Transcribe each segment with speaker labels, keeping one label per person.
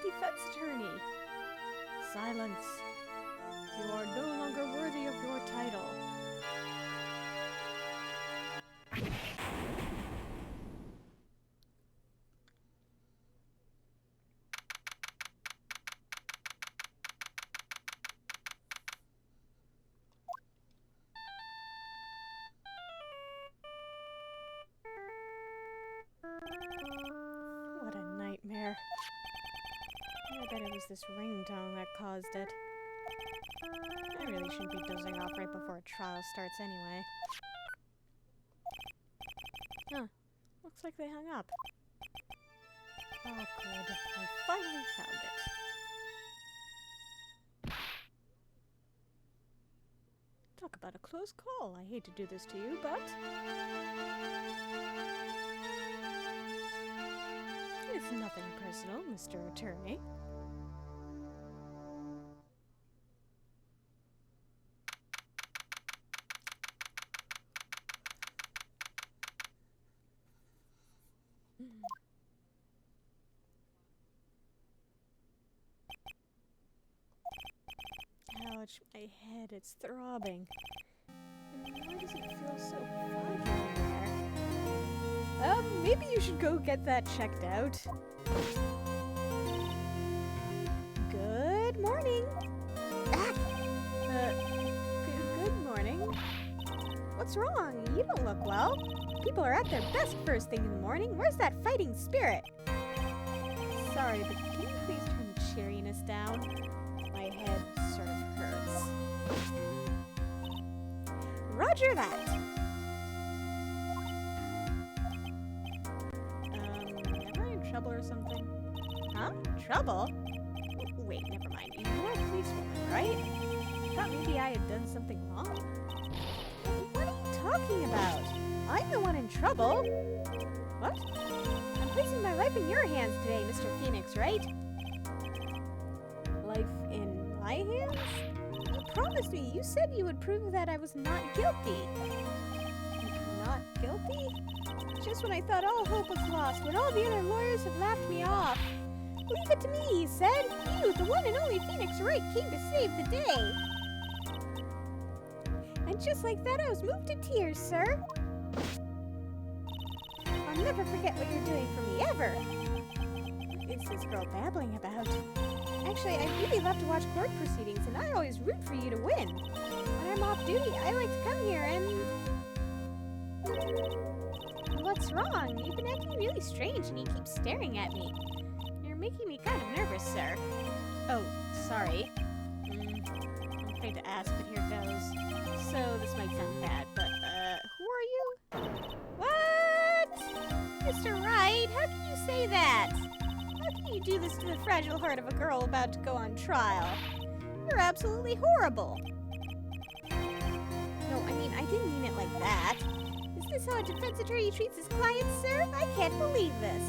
Speaker 1: defense attorney. Silence. You are no longer worthy of your title. What a nightmare. I bet it was this ringtone that caused it. I really shouldn't be dozing off right before a trial starts anyway. Huh. Looks like they hung up. Oh, good. I finally found it. Talk about a close call. I hate to do this to you, but... it's nothing personal, Mr. Attorney. Ouch, my head, it's throbbing. And why does it feel so foggy in there? Maybe you should go get that checked out. Good morning. Good morning. What's wrong? You don't look well. People are at their best first thing in the morning. Where's that fighting spirit? Sorry, but can you please turn the cheeriness down? My head sort of hurts. Roger that. Am I in trouble or something? Huh? Trouble? Wait, never mind. You're a policewoman, right? Thought maybe I had done something wrong. What are you talking about? I'm the one in trouble. What? I'm placing my life in your hands today, Mr. Phoenix Wright. Life in my hands? You promised me. You said you would prove that I was not guilty. Not guilty? Just when I thought all hope was lost, when all the other lawyers had laughed me off. Leave it to me, he said. You, the one and only Phoenix Wright, came to save the day. And just like that, I was moved to tears, sir. I'll never forget what you're doing for me, ever. What is this girl babbling about? Actually, I really love to watch court proceedings, and I always root for you to win. When I'm off duty, I like to come here and... What's wrong? You've been acting really strange, and you keep staring at me. You're making me kind of nervous, sir. Oh, sorry. I'm afraid to ask, but here goes. So, this might sound bad, but, who are you? What? Mr. Wright, how can you say that? How can you do this to the fragile heart of a girl about to go on trial? You're absolutely horrible. No, I mean, I didn't mean it like that. Is this how a defense attorney treats his clients, sir? I can't believe this.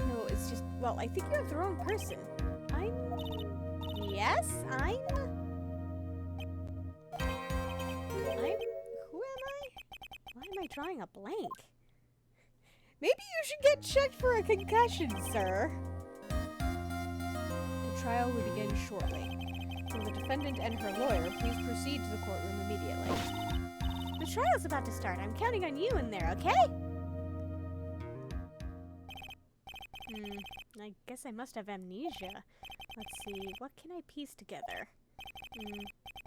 Speaker 1: No, it's just, well, I think you have the wrong person. Yes, I'm... Who am I? Why am I drawing a blank? Maybe you should get checked for a concussion, sir. The trial will begin shortly. Will the defendant and her lawyer please proceed to the courtroom immediately? The trial's about to start. I'm counting on you in there, okay? I guess I must have amnesia. Let's see, what can I piece together?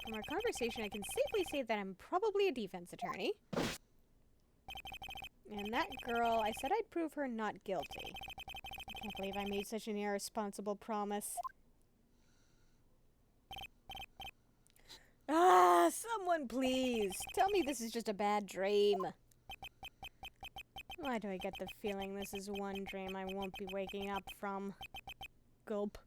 Speaker 1: From our conversation, I can safely say that I'm probably a defense attorney. And that girl, I said I'd prove her not guilty. I can't believe I made such an irresponsible promise. Ah, someone please! Tell me this is just a bad dream. Why do I get the feeling this is one dream I won't be waking up from? Gulp.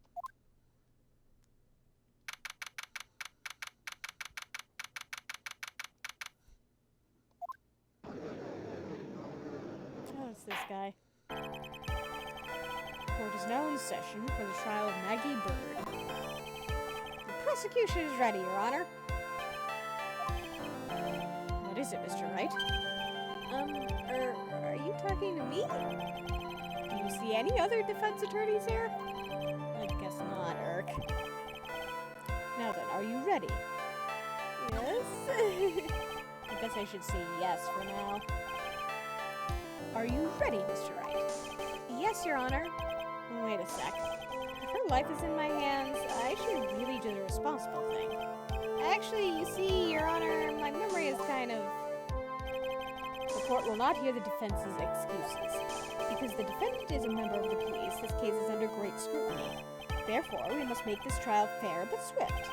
Speaker 1: Oh, it's this guy. Court is now in session for the trial of Ms Byrde. The prosecution is ready, Your Honor. What is it, Mr. Wright? Are you talking to me? Do you see any other defense attorneys here? I guess not, Irk. Now then, are you ready? Yes? I guess I should say yes for now. Are you ready, Mr. Wright? Yes, Your Honor. Wait a sec. If her life is in my hands, I should really do the responsible thing. Actually, you see, Your Honor, my memory is kind of... The court will not hear the defense's excuses. Because the defendant is a member of the police, this case is under great scrutiny. Therefore, we must make this trial fair but swift.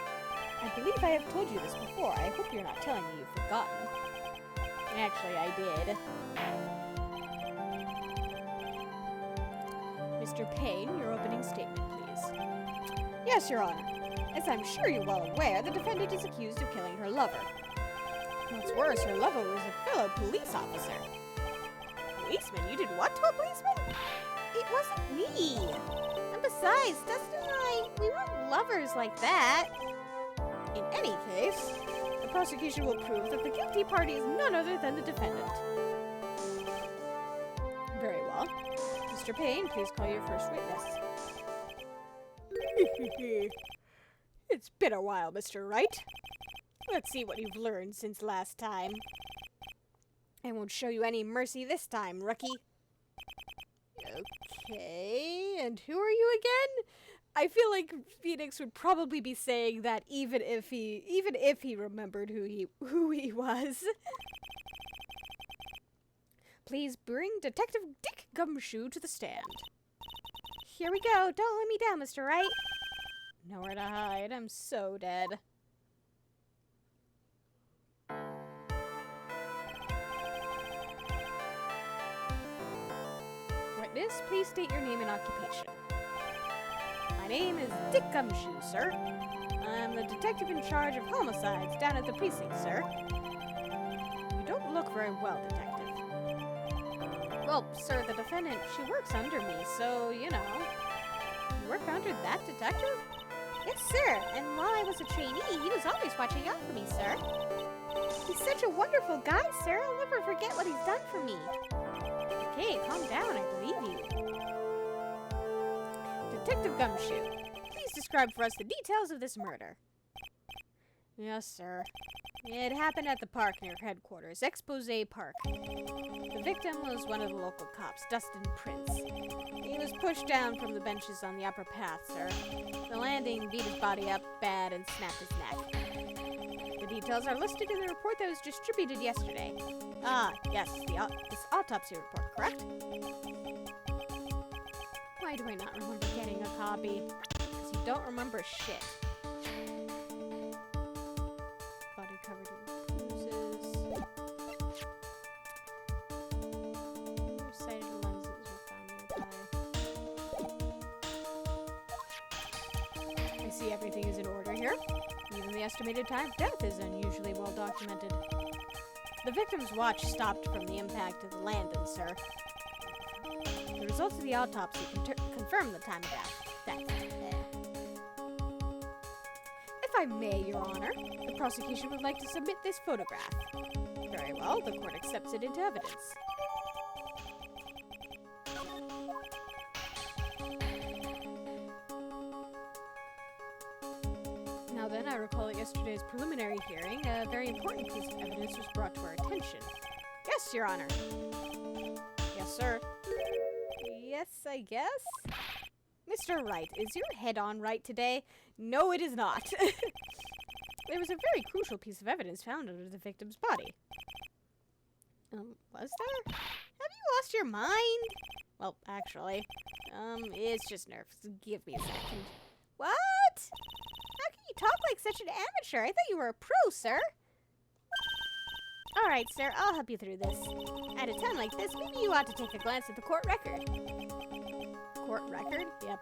Speaker 1: I believe I have told you this before. I hope you're not telling me you've forgotten. Actually, I did. Mr. Payne, your opening statement, please. Yes, Your Honor. As I'm sure you're well aware, the defendant is accused of killing her lover. What's worse, her lover was a fellow police officer. Policeman? You did what to a policeman? It wasn't me. And besides, Dustin and I, we weren't lovers like that. In any case, the prosecution will prove that the guilty party is none other than the defendant. Very well. Mr. Payne, please call your first witness. It's been a while, Mr. Wright. Let's see what you've learned since last time. I won't show you any mercy this time, rookie. Okay, and who are you again? I feel like Phoenix would probably be saying that even if he remembered who he was. Please bring Detective Dick Gumshoe to the stand. Here we go. Don't let me down, Mr. Wright. Nowhere to hide. I'm so dead. Witness, please state your name and occupation. My name is Dick Gumshoe, sir. I'm the detective in charge of homicides down at the precinct, sir. You don't look very well, detective. Well, sir, the defendant, she works under me, so, you know. You work under that detective? Yes, sir. And while I was a trainee, he was always watching out for me, sir. He's such a wonderful guy, sir. I'll never forget what he's done for me. Okay, calm down. I believe you. Detective Gumshoe, please describe for us the details of this murder. Yes, sir. It happened at the park near headquarters, Expose Park. The victim was one of the local cops, Dustin Prince. He was pushed down from the benches on the upper path, sir. The landing beat his body up bad and snapped his neck. The details are listed in the report that was distributed yesterday. Ah, yes, this autopsy report, correct? Why do I not remember getting a copy? Because you don't remember shit. Body covered in bruises. Nearsighted lenses were found nearby. I see everything is in order here. Even the estimated time of death is unusually well documented. The victim's watch stopped from the impact of the landing, sir. The results of the autopsy confirm the time of death. If I may, Your Honor, the prosecution would like to submit this photograph. Very well, the court accepts it into evidence. Now then, I recall at yesterday's preliminary hearing, a very important piece of evidence was brought to our attention. Yes, Your Honor. Yes, sir. Yes, I guess? Mr. Wright, is your head on right today? No, it is not. There was a very crucial piece of evidence found under the victim's body. Was there? Have you lost your mind? Well, actually, it's just nerves. Give me a second. What? How can you talk like such an amateur? I thought you were a pro, sir. Alright, sir, I'll help you through this. At a time like this, maybe you ought to take a glance at the court record. Court record? Yep.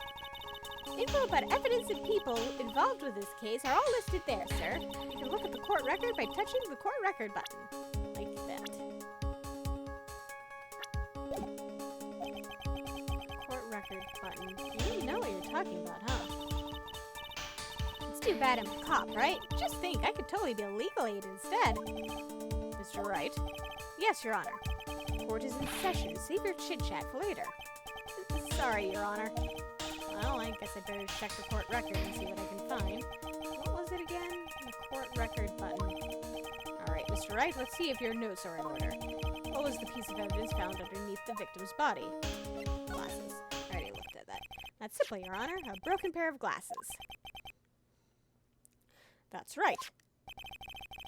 Speaker 1: Info about evidence and people involved with this case are all listed there, sir. You can look at the court record by touching the court record button. Like that. Court record button. You really know what you're talking about, huh? It's too bad I'm a cop, right? Just think, I could totally be a legal aid instead. Mr. Wright? Yes, Your Honor. Court is in session. Save your chit-chat for later. Sorry, Your Honor. Well, I guess I'd better check the court record and see what I can find. What was it again? The court record button. Alright, Mr. Wright, let's see if your notes are in order. What was the piece of evidence found underneath the victim's body? Glasses. I already looked at that. That's simple, Your Honor. A broken pair of glasses. That's right.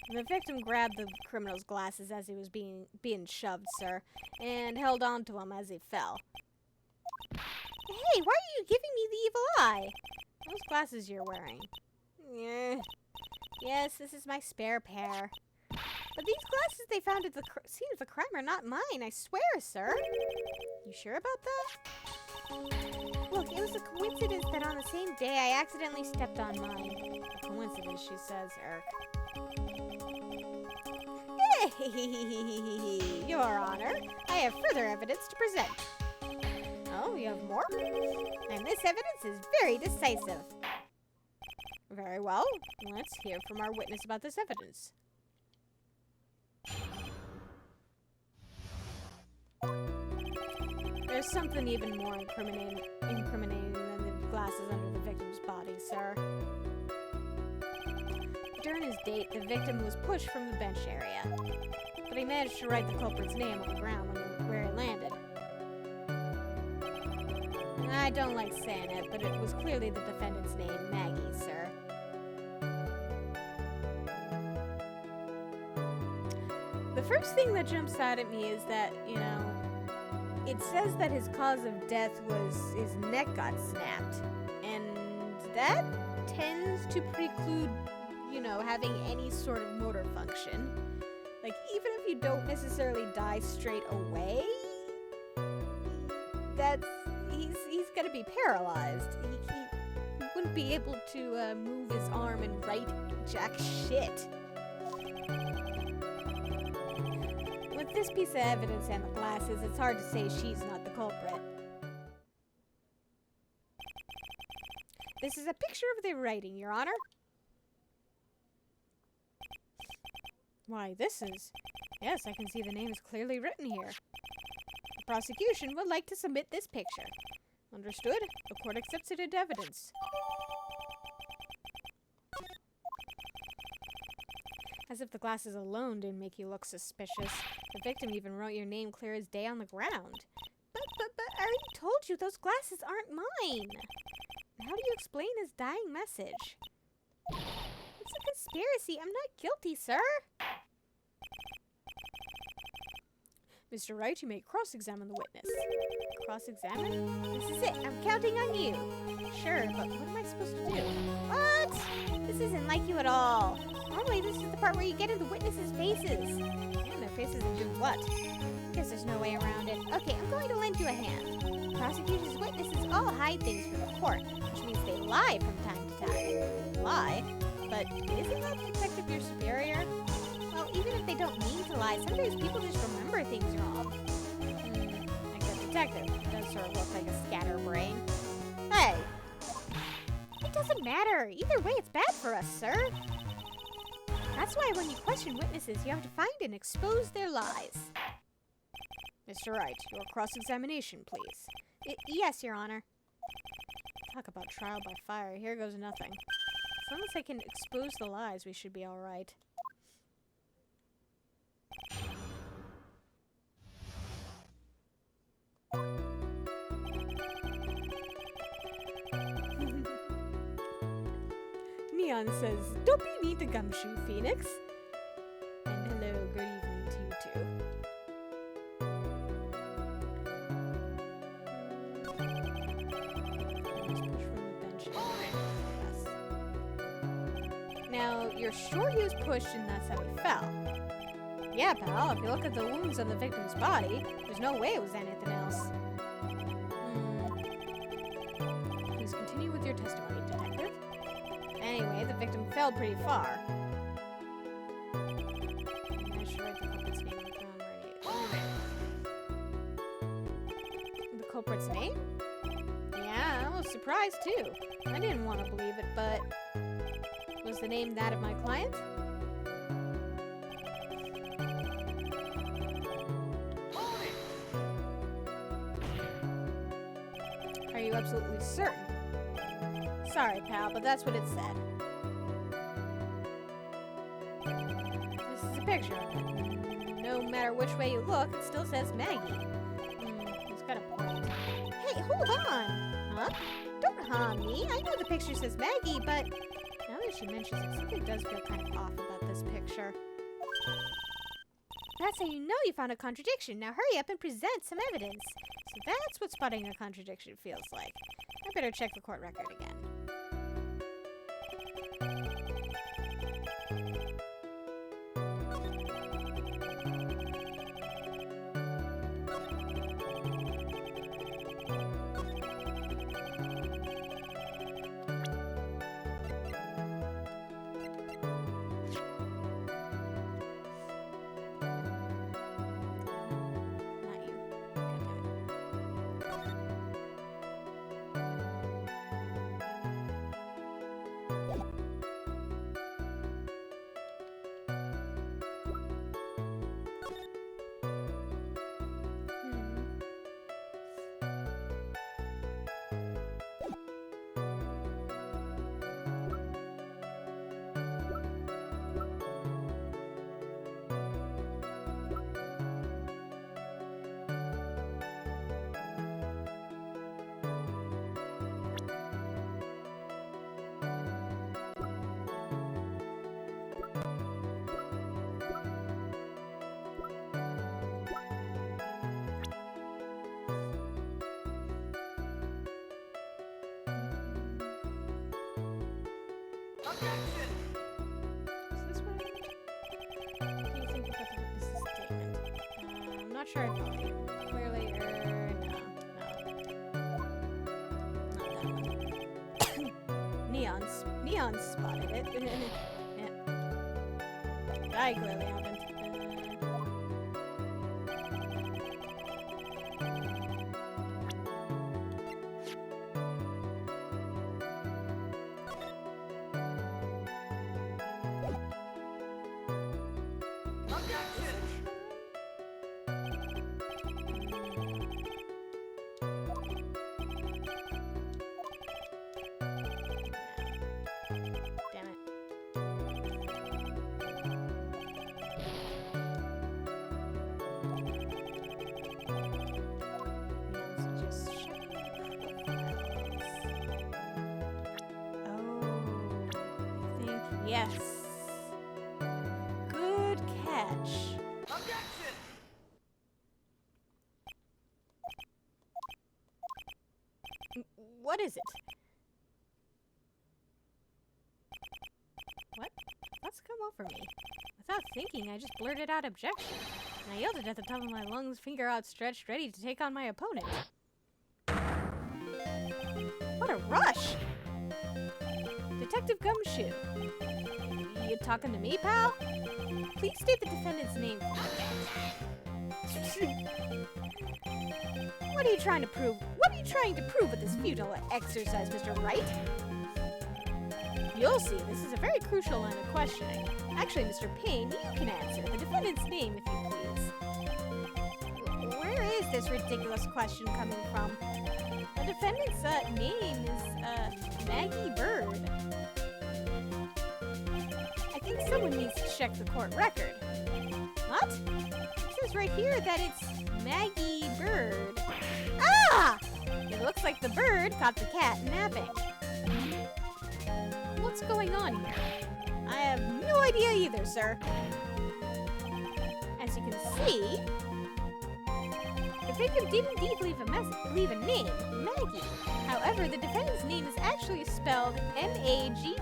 Speaker 1: The victim grabbed the criminal's glasses as he was being shoved, sir, and held on to him as he fell. Hey, why are you giving me the evil eye? Those glasses you're wearing. Yeah. Yes, this is my spare pair. But these glasses they found at the scene of the crime are not mine, I swear, sir. You sure about that? Look, it was a coincidence that on the same day I accidentally stepped on mine. A coincidence, she says, Eric. Hey, Your Honor, I have further evidence to present. Oh, you have more? And this evidence is very decisive. Very well. Let's hear from our witness about this evidence. There's something even more incriminating than the glasses under the victim's body, sir. During his date, the victim was pushed from the bench area, but he managed to write the culprit's name on the ground where he landed. I don't like saying it, but it was clearly the defendant's name, Maggie, sir. The first thing that jumps out at me is that, it says that his cause of death was his neck got snapped, and that tends to preclude, having any sort of motor function. Like, even if you don't necessarily die straight away, he's gonna be paralyzed. He wouldn't be able to move his arm and write jack shit. With this piece of evidence and the glasses, it's hard to say she's not the culprit. This is a picture of the writing, Your Honor. Why, this is... Yes, I can see the name is clearly written here. The prosecution would like to submit this picture. Understood? The court accepts it into evidence. As if the glasses alone didn't make you look suspicious. The victim even wrote your name clear as day on the ground. But, I already told you, those glasses aren't mine. How do you explain his dying message? It's a conspiracy. I'm not guilty, sir. Mr. Wright, you may cross-examine the witness. Cross-examine? This is it. I'm counting on you. Sure, but what am I supposed to do? What? This isn't like you at all. Normally, this is the part where you get in the witnesses' faces. And their faces and do what? I guess there's no way around it. Okay, I'm going to lend you a hand. Prosecution's witnesses all hide things from the court, which means they lie from time to time. Lie? But isn't that detective your superior? Well, even if they don't mean to lie, sometimes people just remember things wrong. Like the detective does sort of look like a scatterbrain. Hey! It doesn't matter. Either way, it's bad for us, sir. That's why when you question witnesses, you have to find and expose their lies. Mr. Wright, your cross-examination, please. Yes, Your Honor. Talk about trial by fire. Here goes nothing. As long as I can expose the lies, we should be all right. Neon says, "Don't be mean to Gumshoe, Phoenix." And hello, good evening to you too. Let's push from the bench. Yes. Now, you're sure he was pushed and that's how he fell? Yeah, pal, if you look at the wounds on the victim's body, there's no way it was anything else. Please continue with your testimony, detective. Anyway, the victim fell pretty far. I should write the culprit's name on the ground ready. The culprit's name? Yeah, I was surprised too. I didn't want to believe it, but... Was the name that of my client? Are you absolutely certain? Sorry, pal, but that's what it said. This is a picture of it. No matter which way you look, it still says Maggie. He's got a point. Hey, hold on! Huh? Don't harm me. I know the picture says Maggie, but now that she mentions it, something does feel kind of off about this picture. That's how you know you found a contradiction. Now hurry up and present some evidence. So that's what spotting a contradiction feels like. I better check the court record again. Is this what do you think about the witness's statement? I'm not sure I follow you. Clearly, no. Not that one. Neon spotted it. Yeah. I clearly haven't. Yes. Good catch.
Speaker 2: Objection!
Speaker 1: What is it? What? What's come over me? Without thinking, I just blurted out objection. And I yelled it at the top of my lungs, finger outstretched, ready to take on my opponent. What a rush! Detective Gumshoe. You talking to me, pal? Please state the defendant's name for me. What are you trying to prove? What are you trying to prove with this futile exercise, Mr. Wright? You'll see, this is a very crucial line of questioning. Actually, Mr. Payne, you can answer the defendant's name if you please. Where is this ridiculous question coming from? The defendant's name is Maggie Byrde. I think someone needs to check the court record. What? It says right here that it's Maggie Byrde. Ah! It looks like the bird caught the cat napping. What's going on here? I have no idea either, sir. As you can see, the victim did indeed leave a name, Maggie. However, the defendant's name is actually spelled M-A-G-G-E-Y.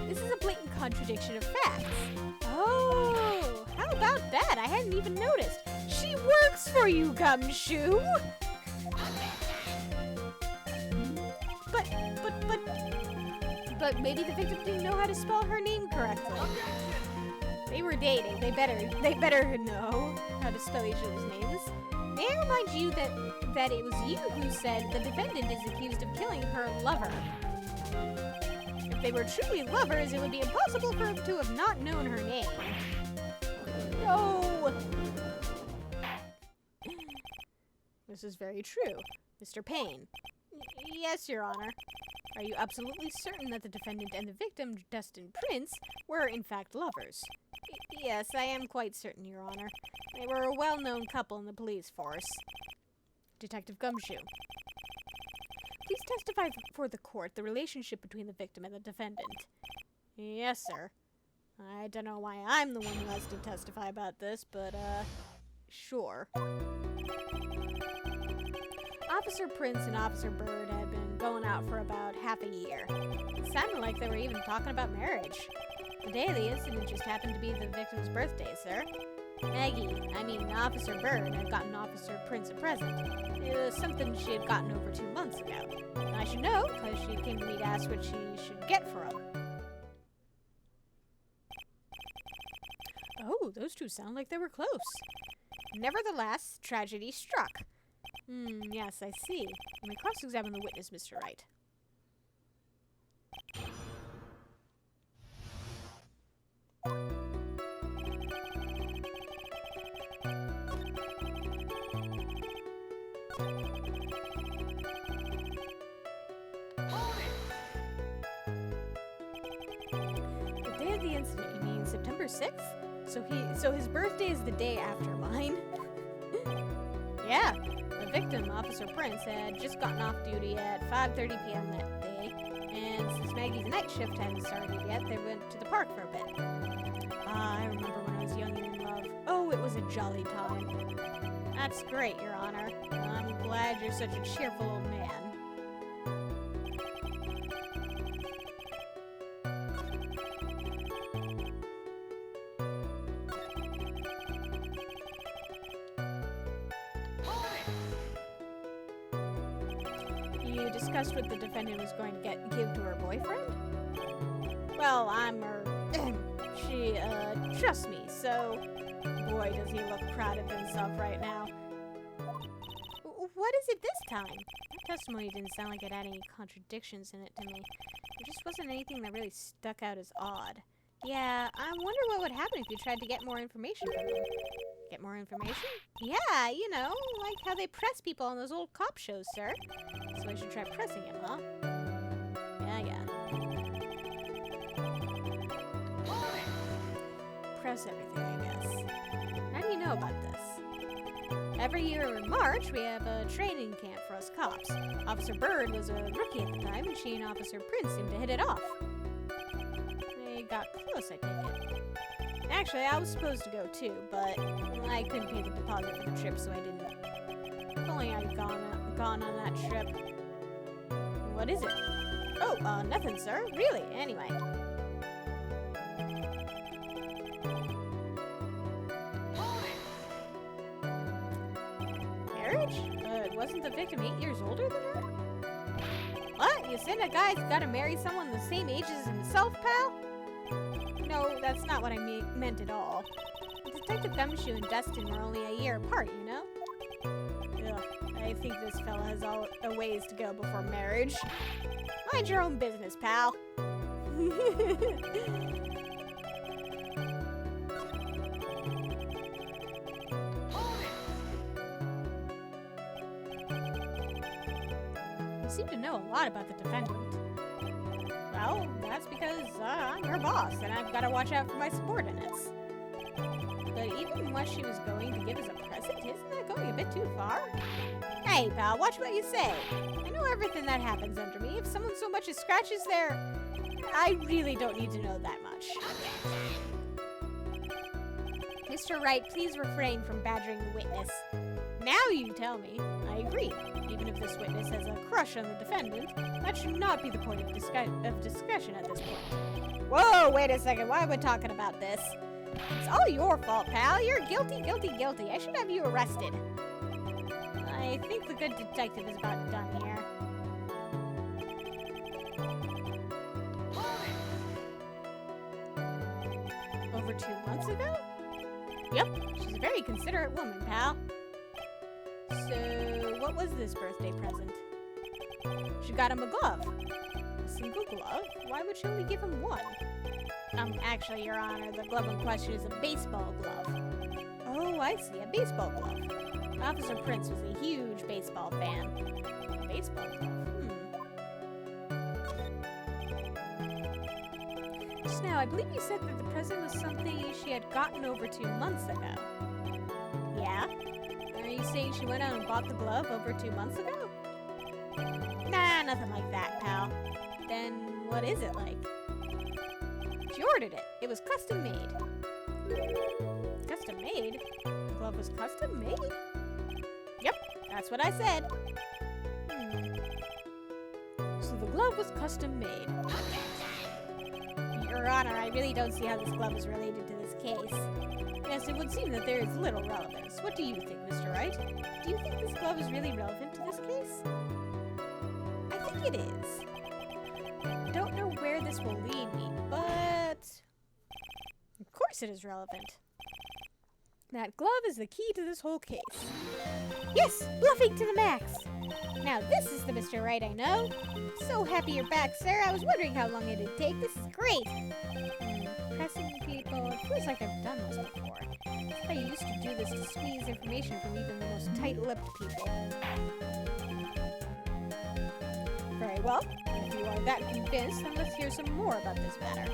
Speaker 1: This is a blatant contradiction of facts. Oh, how about that? I hadn't even noticed. She works for you, Gumshoe! But maybe the victim didn't know how to spell her name correctly. They were dating. They better know how to spell each other's names. May I remind you that it was you who said the defendant is accused of killing her lover. If they were truly lovers, it would be impossible for him to have not known her name. No! This is very true. Mr. Payne. Yes, Your Honor. Are you absolutely certain that the defendant and the victim, Dustin Prince, were in fact lovers? Yes, I am quite certain, Your Honor. They were a well-known couple in the police force. Detective Gumshoe. Please testify for the court the relationship between the victim and the defendant. Yes, sir. I don't know why I'm the one who has to testify about this, but, sure. Officer Prince and Officer Byrde had been going out for about half a year. It sounded like they were even talking about marriage. The day of the incident just happened to be the victim's birthday, sir. Officer Byrde had gotten Officer Prince a present. It was something she had gotten over 2 months ago. And I should know, because she came to me to ask what she should get for him. Oh, those two sound like they were close. Nevertheless, tragedy struck. Yes, I see. You may cross-examine the witness, Mr. Wright. The day of the incident, you mean September 6th? So his birthday is the day after mine? Yeah. The victim, Officer Prince, had just gotten off duty at 5:30 p.m. that day, and since Maggie's night shift hadn't started yet, they went to the park for a bit. I remember when I was young and in love. Oh, it was a jolly time. That's great, Your Honor. I'm glad you're such a cheerful old man. You discussed what the defendant was going to give to her boyfriend? Well, she, trusts me, so... Boy, does he look proud of himself right now. What is it this time? That testimony didn't sound like it had any contradictions in it to me. There just wasn't anything that really stuck out as odd. Yeah, I wonder what would happen if you tried to get more information from him. Get more information? Yeah, you know, like how they press people on those old cop shows, sir. So I should try pressing him, huh? Yeah. Press everything, I guess. How do you know about this? Every year in March, we have a training camp for us cops. Officer Byrde was a rookie at the time, and she and Officer Prince seemed to hit it off. They got close, I take it. Actually, I was supposed to go too, but I couldn't pay the deposit for the trip, so I didn't. If only I'd gone on that trip. What is it? Oh, nothing, sir. Really? Anyway. Marriage? Wasn't the victim 8 years older than her? What? You saying a guy's gotta marry someone the same age as himself, pal? No, that's not what I meant at all. Detective Gumshoe and Dustin were only a year apart, you know? Ugh, I think this fella has a ways to go before marriage. Mind your own business, pal. You seem to know a lot about the defendant. Well, that's because I'm her boss, and I've got to watch out for my subordinates. But even what she was going to give as a present, isn't that going a bit too far? Hey, pal, watch what you say. I know everything that happens under me. If someone so much as scratches their... I really don't need to know that much. Mr. Wright, please refrain from badgering the witness. Now you tell me. I agree. Even if this witness has a crush on the defendant, that should not be the point of discussion at this point. Whoa, wait a second. Why are we talking about this? It's all your fault, pal. You're guilty. I should have you arrested. I think the good detective is about done here. Over 2 months ago? Yep, she's a very considerate woman, pal. So, what was this birthday present? She got him a glove. A single glove? Why would she only give him one? Actually, Your Honor, the glove in question is a baseball glove. Oh, I see. A baseball glove. Officer Prince was a huge baseball fan. A baseball glove? Just now, I believe you said that the present was something she had gotten over 2 months ago. Yeah? Are you saying she went out and bought the glove over 2 months ago? Nah, nothing like that, pal. Then what is it like? She ordered it. It was custom made. Custom made? The glove was custom made? Yep, that's what I said. So the glove was custom made. Your Honor, I really don't see how this glove is related to this case. Yes, it would seem that there is little relevance. What do you think, Mr. Wright? Do you think this glove is really relevant to this case? I think it is. I don't know where this will lead me, but... Of course it is relevant. That glove is the key to this whole case. Yes! Bluffing to the max! Now this is the Mr. Wright I know. So happy you're back, sir. I was wondering how long it'd take. This is great! Pressing people. It feels like I've done this before. I used to do this to squeeze information from even the most tight-lipped people. Very well. If you are that convinced, then let's hear some more about this matter.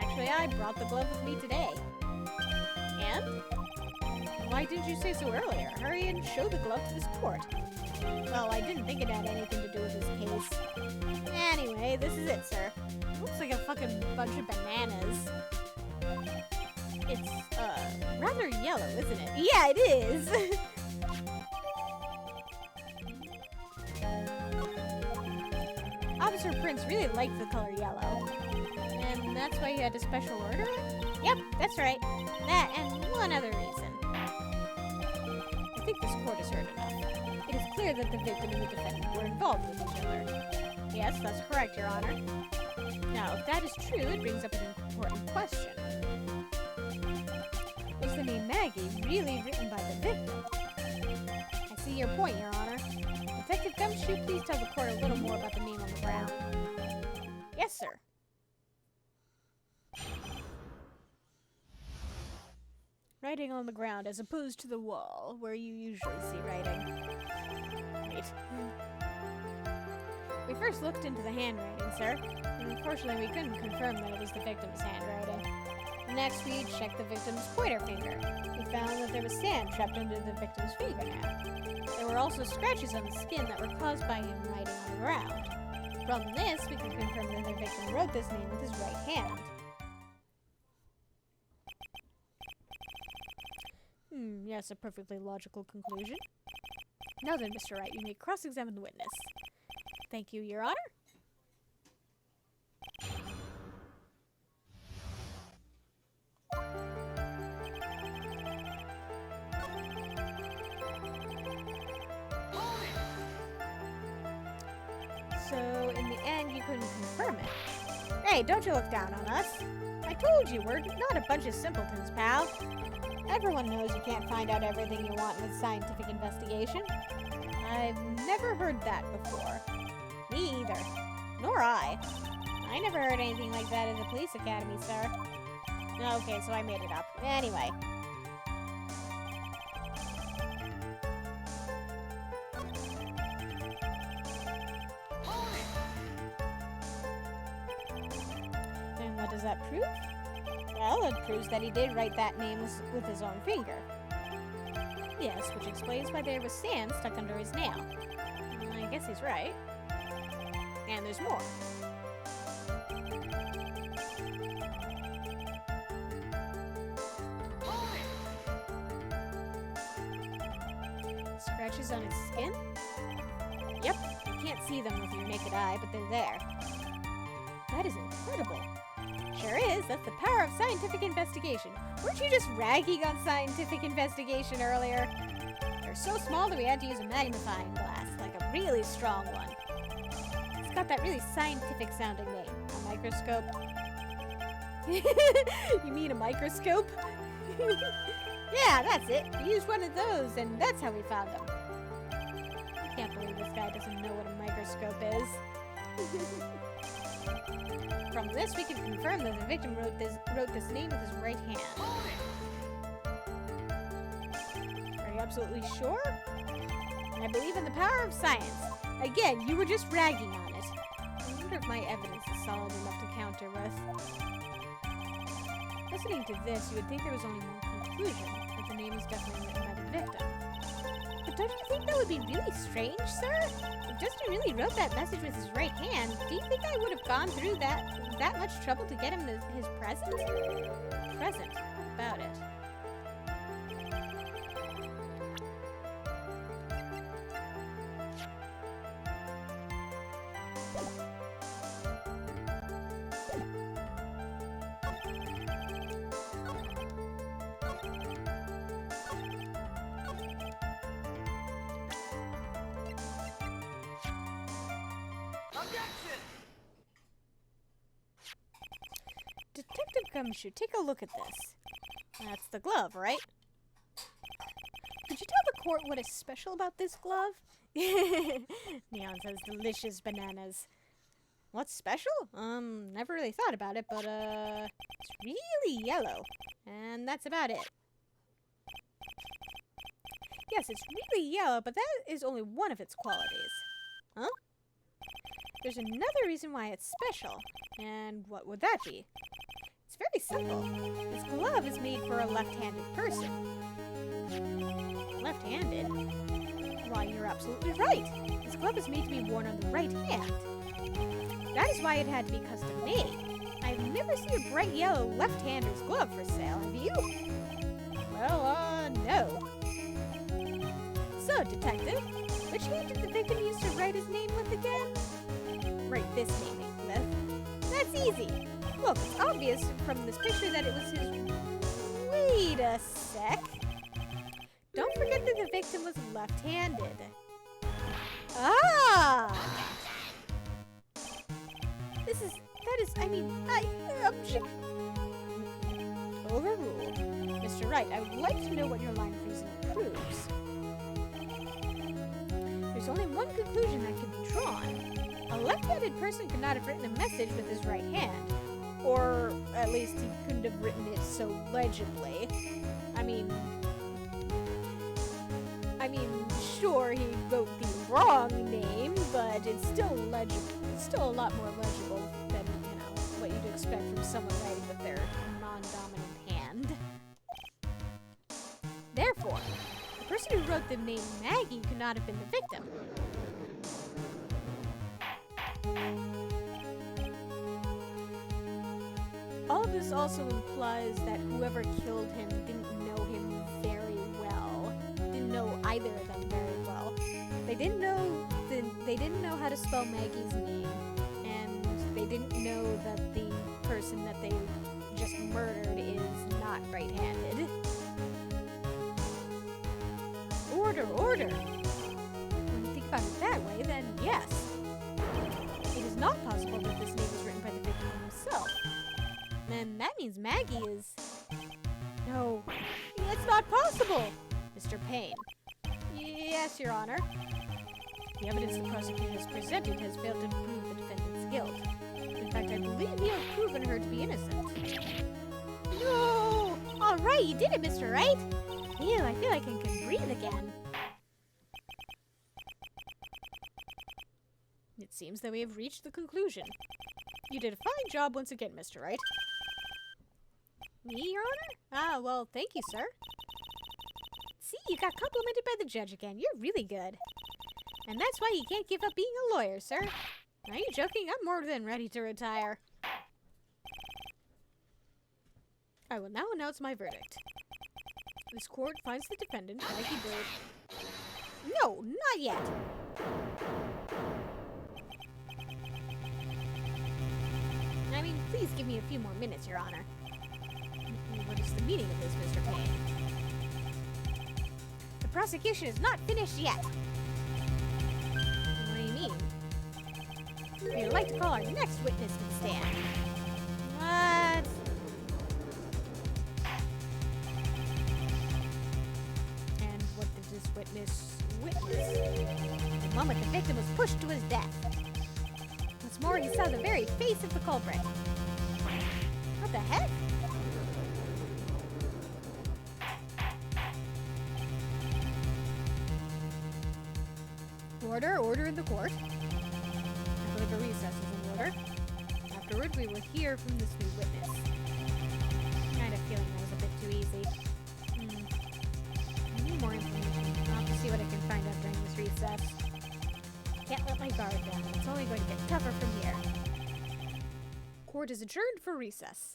Speaker 1: Actually, I brought the glove with me today. And? Why didn't you say so earlier? Hurry and show the glove to this court. Well, I didn't think it had anything to do with this case. Anyway, this is it, sir. It looks like a fucking bunch of bananas. It's, rather yellow, isn't it? Yeah, it is! Officer Prince really liked the color yellow. And that's why he had a special order it? Yep, that's right. That and one other reason. I think this court has heard enough. It is clear that the victim and the defendant were involved with each other. Yes, that's correct, Your Honor. Now, if that is true, it brings up an important question. Was the name Maggie really written by the victim? I see your point, Your Honor. Detective Gumshoe, please tell the court a little more about the name on the ground. Yes, sir. Writing on the ground as opposed to the wall, where you usually see writing. Wait. We first looked into the handwriting, sir, and unfortunately we couldn't confirm that it was the victim's handwriting. Next, we checked the victim's pointer finger. We found that there was sand trapped under the victim's fingernail. There were also scratches on the skin that were caused by him writing on the ground. From this, we could confirm that the victim wrote this name with his right hand. Yes, a perfectly logical conclusion. Now then, Mr. Wright, you may cross-examine the witness. Thank you, Your Honor. So, in the end, you couldn't confirm it. Hey, don't you look down on us. I told you, we're not a bunch of simpletons, pal. Everyone knows you can't find out everything you want in a scientific investigation. I've never heard that before. Me either. Nor I. I never heard anything like that in the police academy, sir. Okay, so I made it up. Anyway. And what does that prove? Well, it proves that he did write that name with his own finger. Yes, which explains why there was sand stuck under his nail. I guess he's right. And there's more. Scratches on his skin? Yep, you can't see them with your naked eye, but they're there. That is incredible. Sure is. That's the power of scientific investigation. Weren't you just ragging on scientific investigation earlier? They're so small that we had to use a magnifying glass, like a really strong one. It's got that really scientific sounding name. A microscope. You mean a microscope? Yeah, that's it. We used one of those, and that's how we found them. I can't believe this guy doesn't know what a microscope is. From this, we can confirm that the victim wrote this name with his right hand. absolutely sure? I believe in the power of science. Again, you were just ragging on it. I wonder if my evidence is solid enough to counter with. Listening to this, you would think there was only one conclusion, that the name is definitely written by the victim. But don't you think that would be really strange, sir? If Justin really wrote that message with his right hand, do you think I would have gone through that much trouble to get him his present? Present? What about it? Detective Gumshoe, take a look at this. That's the glove, right? Could you tell the court what is special about this glove? Neon says delicious bananas. What's special? Never really thought about it, but, it's really yellow. And that's about it. Yes, it's really yellow, but that is only one of its qualities. Huh? There's another reason why it's special. And what would that be? It's very simple. This glove is made for a left-handed person. Left-handed? Why, you're absolutely right. This glove is made to be worn on the right hand. That is why it had to be custom-made. I've never seen a bright yellow left-hander's glove for sale, have you? Well, no. So, Detective, which hand did the victim use to write his name with again? Write this name with. That's easy. Look, it's obvious from this picture that it was his... Wait a sec. Don't forget that the victim was left-handed. Ah! Overruled. Mr. Wright, I would like to know what your line of reasoning proves. There's only one conclusion that can be drawn. A left-handed person could not have written a message with his right hand. Or, at least, he couldn't have written it so legibly. I mean, sure, he wrote the wrong name, but it's still legible. It's still a lot more legible than, what you'd expect from someone writing with their non-dominant hand. Therefore, the person who wrote the name Maggie could not have been the victim. All of this also implies that whoever killed him didn't know him very well. Didn't know either of them very well. They didn't know how to spell Maggie's name, and they didn't know that the person that they just murdered is not right-handed. Order! When you think about it that way, then yes. It is not possible that this name was written by the victim himself. And that means Maggie is... No, it's not possible! Mr. Payne. Yes, Your Honor. The evidence the prosecution has presented has failed to prove the defendant's guilt. In fact, I believe you have proven her to be innocent. No! Alright, you did it, Mr. Wright! Phew, I feel like I can breathe again. It seems that we have reached the conclusion. You did a fine job once again, Mr. Wright. Me, Your Honor? Ah, well, thank you, sir. See, you got complimented by the judge again. You're really good. And that's why you can't give up being a lawyer, sir. Are you joking? I'm more than ready to retire. I will now announce my verdict. This court finds the defendant, Ms Byrde. No, not yet. Please give me a few more minutes, Your Honor. What is the meaning of this, Mr. Payne? The prosecution is not finished yet. What do you mean? We'd like to call our next witness to the stand. What? And what did this witness witness? The moment the victim was pushed to his death. What's more, he saw the very face of the culprit. What the heck? Order, order in the court. I believe a recess is in order. Afterward, we will hear from this new witness. Kind of feeling that was a bit too easy. I need more information. I'll have to see what I can find out during this recess. Can't let my guard down. It's only going to get tougher from here. Court is adjourned for recess.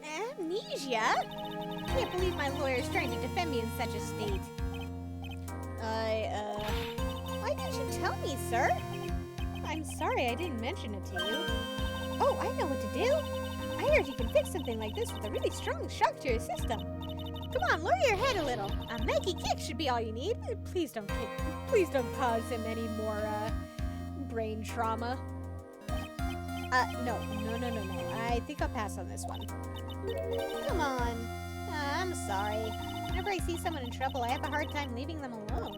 Speaker 1: Amnesia? Can't believe my lawyer's trying to defend me in such a state. Why didn't you tell me, sir? I'm sorry I didn't mention it to you. Oh, I know what to do. I heard you can fix something like this with a really strong shock to your system. Come on, lower your head a little. A Maggie kick should be all you need. Please don't kick. Please don't cause him any more, brain trauma. No. I think I'll pass on this one. Come on. I'm sorry. Whenever I see someone in trouble, I have a hard time leaving them alone.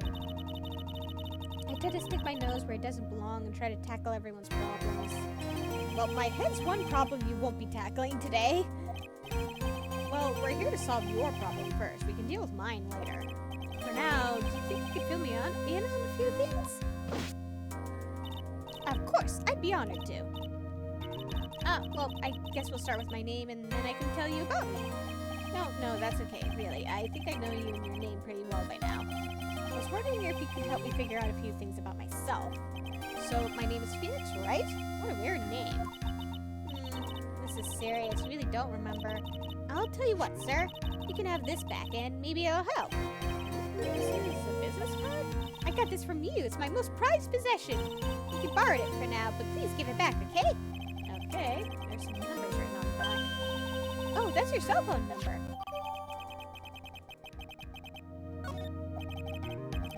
Speaker 1: I tend to stick my nose where it doesn't belong and try to tackle everyone's problems. Well, my head's one problem you won't be tackling today. Well, we're here to solve your problem first. We can deal with mine later. For now, do you think you could fill me in on a few things? Of course, I'd be honored to. Well, I guess we'll start with my name and then I can tell you about me. No, that's okay, really. I think I know you and your name pretty well by now. I was wondering if you could help me figure out a few things about myself. So, my name is Phoenix Wright? What a weird name. This is serious. I really don't remember. I'll tell you what, sir. You can have this back and maybe it'll help. This is a business card? I got this from you. It's my most prized possession. You can borrow it for now, but please give it back, okay? Okay, there's some numbers written on the back. Oh, that's your cell phone number. I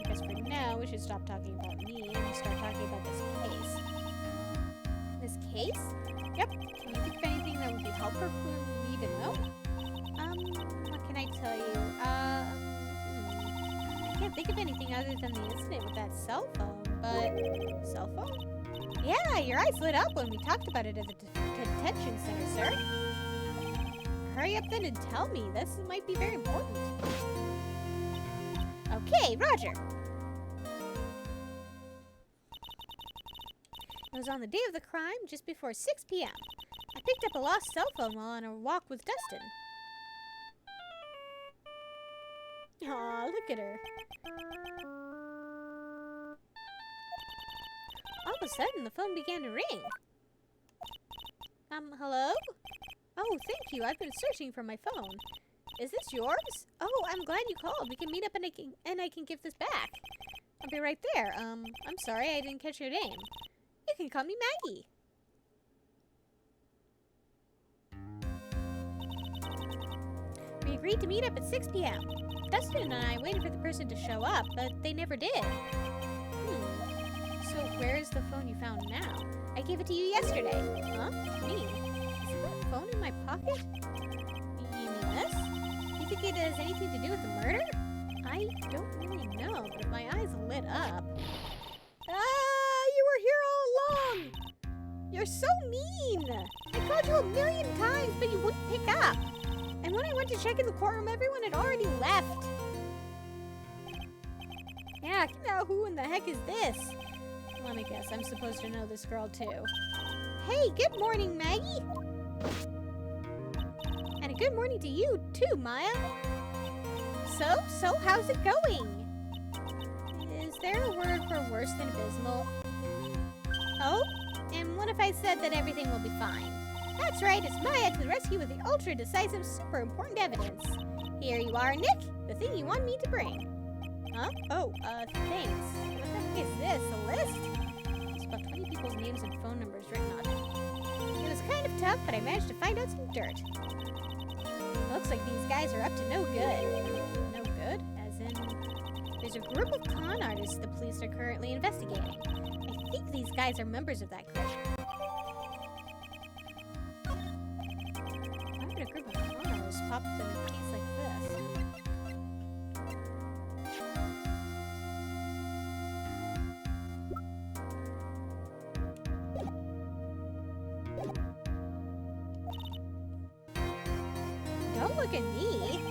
Speaker 1: guess for now, we should stop talking about me and start talking about this case. This case? Yep. Can you think of anything that would be helpful for me to know? What can I tell you? I can't think of anything other than the incident with that cell phone, but... Cell phone? Yeah, your eyes lit up when we talked about it at the detention center, sir. Hurry up then and tell me. This might be very important. Okay, Roger. It was on the day of the crime, just before 6 p.m. I picked up a lost cell phone while on a walk with Dustin. Aw, look at her. All of a sudden, the phone began to ring. Hello? Oh, thank you. I've been searching for my phone. Is this yours? Oh, I'm glad you called. We can meet up and I can give this back. I'll be right there. I'm sorry I didn't catch your name. You can call me Maggie. We agreed to meet up at 6 p.m. Dustin and I waited for the person to show up, but they never did. So where is the phone you found now? I gave it to you yesterday. Huh? Me? Is that phone in my pocket? You mean this? You think it has anything to do with the murder? I don't really know, but my eyes lit up. You were here all along! You're so mean! I called you 1,000,000 times, but you wouldn't pick up. And when I went to check in the courtroom, everyone had already left. Yeah, now who in the heck is this? Let me guess, I'm supposed to know this girl too. Hey, good morning, Maggie! And a good morning to you too, Maya. So, how's it going? Is there a word for worse than abysmal? Oh? And what if I said that everything will be fine? That's right, it's Maya to the rescue with the ultra-decisive, super important evidence. Here you are, Nick, the thing you want me to bring. Huh? Oh, thanks. What the heck is this, a list? There's about 20 people's names and phone numbers written on it. It was kind of tough, but I managed to find out some dirt. Looks like these guys are up to no good. understood. As in, there's a group of con artists the police are currently investigating. I think these guys are members of that group. Why would a group of con artists pop up in a case like this? Don't look at me!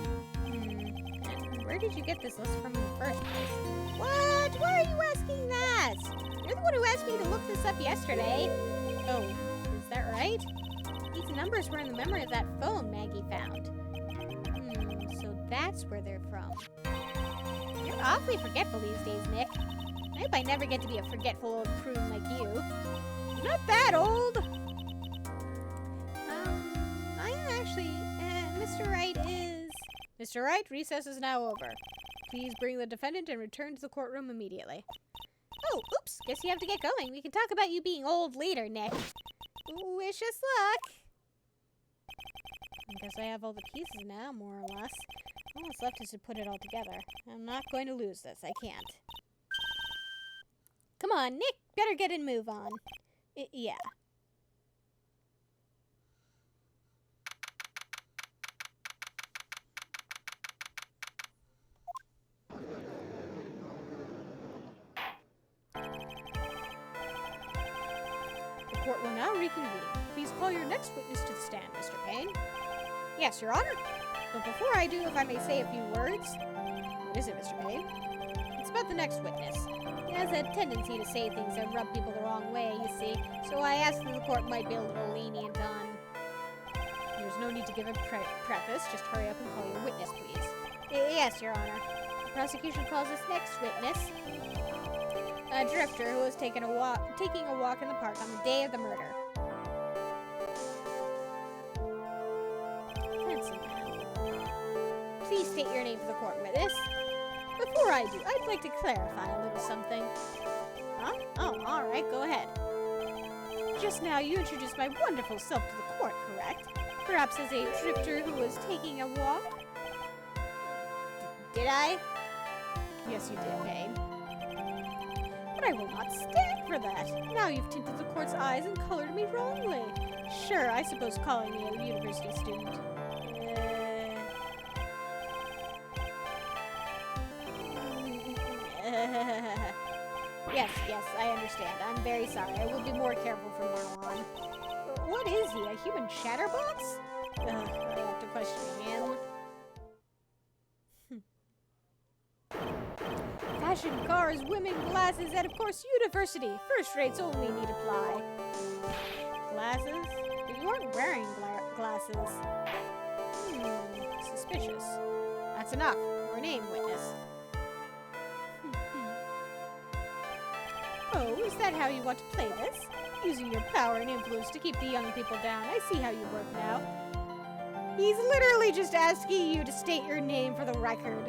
Speaker 1: Where did you get this list from in the first place? What? Why are you asking that? You're the one who asked me to look this up yesterday. Oh, is that right? These numbers were in the memory of that phone Maggie found. So that's where they're from. You're awfully forgetful these days, Nick. I hope I never get to be a forgetful old prune like you. I'm not that old! I am actually... Mr. Wright is... Mr. Wright, recess is now over. Please bring the defendant and return to the courtroom immediately. Oh, oops. Guess you have to get going. We can talk about you being old later, Nick. Wish us luck. I guess I have all the pieces now, more or less. All that's left is to put it all together. I'm not going to lose this. I can't. Come on, Nick. Better get and move on. Yeah. The court will now reconvene. Please call your next witness to the stand, Mr. Payne. Yes, Your Honor. But before I do, if I may say a few words. What is it, Mr. Payne? It's about the next witness. He has a tendency to say things that rub people the wrong way, you see. So I asked that the court might be a little lenient on... There's no need to give a preface. Just hurry up and call your witness, please. Yes, Your Honor. The prosecution calls this next witness a drifter who was taking a walk in the park on the day of the murder. Fancy man. Please state your name for the court, witness. Before I do, I'd like to clarify a little something. Huh? Oh, alright, go ahead. Just now you introduced my wonderful self to the court, correct? Perhaps as a drifter who was taking a walk? Did I? Yes, you did, Payne. But I will not stand for that. Now you've tinted the court's eyes and colored me wrongly. Sure, I suppose calling me a university student. Yes, I understand. I'm very sorry. I will be more careful from now on. What is he, a human chatterbox? I have to question him. Fashion, cars, women, glasses, and of course university. First rates only need apply. Glasses? But you aren't wearing glasses. Suspicious. That's enough. Your name, witness. Oh, is that how you want to play this? Using your power and influence to keep the young people down. I see how you work now. He's literally just asking you to state your name for the record.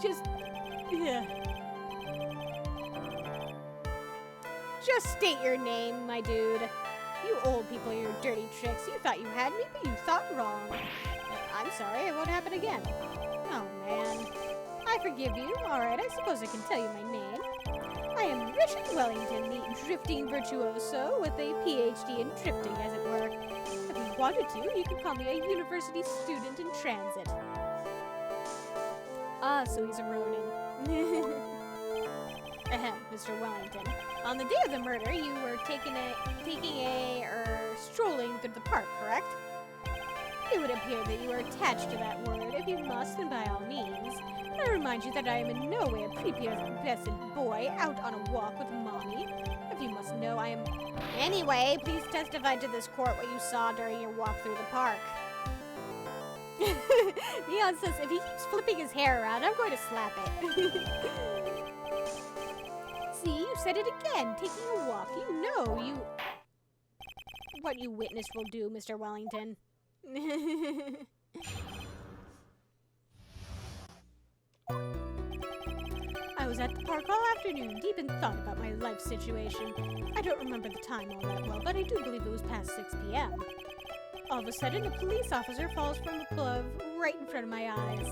Speaker 1: Just state your name, my dude. You old people, your dirty tricks. You thought you had me, but you thought wrong. I'm sorry, it won't happen again. Oh, man. I forgive you. Alright, I suppose I can tell you my name. I am Richard Wellington, the drifting virtuoso with a PhD in drifting, as it were. If you wanted to, you could call me a university student in transit. Ah, so he's a Ronin. Ahem, Mr. Wellington. On the day of the murder, you were strolling through the park, correct? It would appear that you are attached to that word. If you must, then by all means. I remind you that I am in no way a prepubescent boy out on a walk with mommy. If you must know, I am... Anyway, please testify to this court what you saw during your walk through the park. Neon says, if he keeps flipping his hair around, I'm going to slap it. See, you said it again. Taking a walk. You know, what you witnessed will do, Mr. Wellington. I was at the park all afternoon, deep in thought about my life situation. I don't remember the time all that well, but I do believe it was past 6 p.m. All of a sudden, a police officer falls from above right in front of my eyes.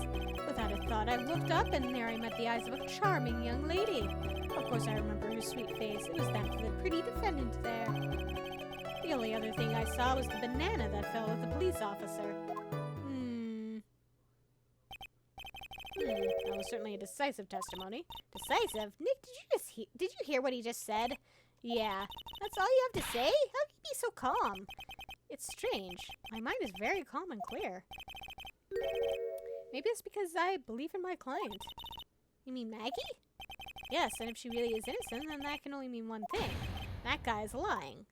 Speaker 1: Without a thought, I looked up, and there I met the eyes of a charming young lady. Of course, I remember her sweet face. It was that of the pretty defendant there. The only other thing I saw was the banana that fell with the police officer. That was certainly a decisive testimony. Decisive? Nick, did you hear what he just said? Yeah, that's all you have to say? How can you be so calm? It's strange. My mind is very calm and clear. Maybe it's because I believe in my client. You mean Maggie? Yes, and if she really is innocent, then that can only mean one thing. That guy is lying.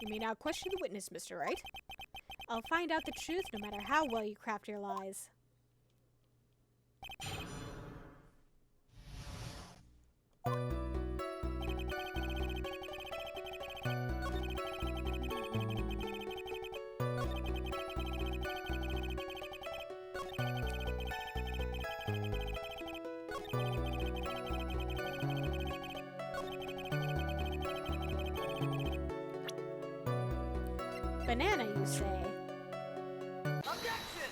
Speaker 1: You may now question the witness, Mr. Wright. I'll find out the truth no matter how well you craft your lies. Banana, you say?
Speaker 2: Objection!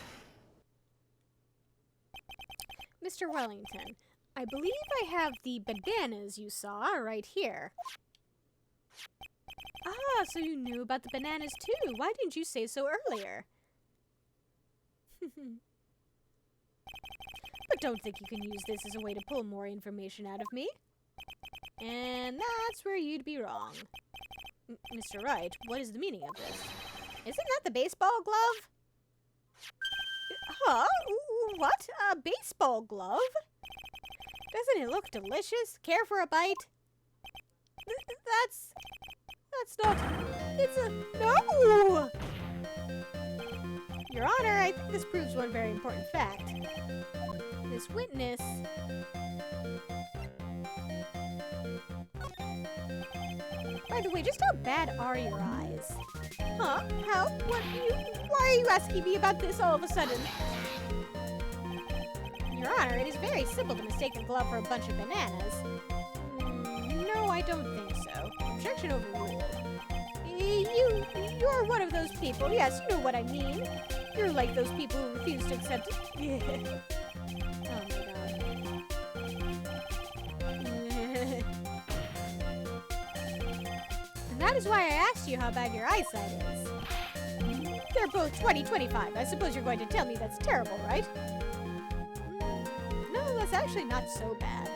Speaker 1: Mr. Wellington, I believe I have the bananas you saw right here. Ah, so you knew about the bananas too. Why didn't you say so earlier? But don't think you can use this as a way to pull more information out of me. And that's where you'd be wrong. Mr. Wright, what is the meaning of this? Isn't that the baseball glove? Huh? What? A baseball glove? Doesn't it look delicious? Care for a bite? That's not... It's a... No! Your Honor, I think this proves one very important fact. This witness... By the way, just how bad are your eyes? Huh? How? What? Why are you asking me about this all of a sudden? Your Honor, it is very simple to mistake a glove for a bunch of bananas. No, I don't think so. Objection overruled. You're one of those people. Yes, you know what I mean. You're like those people who refuse to accept it. Oh my god. And that is why I asked you how bad your eyesight is. They're both 20/25. I suppose you're going to tell me that's terrible, right? No, that's actually not so bad.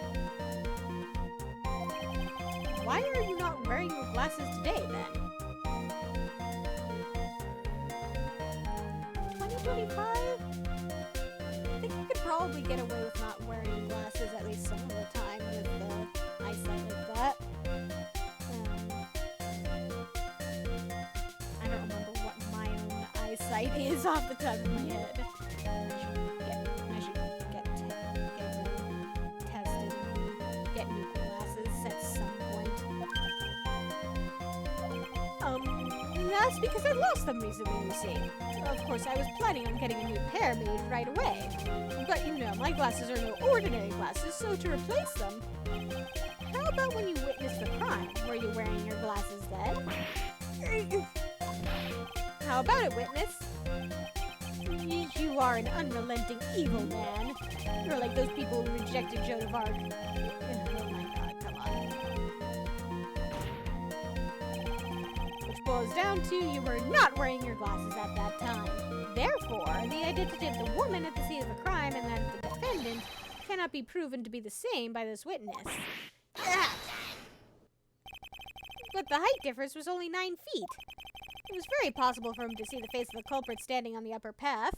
Speaker 1: Why are you not wearing your glasses today, then? 20/25? I think you could probably get away with not wearing glasses at least some of the time with eyesight like that. I don't remember what my own eyesight is off the top of my head. I should get tested and get new glasses at some point. That's because I lost them recently, you see. Of course, I was planning on getting a new pair made right away. But you know, my glasses are no ordinary glasses, so to replace them... How about when you witnessed the crime? Were you wearing your glasses then? How about it, witness? You are an unrelenting evil man. You're like those people who rejected Joan of Arc. Oh my god, come on. Which boils down to you were not wearing your glasses at that time. Therefore, the identity of the woman at the scene of the crime and that of the defendant cannot be proven to be the same by this witness. But the height difference was only 9 feet. It was very possible for him to see the face of the culprit standing on the upper path.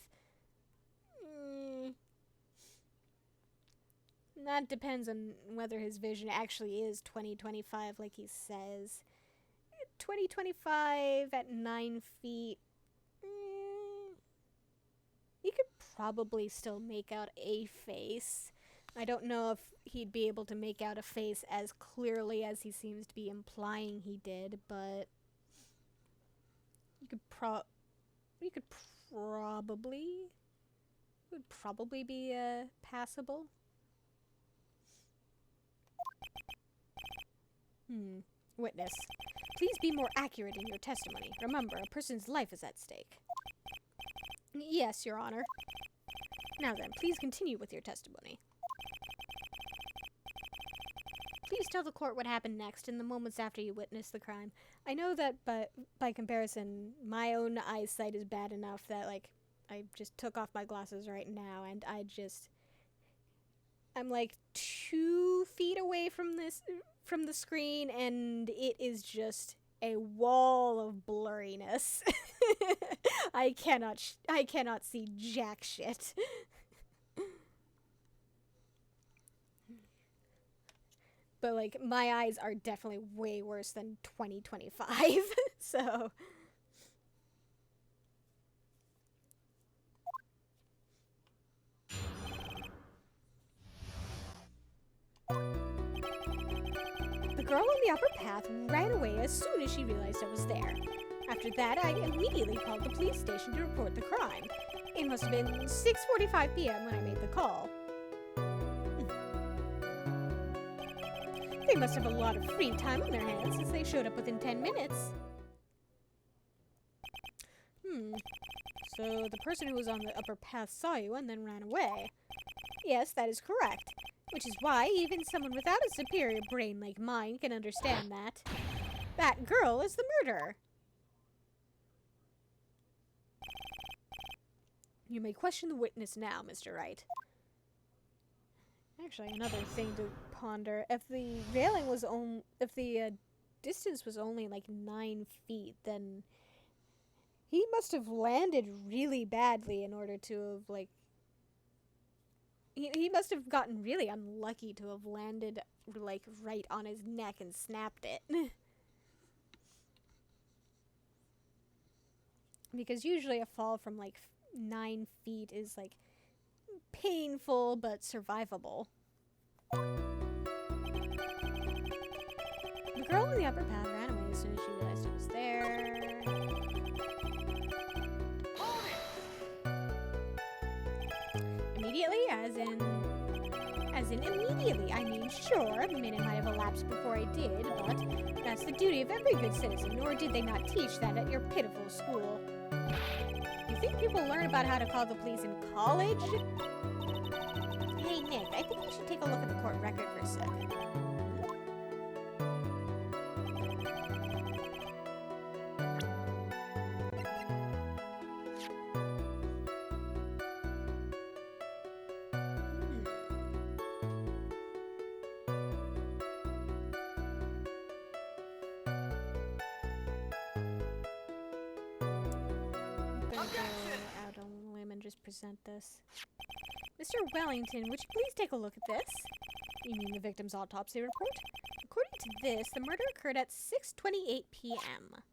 Speaker 1: That depends on whether his vision actually is 20/25 like he says. 20/25 at 9 feet. You could probably still make out a face. I don't know if he'd be able to make out a face as clearly as he seems to be implying he did, but you could probably be passable. Witness, please be more accurate in your testimony. Remember, a person's life is at stake. Yes, Your Honor. Now then, please continue with your testimony. Please tell the court what happened next in the moments after you witnessed the crime. I know that by comparison, my own eyesight is bad enough that, like, I just took off my glasses right now, and I'm like 2 feet away from the screen, and it is just a wall of blurriness. I cannot see jack shit. But, like, my eyes are definitely way worse than 2025, so... The girl on the upper path ran away as soon as she realized I was there. After that, I immediately called the police station to report the crime. It must have been 6:45 p.m. when I made the call. They must have a lot of free time on their hands since they showed up within 10 minutes. So the person who was on the upper path saw you and then ran away. Yes, that is correct. Which is why even someone without a superior brain like mine can understand that. That girl is the murderer. You may question the witness now, Mr. Wright. Actually, another thing to ponder. If the railing was if the distance was only like 9 feet, then he must have landed really badly in order to have, like... He must have gotten really unlucky to have landed, like, right on his neck and snapped it. Because usually a fall from, like, 9 feet is, like, painful but survivable. The girl in the upper path ran away as soon as she realized I was there. Immediately, as in immediately. I mean, sure, a minute might have elapsed before I did, but that's the duty of every good citizen, nor did they not teach that at your pitiful school. You think people learn about how to call the police in college? Hey, Nick, I think you should take a look at the court record for a sec. Out on a limb and just present this. Mr. Wellington, would you please take a look at this? You mean the victim's autopsy report? According to this, the murder occurred at 6:28 p.m.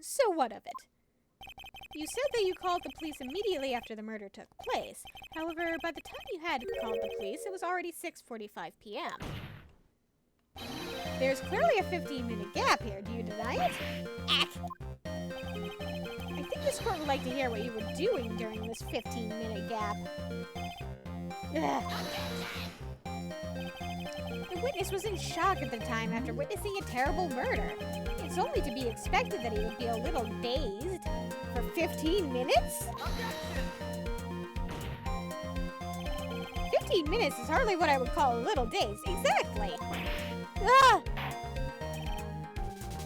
Speaker 1: So what of it? You said that you called the police immediately after the murder took place. However, by the time you had called the police, it was already 6:45 p.m. There's clearly a 15-minute gap here. Do you deny it? I think this court would like to hear what you were doing during this 15-minute gap. Ugh. The witness was in shock at the time after witnessing a terrible murder. It's only to be expected that he would be a little dazed. For 15 minutes? 15 minutes is hardly what I would call a little dazed. Exactly. Ah!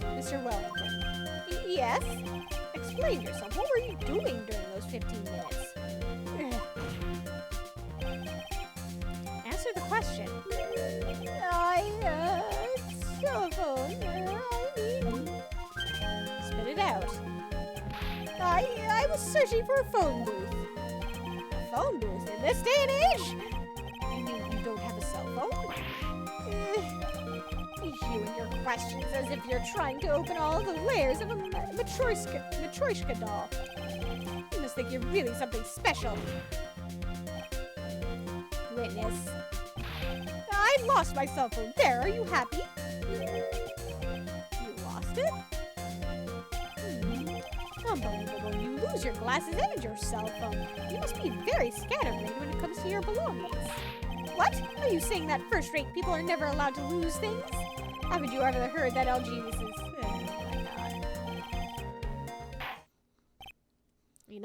Speaker 1: Mr. Wellington. Yes? Explain yourself. What were you doing during those 15 minutes? Answer the question. Cell phone. Spit it out. I was searching for a phone booth. A phone booth in this day and age? You mean you don't have a cell phone? You and your questions as if you're trying to open all the layers of a Matryoshka doll. You must think you're really something special. Witness. I lost my cell phone. There, are you happy? You lost it? Unbelievable. You lose your glasses and your cell phone. You must be very scatterbrained when it comes to your belongings. What? Are you saying that first-rate people are never allowed to lose things? Haven't you ever heard that all geniuses... Oh my god.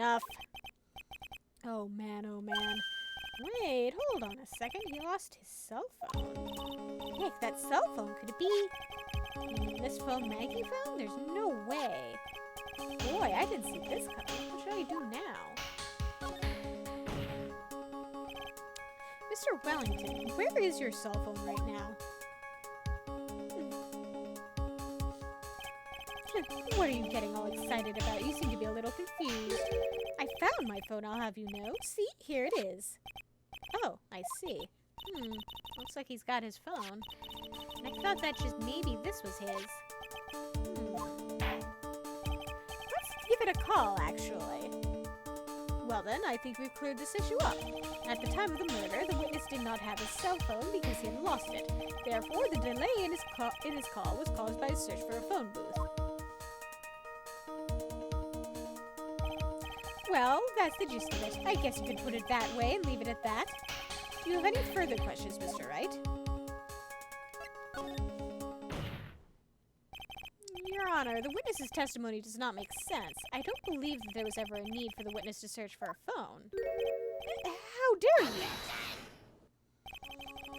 Speaker 1: enough. Oh man, oh man. Wait, hold on a second. He lost his cell phone. Nick, that cell phone, could it be this phone Maggie found? There's no way. Boy, I didn't see this coming. What should I do now? Mr. Wellington, where is your cell phone right now? What are you getting all excited about? You seem to be a little confused. I found my phone, I'll have you know. See, here it is. Oh, I see. Looks like he's got his phone. And I thought that just maybe this was his. Let's give it a call, actually. Well then, I think we've cleared this issue up. At the time of the murder, the witness did not have his cell phone because he had lost it. Therefore, the delay in his call was caused by a search for a phone booth. Well, that's the gist of it. I guess you could put it that way and leave it at that. Do you have any further questions, Mr. Wright? Your Honor, the witness's testimony does not make sense. I don't believe that there was ever a need for the witness to search for a phone. How dare you?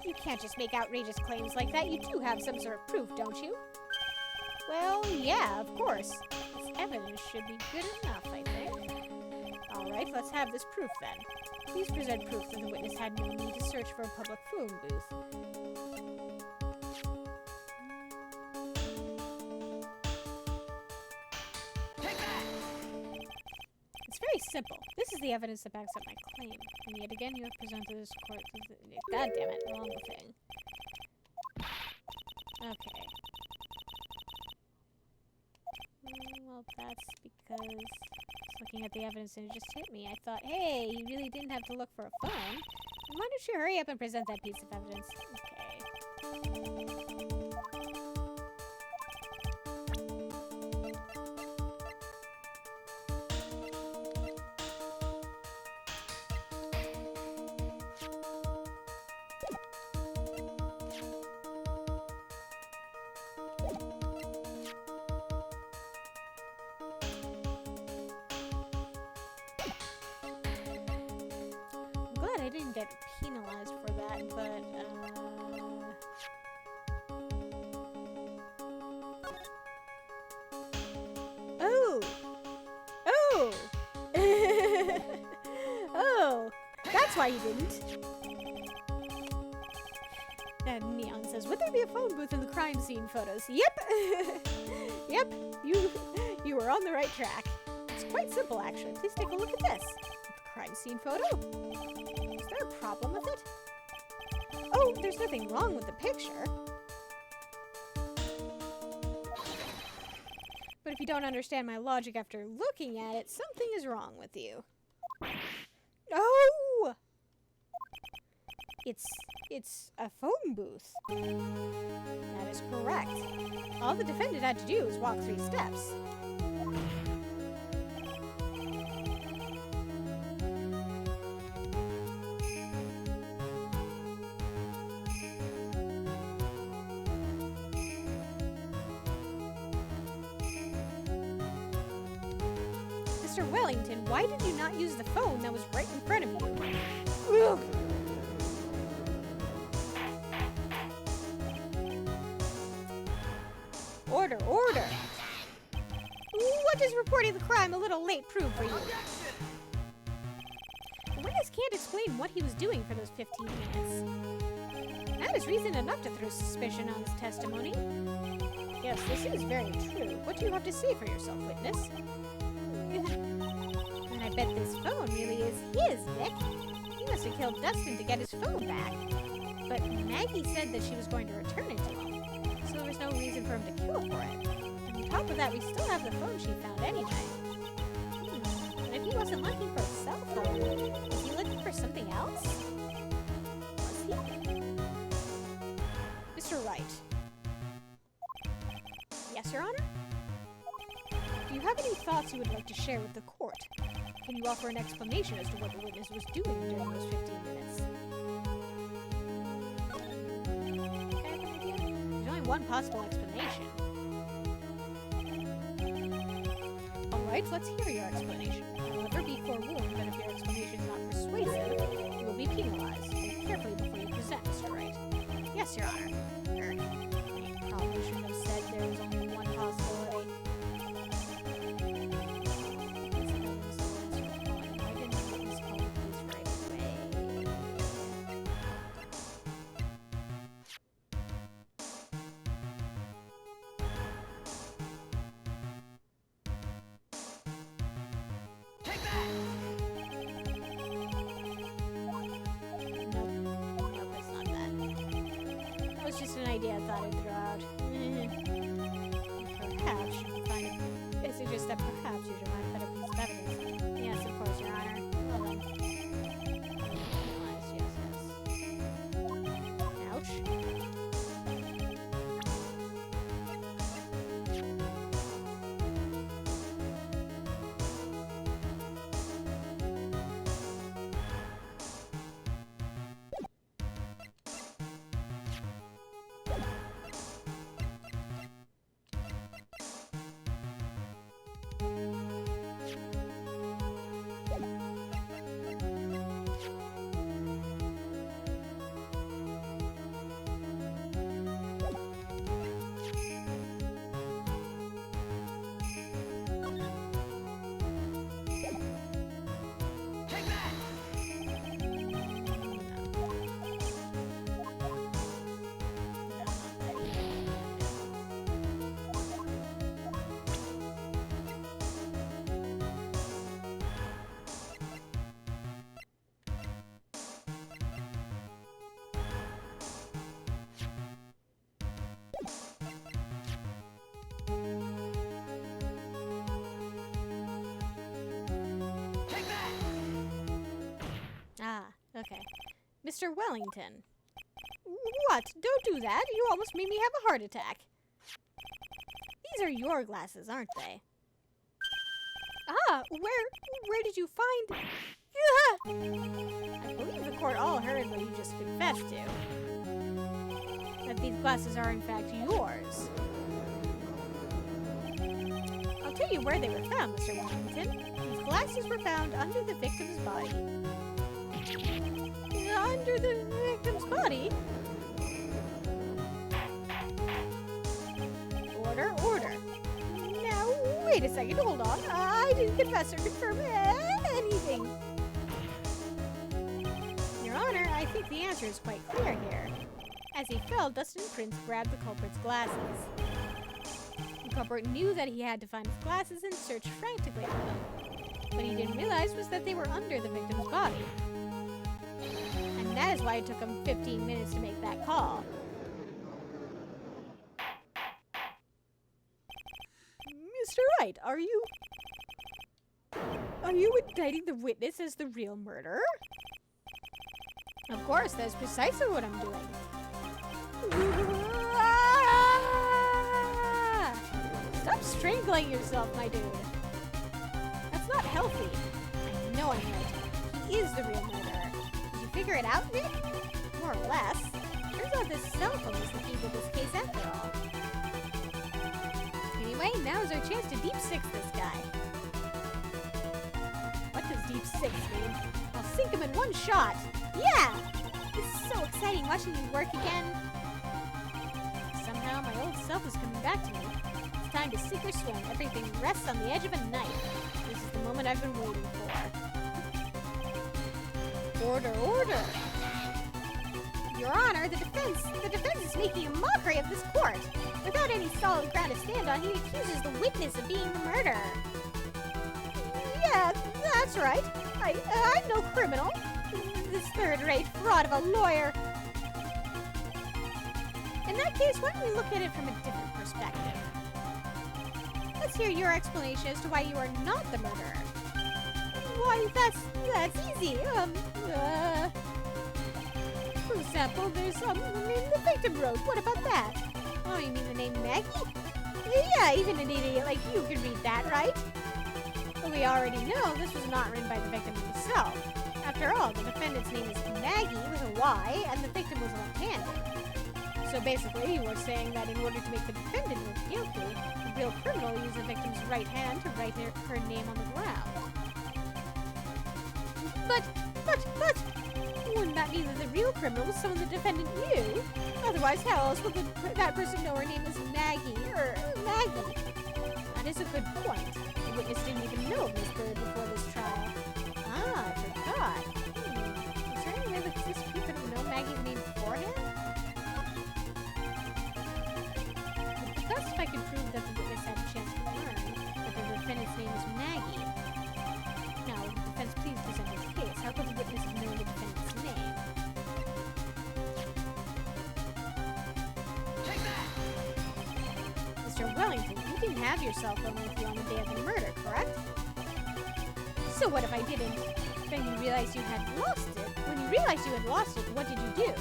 Speaker 1: You can't just make outrageous claims like that. You do have some sort of proof, don't you? Well, yeah, of course. This evidence should be good enough, I think. Alright, let's have this proof then. Please present proof that the witness had no need to search for a public phone booth. It's very simple. This is the evidence that backs up my claim. And yet again, you have presented this court... God damn it, wrong thing. Okay. Well, that's because... looking at the evidence and it just hit me. I thought, hey, you really didn't have to look for a phone. Why don't you hurry up and present that piece of evidence? Okay. I didn't get penalized for that, but, Oh! Oh! Oh! That's why you didn't! And Neon says, would there be a phone booth in the crime scene photos? Yep! Yep, you were on the right track. It's quite simple, actually. Please take a look at this. The crime scene photo. Is there a problem with it? Oh, there's nothing wrong with the picture. But if you don't understand my logic after looking at it, something is wrong with you. Oh! It's a phone booth. That is correct. All the defendant had to do was walk 3 steps. Mr. Wellington, why did you not use the phone that was right in front of you? Ugh. Order, order! What does reporting the crime a little late prove for you? The witness can't explain what he was doing for those 15 minutes. That is reason enough to throw suspicion on his testimony. Yes, this is very true. What do you have to say for yourself, witness? And I bet this phone really is his, Nick. He must have killed Dustin to get his phone back. But Maggie said that she was going to return it to him. So there was no reason for him to kill for it. And on top of that, we still have the phone she found anyway. And if he wasn't looking for a cell phone, was he looking for something else? Was he? Mr. Wright. Yes, Your Honor? Do you have any thoughts you would like to share with the court? Can you offer an explanation as to what the witness was doing during those 15 minutes? There's only one possible explanation. Alright, let's hear your explanation. However, However, be forewarned that if your explanation is not persuasive, you will be penalized. Think carefully before you present, Mr. Wright. Yes, Your Honor. I probably shouldn't have said there was only one possibility. Why didn't I witness call the police right away? Just an idea I thought I'd throw out. Perhaps you can find it. It suggests that perhaps you should find a better piece of evidence. Yes, of course, Your Honor. Well then. Yes. Ouch. Okay. Mr. Wellington. What? Don't do that. You almost made me have a heart attack. These are your glasses, aren't they? Ah, where did you find... I believe the court all heard what you just confessed to. That these glasses are in fact yours. I'll tell you where they were found, Mr. Wellington. These glasses were found under the victim's body. Under the victim's body? Order, order. Now, wait a second, hold on. I didn't confess or confirm anything. Your Honor, I think the answer is quite clear here. As he fell, Dustin Prince grabbed the culprit's glasses. The culprit knew that he had to find his glasses and searched frantically for them. What he didn't realize was that they were under the victim's body. And that is why it took him 15 minutes to make that call. Mr. Wright, are you indicting the witness as the real murderer? Of course, that's precisely what I'm doing. Stop strangling yourself, my dude. That's not healthy. I know I'm right. He is the real murderer. Did you figure it out, Nick? More or less. Turns out this cell phone is the key to this case after all. Anyway, now is our chance to deep six this guy. What does deep six mean? I'll sink him in one shot. Yeah! This is so exciting watching you work again. Somehow my old self is coming back to me. It's time to sink or swim. Everything rests on the edge of a knife. This is the moment I've been waiting for. Order, order! Your Honor, the defense is making a mockery of this court. Without any solid ground to stand on, he accuses the witness of being the murderer. Yeah, that's right. I'm no criminal. This third-rate fraud of a lawyer. In that case, why don't we look at it from a different perspective? Let's hear your explanation as to why you are not the murderer. Why, that's easy. For example, there's the name the victim wrote. What about that? Oh, you mean the name Maggie? Yeah, even an idiot like you can read that, right? But we already know this was not written by the victim himself. After all, the defendant's name is Maggie with a Y, and the victim was left-handed. So basically, you are saying that in order to make the defendant look guilty, the real criminal used the victim's right hand to write her name on the ground. But, wouldn't that mean that the real criminal was someone the defendant knew? Otherwise, how else would that person know her name is Maggie, or Maggie? That is a good point. The witness didn't even know Ms Byrde before this trial. Ah, I forgot. Is there any way that this creep could have known Maggie's name beforehand? Would be best if I could prove that the witness had a chance to learn that the defendant's name is Maggie. Now, would the defense please present its case? How could the witness have known the defendant's name? Mr. Wellington, you didn't have your cell phone with you on the day of the murder, correct? So what if I didn't? Then you realized you had lost it. When you realized you had lost it, what did you do?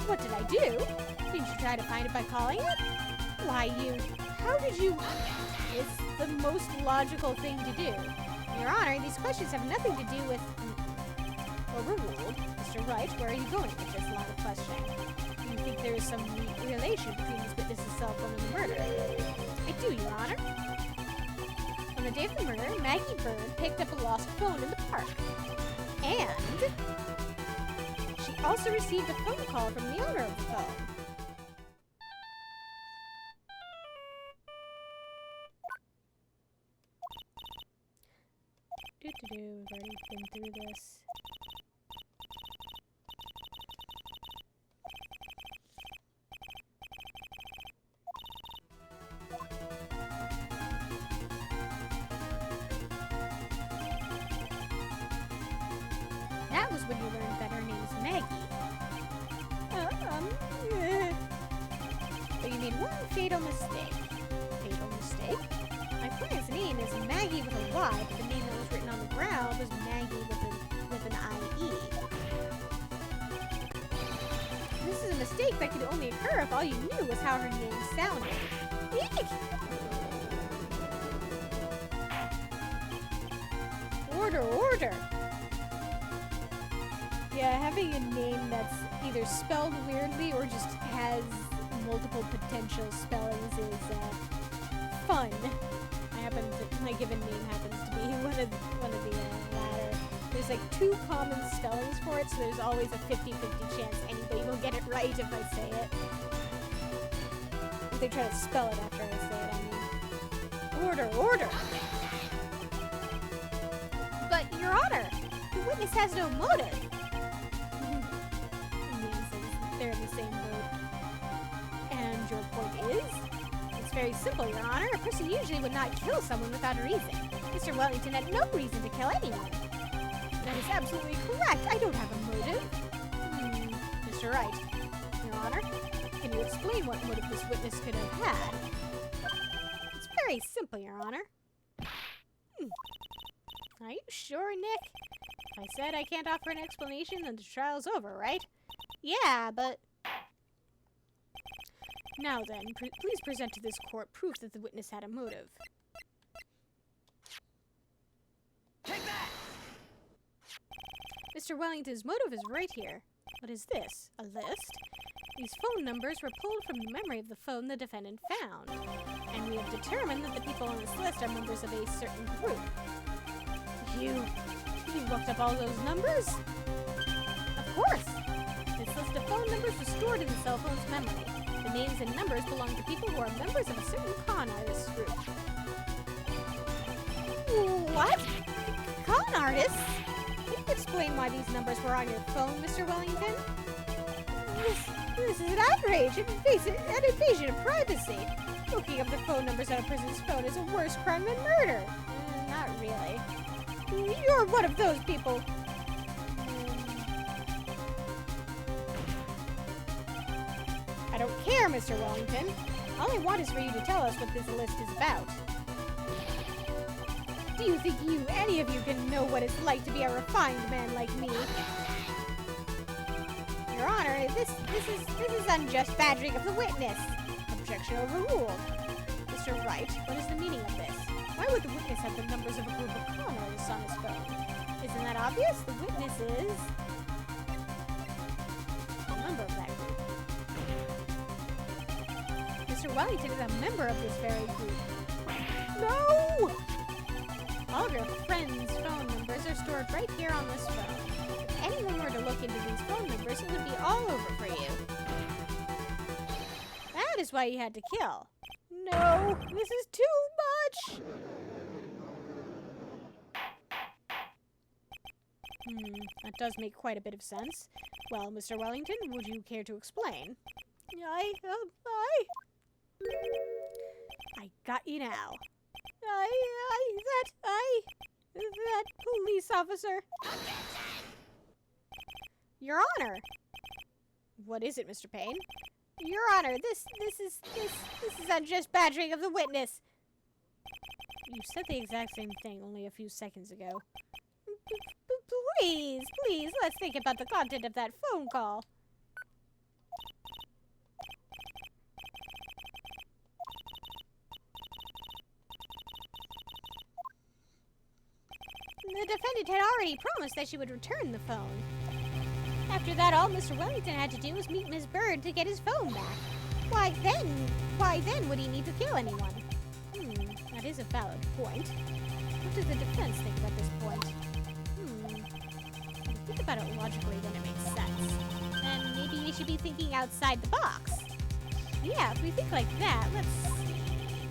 Speaker 1: What did I do? Didn't you try to find it by calling it? Why, how did you... It's the most logical thing to do. Your Honor, these questions have nothing to do with... Overruled. Mr. Wright, where are you going with this line of questioning? Do you think there is some relation between this witness's cell phone and the murder? I do, Your Honor. On the day of the murder, Maggie Byrde picked up a lost phone in the park. And... she also received a phone call from the owner of the phone. We've already been through this. That was when you learned that her name is Maggie. But you made one fatal mistake. Fatal mistake? My client's name is Maggie with a Y, but the name that was written on the ground was Maggie with an I-E. This is a mistake that could only occur if all you knew was how her name sounded. Eek! Order! Yeah, having a name that's either spelled weirdly or just has multiple potential spellings is fun. My given name happens to be one of the latter. There's like 2 common spellings for it, so there's always a 50-50 chance anybody will get it right if I say it. If they try to spell it after I say it, I mean. Order! But, Your Honor, the witness has no motive. They're in the same boat. And your point is? It's very simple, Your Honor. A person usually would not kill someone without a reason. Mr. Wellington had no reason to kill anyone. That is absolutely correct. I don't have a motive. Mr. Wright, Your Honor, can you explain what motive this witness could have had? It's very simple, Your Honor. Are you sure, Nick? If I said I can't offer an explanation, then the trial's over, right? Yeah, but... Now then, please present to this court proof that the witness had a motive.
Speaker 2: Take that!
Speaker 1: Mr. Wellington's motive is right here. What is this? A list? These phone numbers were pulled from the memory of the phone the defendant found. And we have determined that the people on this list are members of a certain group. You looked up all those numbers? Of course! This list of phone numbers was stored in the cell phone's memory. The names and numbers belong to people who are members of a certain con artist group. What? Con artists? Can you explain why these numbers were on your phone, Mr. Wellington? This is an outrage, an invasion of privacy. Looking up the phone numbers on a person's phone is a worse crime than murder. Not really. You're one of those people. I don't care, Mr. Wellington. All I want is for you to tell us what this list is about. Do you think any of you can know what it's like to be a refined man like me? Your Honor, this is unjust badgering of the witness. Objection overruled. Mr. Wright, what is the meaning of this? Why would the witness have the numbers of a group of con artists on his phone? Isn't that obvious? The witness is a member of that group. Mr. Wellington is a member of this very group. No! All of your friends' phone numbers numbers are stored right here on this phone. If anyone were to look into these phone numbers, it would be all over for you. That is why you had to kill. No, this is too much! That does make quite a bit of sense. Well, Mr. Wellington, would you care to explain? I got you now. That police officer. Your Honor. What is it, Mr. Payne? Your Honor, this is unjust badgering of the witness. You said the exact same thing only a few seconds ago. Please, let's think about the content of that phone call. The defendant had already promised that she would return the phone. After that, all Mr. Wellington had to do was meet Ms Byrde to get his phone back. Why then would he need to kill anyone? That is a valid point. What does the defense think about this point? Think about it logically, then it makes sense. Then maybe we should be thinking outside the box. Yeah, if we think like that, let's see.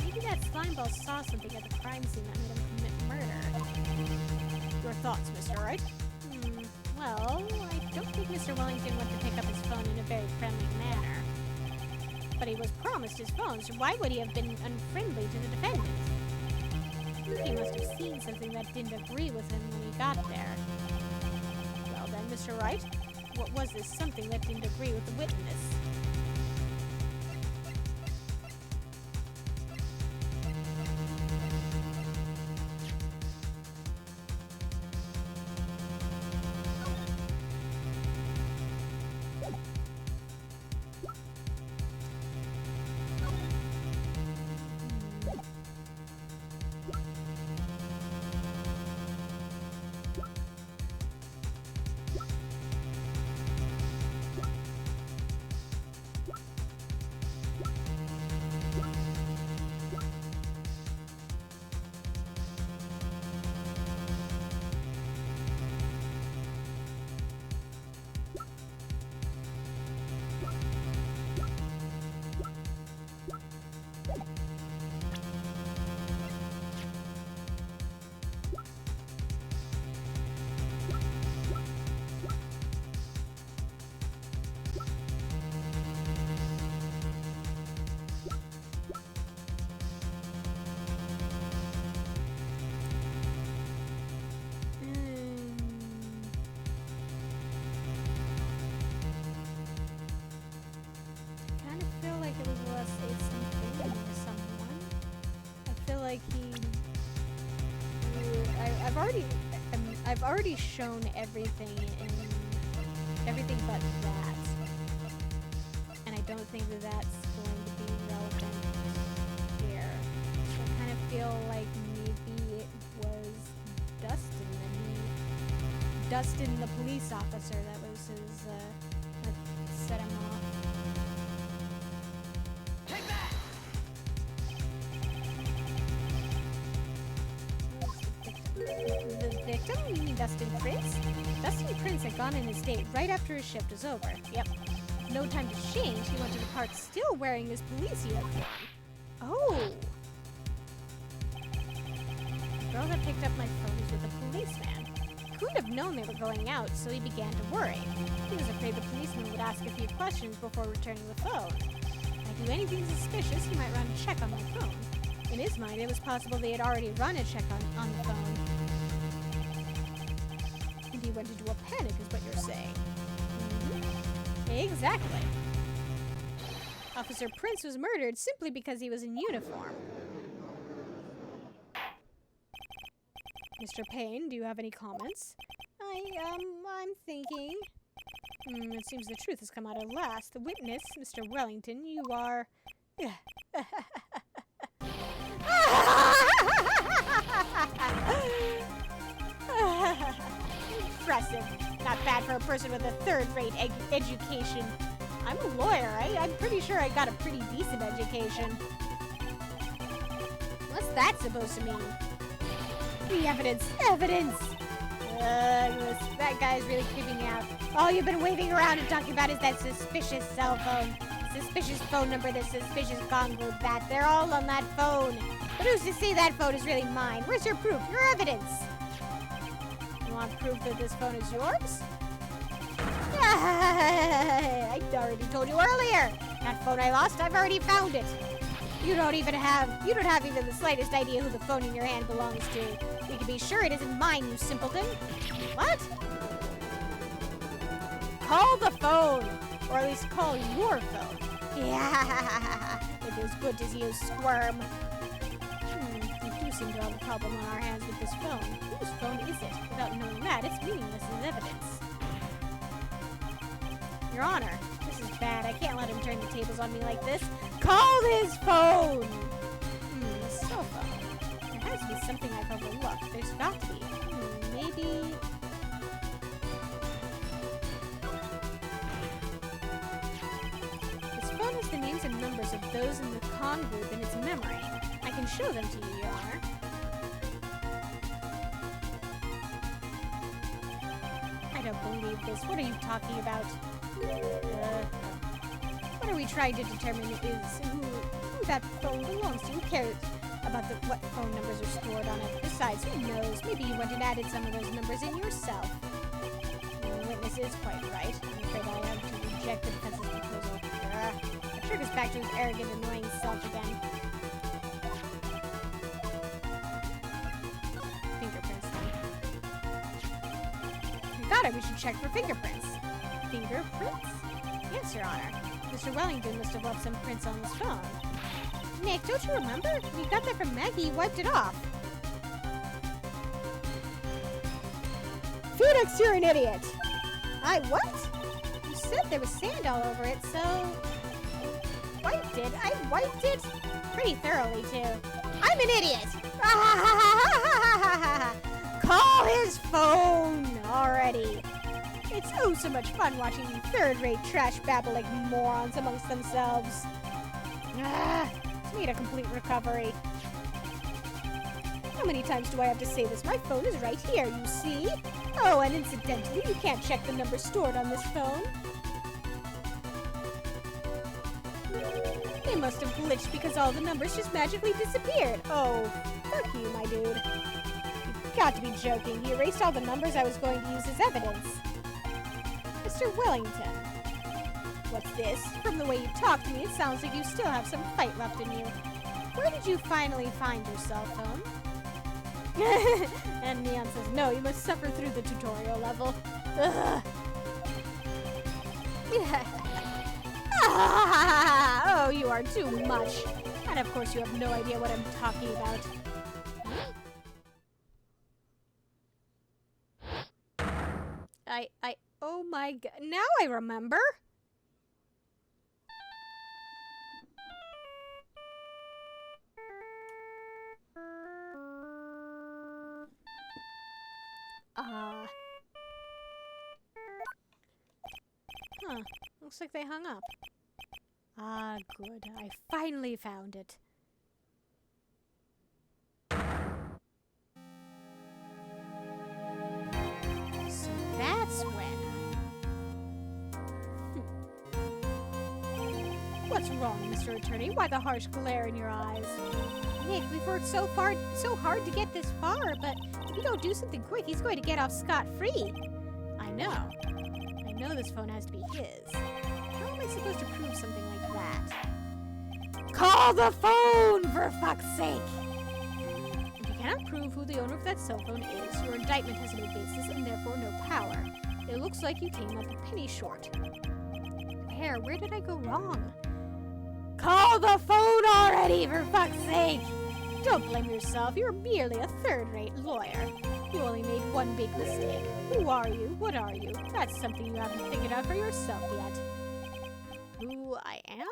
Speaker 1: Maybe that slimeball saw something at the crime scene that made him commit murder. Your thoughts, Mr. Wright? Well, I don't think Mr. Wellington went to pick up his phone in a very friendly manner. But he was promised his phone, so why would he have been unfriendly to the defendant? He must have seen something that didn't agree with him when he got there. Well then, Mr. Wright, what was this something that didn't agree with the witness? I've already shown everything but that, and I don't think that that's going to be relevant here. So I kind of feel like maybe it was Dustin, the police officer, that was his that set him off. Victim? You mean Dustin Prince? Dustin Prince had gone in his date right after his shift was over. Yep. No time to change, he went to the park still wearing his police uniform. Oh! The girl that picked up my phone was with a policeman. He couldn't have known they were going out, so he began to worry. He was afraid the policeman would ask a few questions before returning the phone. If I do anything suspicious, he might run a check on my phone. In his mind, it was possible they had already run a check on the phone. He went into a panic, is what you're saying. Exactly. Officer Prince was murdered simply because he was in uniform. Mr. Payne, do you have any comments? I'm thinking. It seems the truth has come out at last. The witness, Mr. Wellington, you are... Impressive. Not bad for a person with a third-rate education. I'm a lawyer. I'm pretty sure I got a pretty decent education. What's that supposed to mean? The evidence! Evidence! That guy's really creeping me out. All you've been waving around and talking about is that suspicious cell phone. Suspicious phone number, the suspicious Congo bat. They're all on that phone. But who's to say that phone is really mine? Where's your proof? Your evidence? You want proof that this phone is yours? I already told you earlier. That phone I lost, I've already found it. You don't have even the slightest idea who the phone in your hand belongs to. You can be sure it isn't mine, you simpleton. What? Call the phone. Or at least call your phone. Yeah, it feels good to see you squirm. We do seem to have a problem on our hands with this phone. Whose phone is it? Without knowing that, it's meaningless as evidence. Your Honor, this is bad. I can't let him turn the tables on me like this. Call his phone! Cell phone. There has to be something I've overlooked. There's got to be. Maybe... This phone has the names and numbers of those in the con group in its memory. I can show them to you, Your Honor. I don't believe this. What are you talking about? What are we trying to determine is who that phone belongs to? Who cares about what phone numbers are stored on it? Besides, who knows? Maybe you went and added some of those numbers in yourself. The witness is quite right. I'm afraid I have to reject the defense's proposal. That triggers back to his arrogant, annoying self again. Fingerprints, then. Got it. We should check for fingerprints. Fingerprints? Yes, Your Honor. Mr. Wellington must have left some prints on his phone. Nick, don't you remember? When you got that from Maggie, you wiped it off. Phoenix, you're an idiot! I what? You said there was sand all over it, so... Wiped it? I wiped it? Pretty thoroughly, too. I'm an idiot! Call his phone already! It's oh so much fun watching third-rate trash babble like morons amongst themselves. It's made a complete recovery. How many times do I have to say this? My phone is right here, you see? Oh, and incidentally, you can't check the number stored on this phone. They must have glitched because all the numbers just magically disappeared. Oh, fuck you, my dude. You've got to be joking. He erased all the numbers I was going to use as evidence. Mr. Wellington. What's this? From the way you talk to me, it sounds like you still have some fight left in you. Where did you finally find your cell phone? And Neon says, no, you must suffer through the tutorial level. Ugh. Oh, you are too much. And of course you have no idea what I'm talking about. Oh my god. Now I remember. Looks like they hung up. Ah, good. I finally found it. So that's when... What's wrong, Mr. Attorney? Why the harsh glare in your eyes? Nick, we've worked so hard to get this far, but if you don't do something quick, he's going to get off scot-free. I know this phone has to be his. How am I supposed to prove something like that? Call the phone, for fuck's sake! If you cannot prove who the owner of that cell phone is, your indictment has no basis and therefore no power. It looks like you came up a penny short. Where did I go wrong? Call the phone already, for fuck's sake! Don't blame yourself, you're merely a third-rate lawyer. You only made one big mistake. Who are you? What are you? That's something you haven't figured out for yourself yet. Who I am?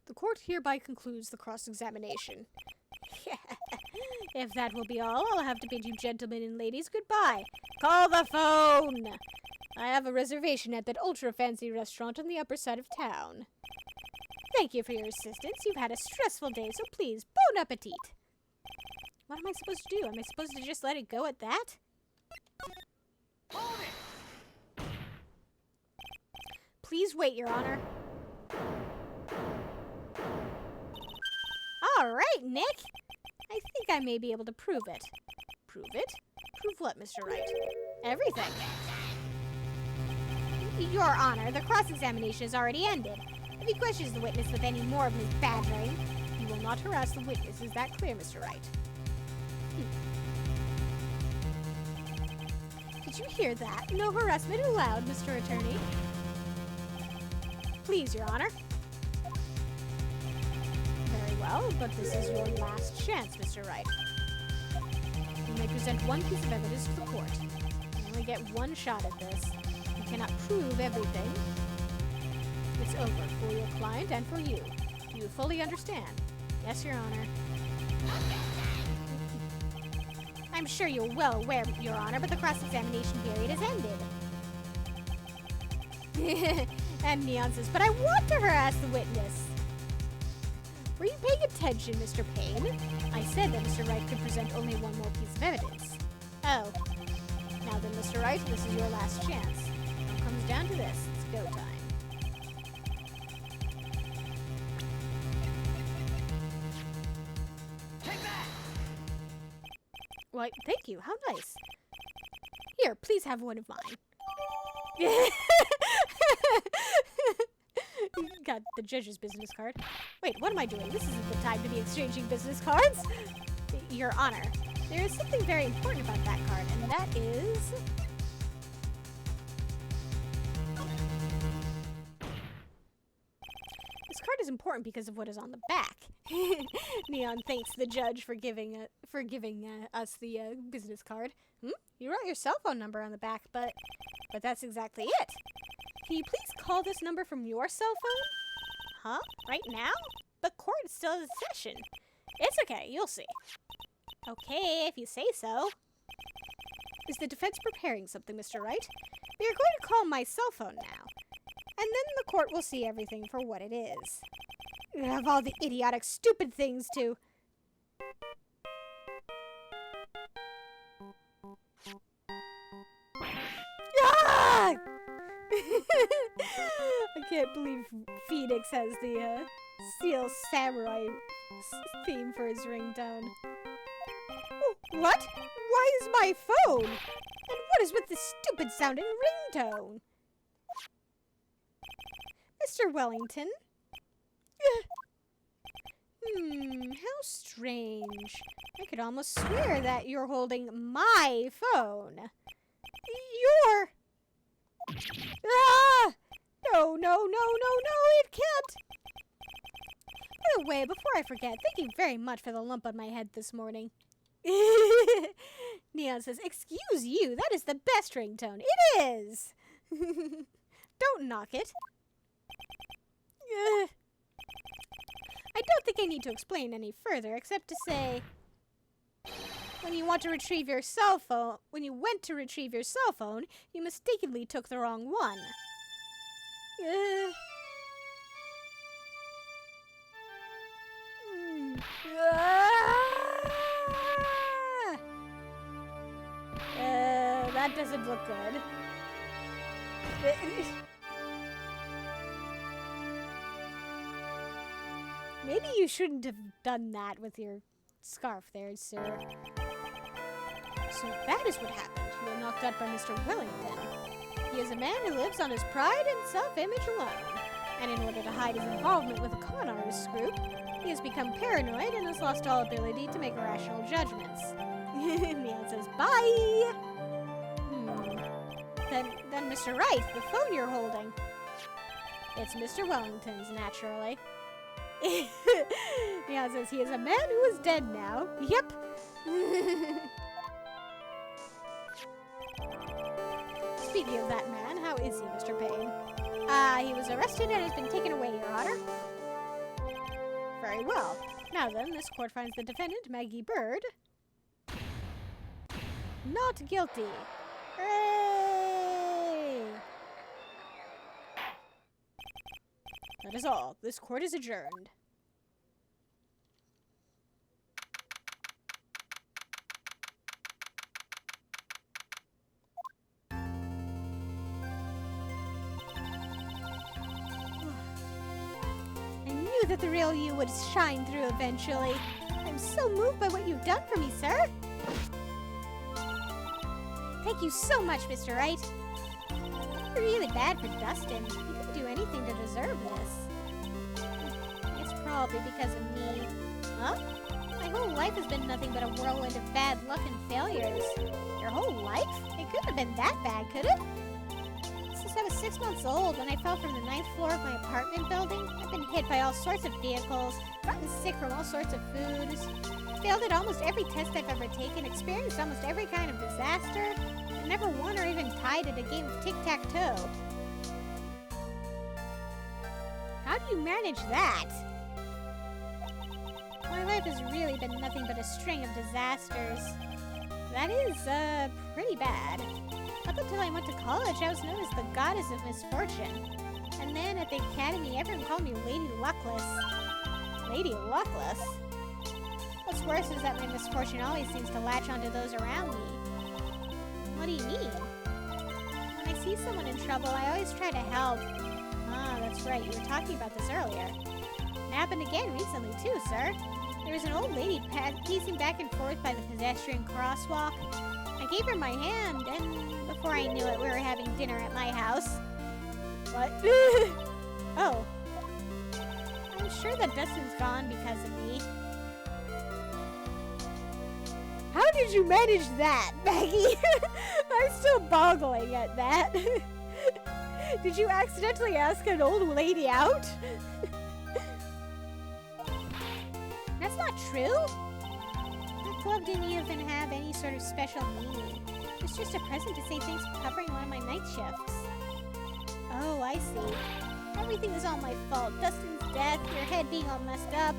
Speaker 1: The court hereby concludes the cross-examination. If that will be all, I'll have to bid you gentlemen and ladies goodbye. Call the phone! I have a reservation at that ultra-fancy restaurant on the upper side of town. Thank you for your assistance. You've had a stressful day, so please, bon appetit. What am I supposed to do? Am I supposed to just let it go at that?
Speaker 2: Hold it!
Speaker 1: Please wait, Your Honor. All right, Nick. I think I may be able to prove it. Prove it? Prove what, Mr. Wright? Everything. Your Honor, the cross-examination has already ended. If he questions the witness with any more of his badgering, he will not harass the witness. Is that clear, Mr. Wright? Did you hear that? No harassment allowed, Mr. Attorney. Please, Your Honor. Very well, but this is your last chance, Mr. Wright. You may present one piece of evidence to the court. You only get one shot at this. You cannot prove everything. It's over for your client and for you. Do you fully understand? Yes, Your Honor. I'm sure you're well aware, Your Honor, but the cross-examination period has ended. And Neon says, but I want to harass the witness. Were you paying attention, Mr. Payne? I said that Mr. Wright could present only one more piece of evidence. Oh. Now then, Mr. Wright, this is your last chance. It comes down to this. It's go time.
Speaker 2: Take that!
Speaker 1: Why, thank you. How nice. Here, please have one of mine. Got the judge's business card. Wait, what am I doing? This isn't the time to be exchanging business cards. Your Honor, there is something very important about that card, and that is... This card is important because of what is on the back. Neon thanks the judge for giving us the business card. You wrote your cell phone number on the back, but that's exactly it. Can you please call this number from your cell phone? Huh? Right now? The court is still in session. It's okay, you'll see. Okay, if you say so. Is the defense preparing something, Mr. Wright? We are going to call my cell phone now. And then the court will see everything for what it is. Of all the idiotic, stupid things to... Ah! I can't believe Phoenix has the Steel Samurai theme for his ringtone. Oh, what? Why is my phone? And what is with this stupid sounding ringtone? Mr. Wellington? How strange. I could almost swear that you're holding my phone. You're... Ah! No, it can't. By the way, before I forget, thank you very much for the lump on my head this morning. Neon says, excuse you, that is the best ringtone. It is! Don't knock it. I don't think I need to explain any further, except to say... When you went to retrieve your cell phone, you mistakenly took the wrong one. That doesn't look good. Maybe you shouldn't have done that with your scarf there, sir. So that is what happened. You were knocked out by Mr. Wellington. He is a man who lives on his pride and self-image alone. And in order to hide his involvement with the con artists group, he has become paranoid and has lost all ability to make rational judgments. Neon says, bye! Then Mr. Wright, the phone you're holding. It's Mr. Wellington's, naturally. Neon says, he is a man who is dead now. Yep. Speaking of that man, how is he, Mr. Payne? He was arrested and has been taken away, Your Honor. Very well. Now then, this court finds the defendant, Ms Byrde, not guilty. Hooray! That is all. This court is adjourned. that the real you would shine through eventually. I'm so moved by what you've done for me, sir. Thank you so much, Mr. Wright. You're really bad for Dustin. He didn't do anything to deserve this. It's probably because of me. Huh? My whole life has been nothing but a whirlwind of bad luck and failures. Your whole life? It couldn't have been that bad, could it? Since I was 6 months old, when I fell from the 9th floor of my apartment building, I've been hit by all sorts of vehicles, gotten sick from all sorts of foods, failed at almost every test I've ever taken, experienced almost every kind of disaster, and never won or even tied at a game of tic-tac-toe. How do you manage that? My life has really been nothing but a string of disasters. That is, pretty bad. Up until I went to college, I was known as the Goddess of Misfortune. And then at the academy, everyone called me Lady Luckless. Lady Luckless? What's worse is that my misfortune always seems to latch onto those around me. What do you mean? When I see someone in trouble, I always try to help. Ah, that's right, you were talking about this earlier. It happened again recently too, sir. There was an old lady pacing back and forth by the pedestrian crosswalk. I gave her my hand, and before I knew it, we were having dinner at my house. What? Oh. I'm sure that Dustin's gone because of me. How did you manage that, Maggie? I'm still boggling at that. Did you accidentally ask an old lady out? That's not true. That glove didn't even have any sort of special meaning. It's just a present to say thanks for covering one of my night shifts. Oh, I see. Everything is all my fault. Dustin's death, your head being all messed up.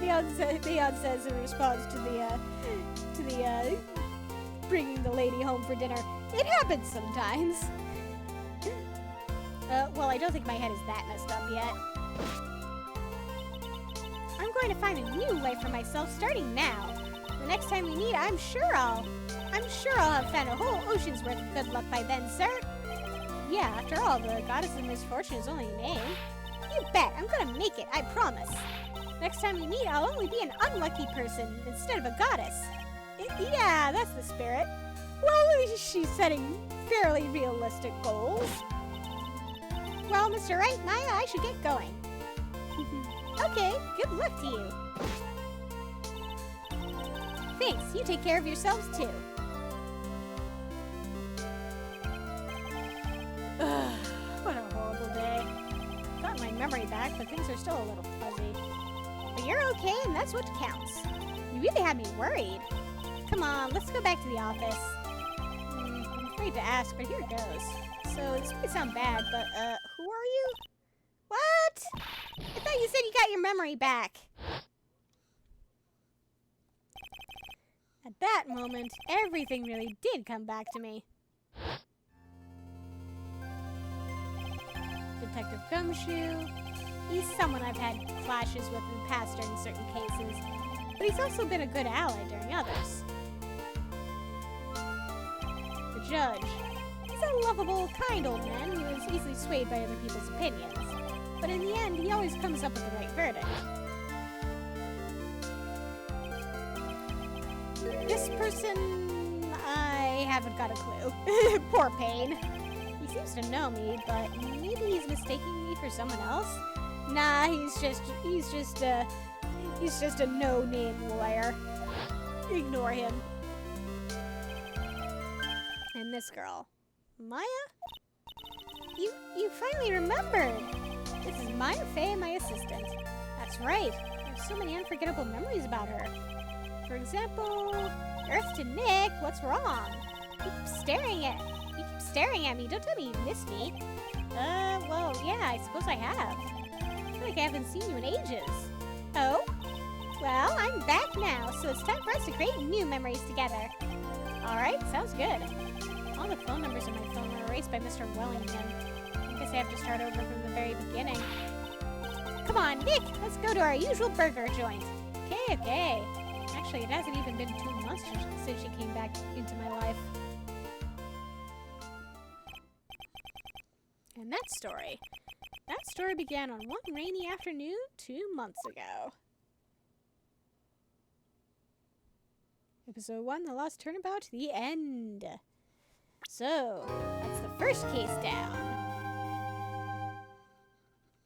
Speaker 1: Leon says in response to the bringing the lady home for dinner. It happens sometimes. Well, I don't think my head is that messed up yet. I'm going to find a new life for myself starting now. The next time we meet, I'm sure I'll have found a whole ocean's worth of good luck by then, sir. Yeah, after all, the Goddess of Misfortune is only a name. You bet, I'm gonna make it, I promise. Next time we meet, I'll only be an unlucky person instead of a goddess. Yeah, that's the spirit. Well, she's setting fairly realistic goals. Well, Mr. Wright and I should get going. Okay, good luck to you. Thanks, you take care of yourselves too. What a horrible day. Got my memory back, but things are still a little fuzzy. But you're okay, and that's what counts. You really had me worried. Come on, let's go back to the office. I'm afraid to ask, but here it goes. So, this might sound bad, but, who are you? What? I thought you said you got your memory back. At that moment, everything really did come back to me. Detective Gumshoe. He's someone I've had clashes with in the past during certain cases, but he's also been a good ally during others. The judge. He's a lovable, kind old man who is easily swayed by other people's opinions, but in the end, he always comes up with the right verdict. This person, I haven't got a clue. Poor Payne. He seems to know me, but maybe he's mistaking me for someone else? Nah, he's just a no-name lawyer. Ignore him. And this girl. Maya? You finally remembered! This is Maya Fey, my assistant. That's right. I have so many unforgettable memories about her. For example, Earth to Nick, what's wrong? You keep staring at me. Don't tell me you missed me. Well, yeah, I suppose I have. I feel like I haven't seen you in ages. Oh? Well, I'm back now, so it's time for us to create new memories together. Alright, sounds good. All the phone numbers in my phone were erased by Mr. Wellington. I guess I have to start over from the very beginning. Come on, Nick, let's go to our usual burger joint. Okay. Actually, it hasn't even been 2 months since she came back into my life. And that story That story began on one rainy afternoon 2 months ago. Episode 1, The Lost Turnabout, the end. So, that's the first case down.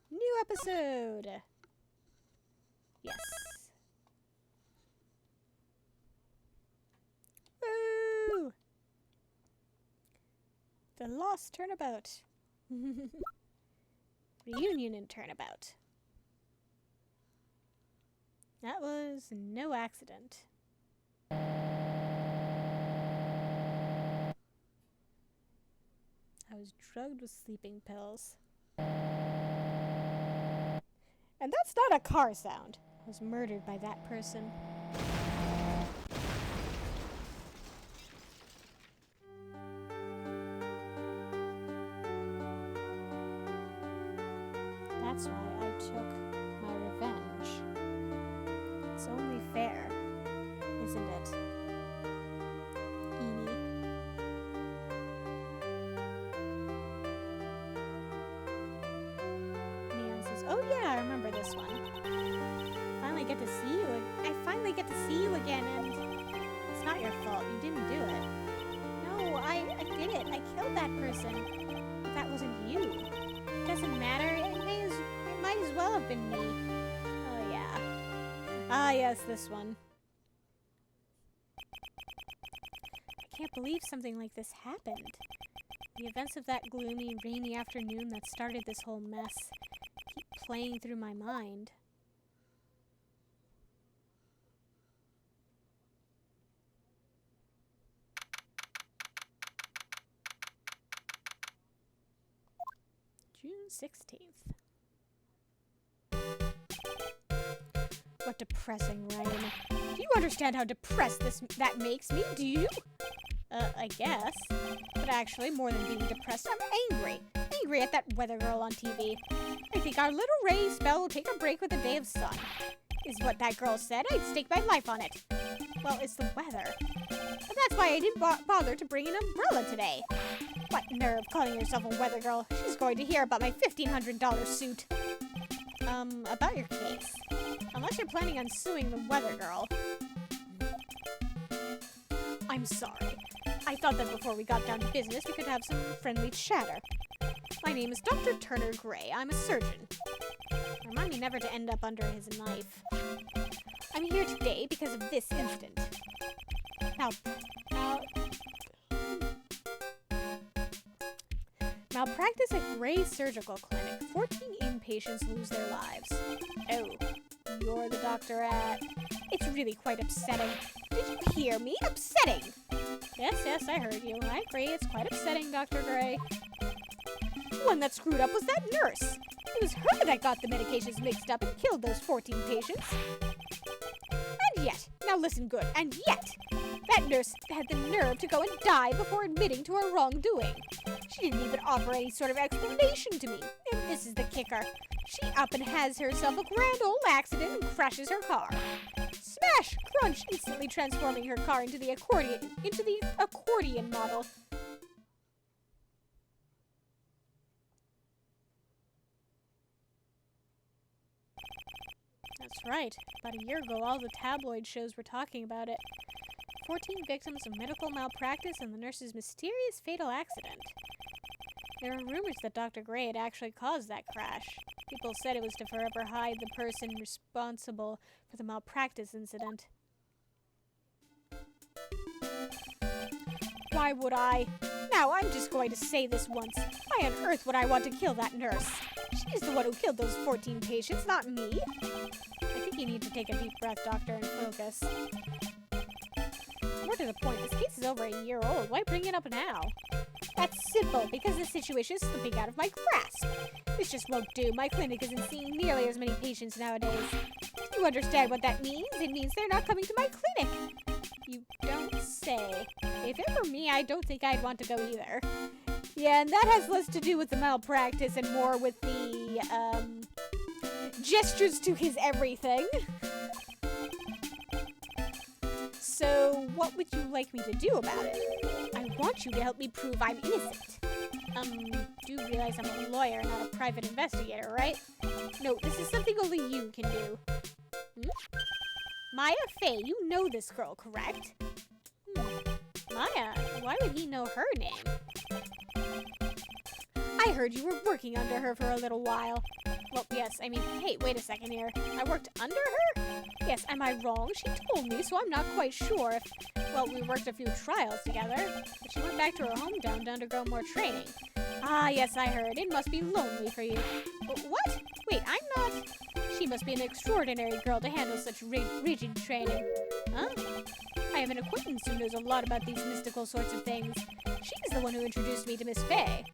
Speaker 1: New episode. Yes. Woo! The Lost Turnabout. Reunion and Turnabout. That was no accident. I was drugged with sleeping pills. And that's not a car sound. I was murdered by that person. That's why I took my revenge. It's only fair, isn't it? Eenie. Neon says, "Oh yeah, I remember this one. Finally get to see you. I finally get to see you again, and it's not your fault. You didn't do it. No, I did it. I killed that person. But that wasn't you. It doesn't matter. It might as well have been me. Oh yeah. Ah yes, this one. I can't believe something like this happened. The events of that gloomy, rainy afternoon that started this whole mess keep playing through my mind. June 16th. What depressing rain. Do you understand how depressed that makes me? Do you? I guess. But actually, more than being depressed, I'm angry. Angry at that weather girl on TV. I think our little rainy spell will take a break with a day of sun. Is what that girl said. I'd stake my life on it. Well, it's the weather. And that's why I didn't bother to bring an umbrella today. What nerve calling yourself a weather girl? She's going to hear about my $1,500 suit. About your case. Unless you're planning on suing the weather girl. I'm sorry. I thought that before we got down to business, we could have some friendly chatter. My name is Dr. Turner Gray. I'm a surgeon. Remind me never to end up under his knife. I'm here today because of this incident. Malpractice at Gray Surgical Clinic. 14 inpatients lose their lives. Oh, you're the doctor at... It's really quite upsetting. Did you hear me? Upsetting! Yes, I heard you. I agree, it's quite upsetting, Dr. Gray. The one that screwed up was that nurse. It was her that got the medications mixed up and killed those 14 patients. And yet, now listen good, and yet, that nurse had the nerve to go and die before admitting to her wrongdoing. She didn't even offer any sort of explanation to me. And this is the kicker. She up and has herself a grand old accident and crashes her car. Smash! Crunch! Instantly transforming her car into the accordion model. That's right. About a year ago, all the tabloid shows were talking about it. 14 victims of medical malpractice and the nurse's mysterious fatal accident. There were rumors that Dr. Gray had actually caused that crash. People said it was to forever hide the person responsible for the malpractice incident. Why would I? Now I'm just going to say this once. Why on earth would I want to kill that nurse? She's the one who killed those 14 patients, not me. I think you need to take a deep breath, Doctor, and focus. More to the point, this case is over a year old. Why bring it up now? That's simple, because this situation is slipping out of my grasp. This just won't do. My clinic isn't seeing nearly as many patients nowadays. Do you understand what that means? It means they're not coming to my clinic. You don't say. If it were me, I don't think I'd want to go either. Yeah, and that has less to do with the malpractice and more with the, gestures to his everything. So, what would you like me to do about it? I want you to help me prove I'm innocent. do realize I'm a lawyer, not a private investigator, right? No, this is something only you can do. Maya Fey, you know this girl, correct? Maya, why would he know her name? I heard you were working under her for a little while. Well, yes, I mean, hey, wait a second here. I worked under her? Yes, am I wrong? She told me, so I'm not quite sure if... Well, we worked a few trials together, but she went back to her hometown to undergo more training. Ah, yes, I heard. It must be lonely for you. What? Wait, I'm not... She must be an extraordinary girl to handle such rigid training. Huh? I have an acquaintance who knows a lot about these mystical sorts of things. She's the one who introduced me to Miss Fey.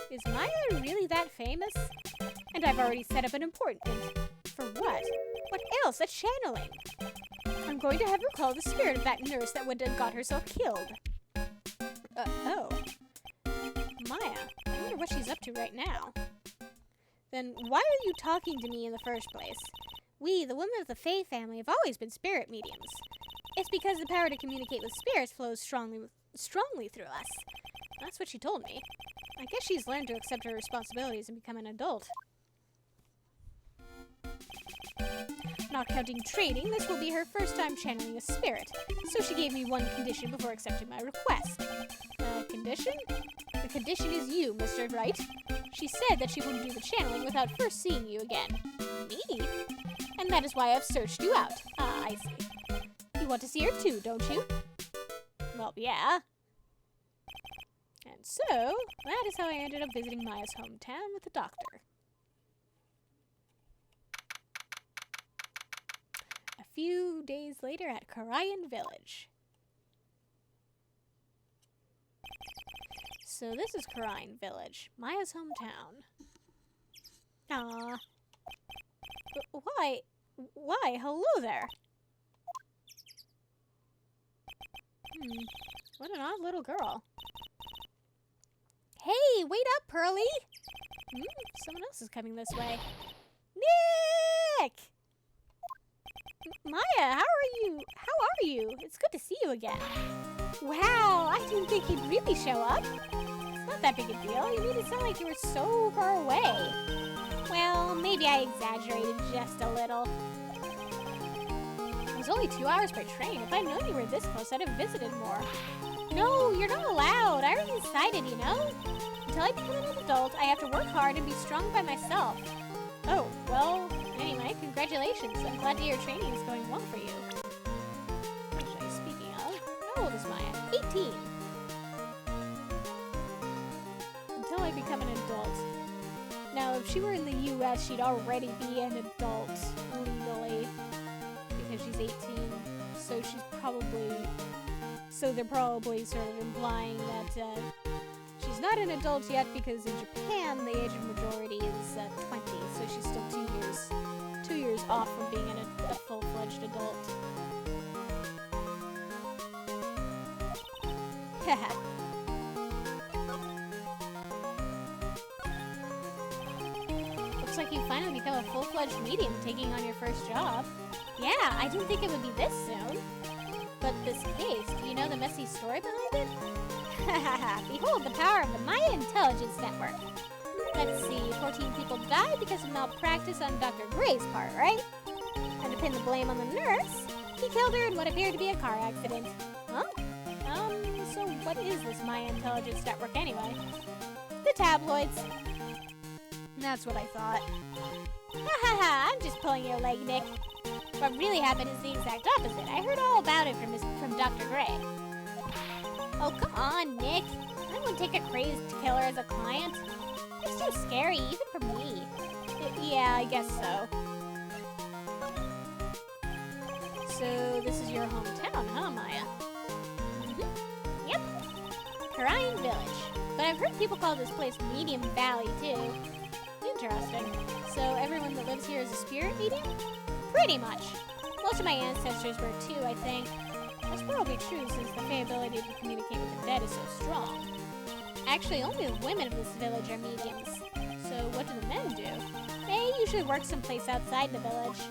Speaker 1: Is Maya really that famous? And I've already set up an appointment. For what? What else? A channeling. I'm going to have her call the spirit of that nurse that went and got herself killed. Oh. Maya, I wonder what she's up to right now. Then why are you talking to me in the first place? We, the women of the Fey family, have always been spirit mediums. It's because the power to communicate with spirits flows strongly through us. That's what she told me. I guess she's learned to accept her responsibilities and become an adult. Not counting training, this will be her first time channeling a spirit, so she gave me one condition before accepting my request. Condition? The condition is you, Mr. Wright. She said that she wouldn't do the channeling without first seeing you again. Me? And that is why I've searched you out. Ah, I see. You want to see her too, don't you? Well, yeah. And so, that is how I ended up visiting Maya's hometown with the doctor. A few days later at Kurain Village. So this is Kurain Village, Maya's hometown. Why? Hello there. What an odd little girl. Hey, wait up, Pearly! Someone else is coming this way. Nick! Maya, how are you? It's good to see you again. Wow, I didn't think he'd really show up. It's not that big a deal. You made it sound like you were so far away. Well, maybe I exaggerated just a little. It was only 2 hours by train. If I'd known you were this close, I'd have visited more. No, you're not allowed. I already decided, you know? Until I become an adult, I have to work hard and be strong by myself. Oh, well, anyway, congratulations. I'm glad to hear training is going well for you. Actually, speaking of, how old is Maya? 18. Until I become an adult. Now, if she were in the U.S., she'd already be an adult legally. Because she's 18. So she's probably... So they're probably sort of implying that she's not an adult yet because in Japan the age of majority is 20, so she's still 2 years off from being a full-fledged adult. Looks like you finally become a full-fledged medium taking on your first job. Yeah, I didn't think it would be this soon. But this case, do you know the messy story behind it? Behold the power of the Maya Intelligence Network. Let's see, 14 people died because of malpractice on Dr. Gray's part, right? And to pin the blame on the nurse, he killed her in what appeared to be a car accident. Huh? So what is this Maya Intelligence Network anyway? The tabloids. That's what I thought. I'm just pulling your leg, Nick. What really happened is the exact opposite. I heard all about it from Dr. Gray. Oh, come on, Nick. I wouldn't take a crazed killer as a client. It's too scary, even for me. Yeah, I guess so. So, this is your hometown, huh, Maya? Yep. Kurain Village. But I've heard people call this place Medium Valley, too. Interesting. So, everyone that lives here is a spirit medium? Pretty much. Most of my ancestors were too, I think. That's probably true since the Fey ability to communicate with the dead is so strong. Actually, only the women of this village are mediums. So what do the men do? They usually work someplace outside the village.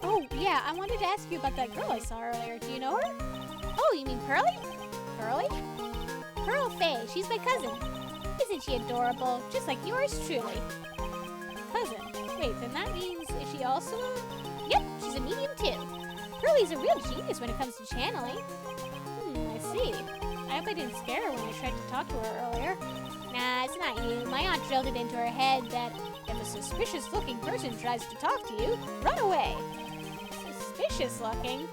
Speaker 1: Oh, yeah, I wanted to ask you about that girl I saw earlier. Do you know her? Oh, you mean Pearly? Curly? Pearl Faye, she's my cousin. Isn't she adorable? Just like yours truly. Cousin? Wait, then that means, is she also a... Yep, she's a medium too. Pearly's a real genius when it comes to channeling. I see. I hope I didn't scare her when I tried to talk to her earlier. Nah, it's not you. My aunt drilled it into her head that if a suspicious-looking person tries to talk to you, run away. Suspicious-looking?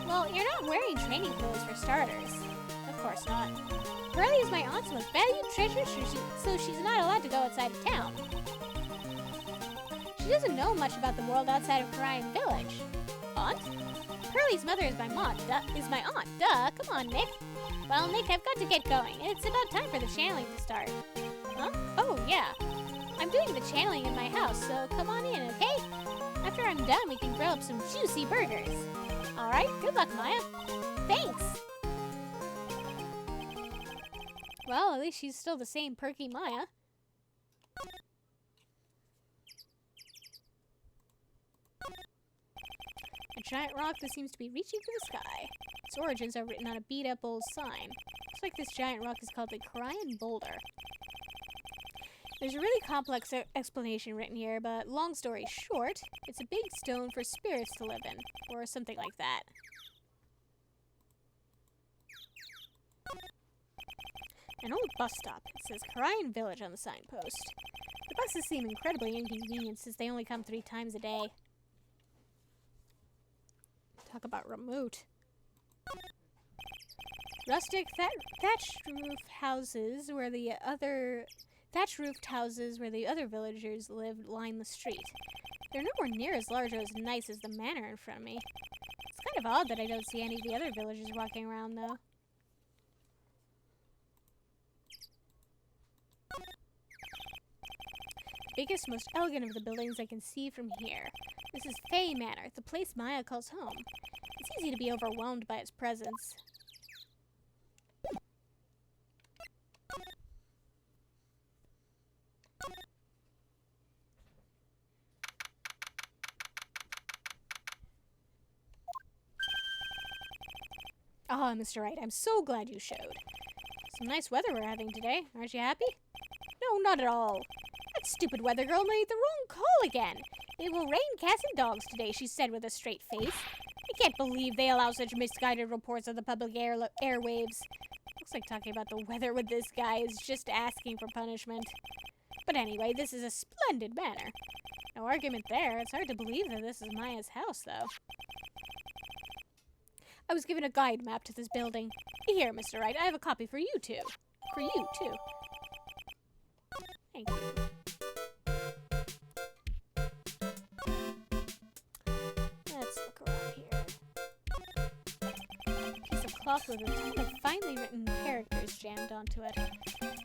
Speaker 1: Well, you're not wearing training clothes for starters. Of course not. Pearly is my aunt's most valued treasure, so she's not allowed to go outside of town. She doesn't know much about the world outside of Kurain Village. Aunt? Pearly's mother is my aunt. Duh. Come on, Nick. Well, Nick, I've got to get going. It's about time for the channeling to start. Huh? Oh, yeah. I'm doing the channeling in my house, so come on in, okay? After I'm done, we can grill up some juicy burgers. Alright, good luck, Maya. Thanks! Well, at least she's still the same perky Maya. A giant rock that seems to be reaching for the sky. Its origins are written on a beat-up old sign. Looks like this giant rock is called the Kurain Boulder. There's a really complex explanation written here, but long story short, it's a big stone for spirits to live in, or something like that. An old bus stop. It says Kurain Village on the signpost. The buses seem incredibly inconvenient since they only come 3 times a day. Talk about remote. Rustic thatched roofed houses where the other villagers lived line the street. They're nowhere near as large or as nice as the manor in front of me. It's kind of odd that I don't see any of the other villagers walking around, though. Biggest, most elegant of the buildings I can see from here. This is Faye Manor, the place Maya calls home. It's easy to be overwhelmed by its presence. Ah, Mr. Wright, I'm so glad you showed. Some nice weather we're having today. Aren't you happy? No, not at all. That stupid weather girl made the wrong call again. It will rain cats and dogs today, she said with a straight face. I can't believe they allow such misguided reports on the public airwaves. Looks like talking about the weather with this guy is just asking for punishment. But anyway, this is a splendid manor. No argument there. It's hard to believe that this is Maya's house, though. I was given a guide map to this building. Here, Mr. Wright, I have a copy for you, too. For you, too. Thank you. Let's look around here. Piece of cloth with a ton of finely written characters jammed onto it.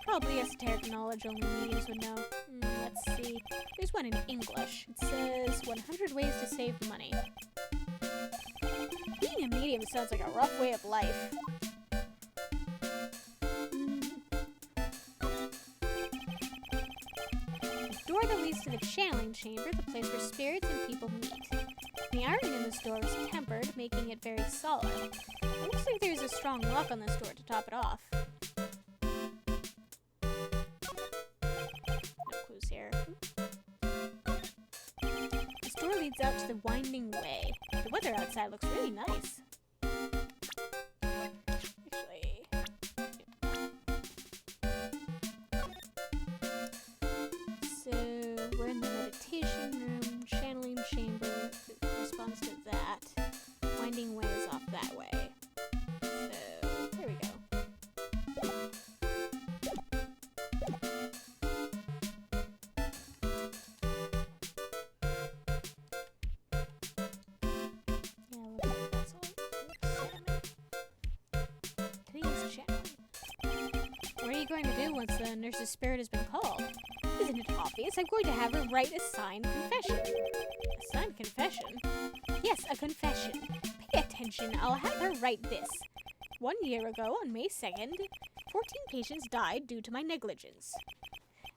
Speaker 1: Probably esoteric knowledge only mediums would know. Let's see. There's one in English. It says 100 ways to save money. Being a medium sounds like a rough way of life. The door that leads to the channeling chamber, the place where spirits and people meet. The iron in this door is tempered, making it very solid. It looks like there's a strong lock on this door to top it off. No clues here. This door leads out to the winding way. The weather outside looks really nice. Actually... So, we're in the meditation room, channeling chamber corresponds to that. Winding way is off that way. So, there we go. Yeah, looks like that's all. Today's channeling. What are you going to do once the nurse's spirit has been called? Isn't it obvious? I'm going to have her write a signed confession. A signed confession? Yes, a confession. Pay attention. I'll have her write this. 1 year ago, on May 2nd, 14 patients died due to my negligence.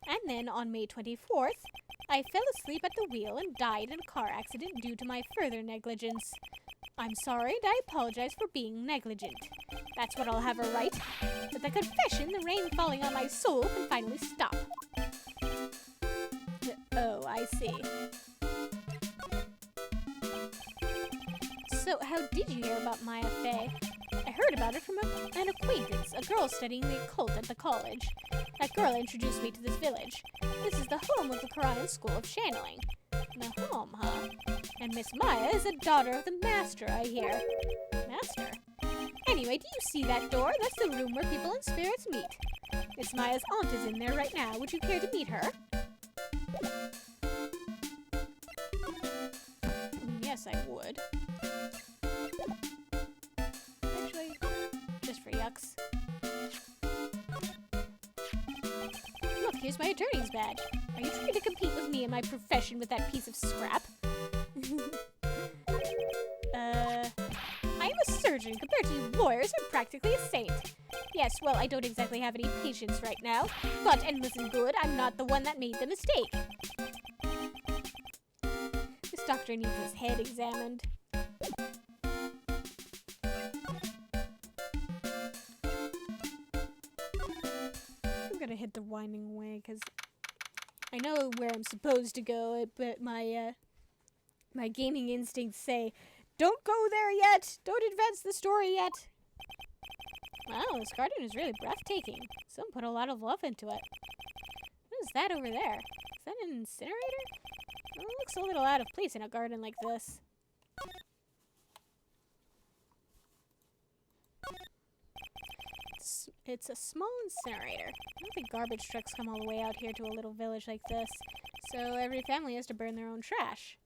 Speaker 1: And then on May 24th, I fell asleep at the wheel and died in a car accident due to my further negligence. I'm sorry and I apologize for being negligent. That's what I'll have her write. With the confession, the rain falling on my soul can finally stop. Oh, I see. So, how did you hear about Maya Fey? I heard about it from an acquaintance, a girl studying the occult at the college. That girl introduced me to this village. This is the home of the Kurain School of Channeling. The home, huh? And Miss Maya is a daughter of the master, I hear. Master? Anyway, do you see that door? That's the room where people and spirits meet. Miss Maya's aunt is in there right now. Would you care to meet her? Yes, I would. Actually, just for yucks. Look, here's my attorney's badge. Are you trying to compete with me in my profession with that piece of scrap? I'm a surgeon. Compared to you lawyers, I'm practically a saint. Yes, well, I don't exactly have any patients right now. But, and listen good, I'm not the one that made the mistake. This doctor needs his head examined. I'm gonna hit the winding way, because I know where I'm supposed to go, but my gaming instincts say, don't go there yet! Don't advance the story yet! Wow, this garden is really breathtaking. Someone put a lot of love into it. What is that over there? Is that an incinerator? Well, it looks a little out of place in a garden like this. It's a small incinerator. I don't think garbage trucks come all the way out here to a little village like this. So every family has to burn their own trash.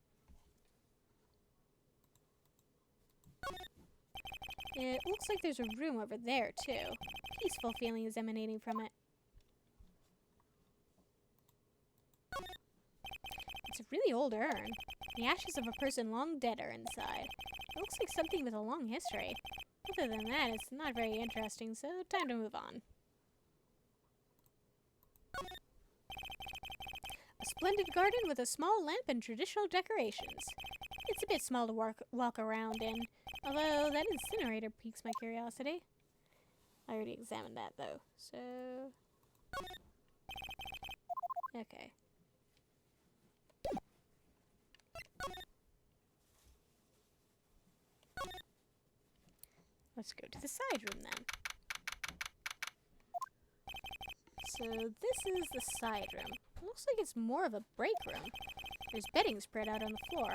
Speaker 1: It looks like there's a room over there, too. Peaceful feeling is emanating from it. It's a really old urn. The ashes of a person long dead are inside. It looks like something with a long history. Other than that, it's not very interesting, so time to move on. A splendid garden with a small lamp and traditional decorations. It's a bit small to walk around in, although that incinerator piques my curiosity. I already examined that, though, so... Okay. Let's go to the side room, then. So, this is the side room. It looks like it's more of a break room. There's bedding spread out on the floor.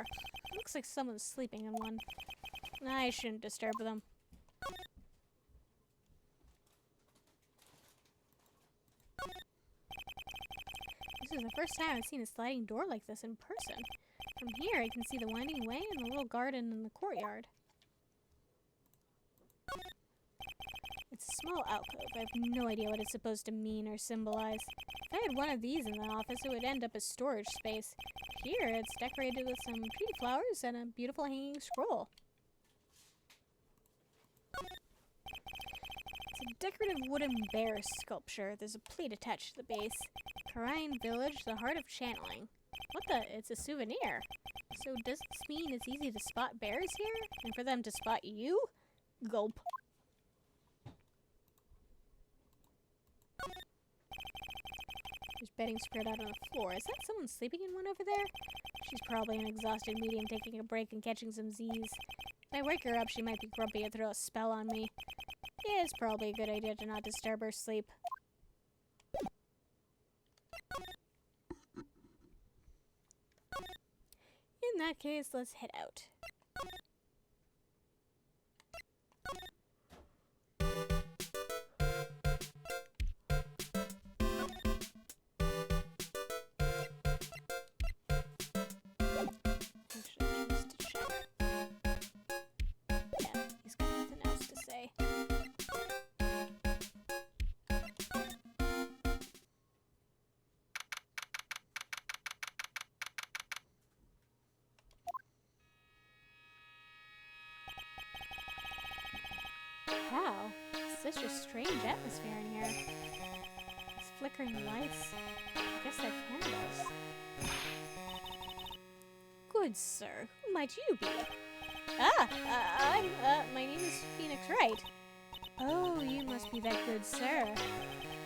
Speaker 1: It looks like someone's sleeping in one. I shouldn't disturb them. This is the first time I've seen a sliding door like this in person. From here, I can see the winding way and the little garden in the courtyard. It's a small alcove. I have no idea what it's supposed to mean or symbolize. If I had one of these in the office, it would end up as storage space. Here, it's decorated with some pretty flowers and a beautiful hanging scroll. It's a decorative wooden bear sculpture. There's a plate attached to the base. Kurain Village, the heart of channeling. What the? It's a souvenir. So does this mean it's easy to spot bears here? And for them to spot you? Gulp. There's bedding spread out on the floor. Is that someone sleeping in one over there? She's probably an exhausted medium taking a break and catching some Z's. If I wake her up, she might be grumpy and throw a spell on me. Yeah, it's probably a good idea to not disturb her sleep. In that case, let's head out. Actually, just to check. Yeah, he's got nothing else to say. Wow, it's such a strange atmosphere in here. These flickering lights. I guess they're candles. Good sir, who might you be? My name is Phoenix Wright. Oh, you must be that good sir.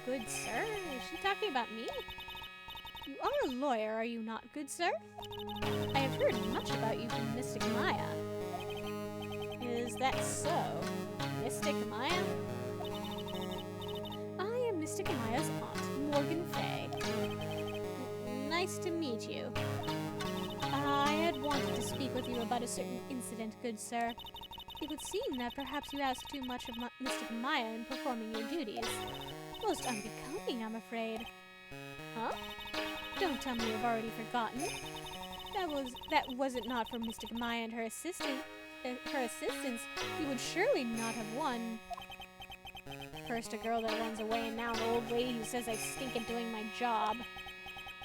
Speaker 1: Good sir? Is she talking about me? You are a lawyer, are you not, good sir? I have heard much about you from Mystic Maya. Is that so? Mystic Maya? I am Mystic Maya's aunt, Morgan Fay. Nice to meet you. I had wanted to speak with you about a certain incident, good sir. It would seem that perhaps you asked too much of Mystic Maya in performing your duties. Most unbecoming, I'm afraid. Huh? Don't tell me you've already forgotten. That was it not for Mystic Maya and her assistance, you would surely not have won. First a girl that runs away, and now an old lady who says I stink at doing my job.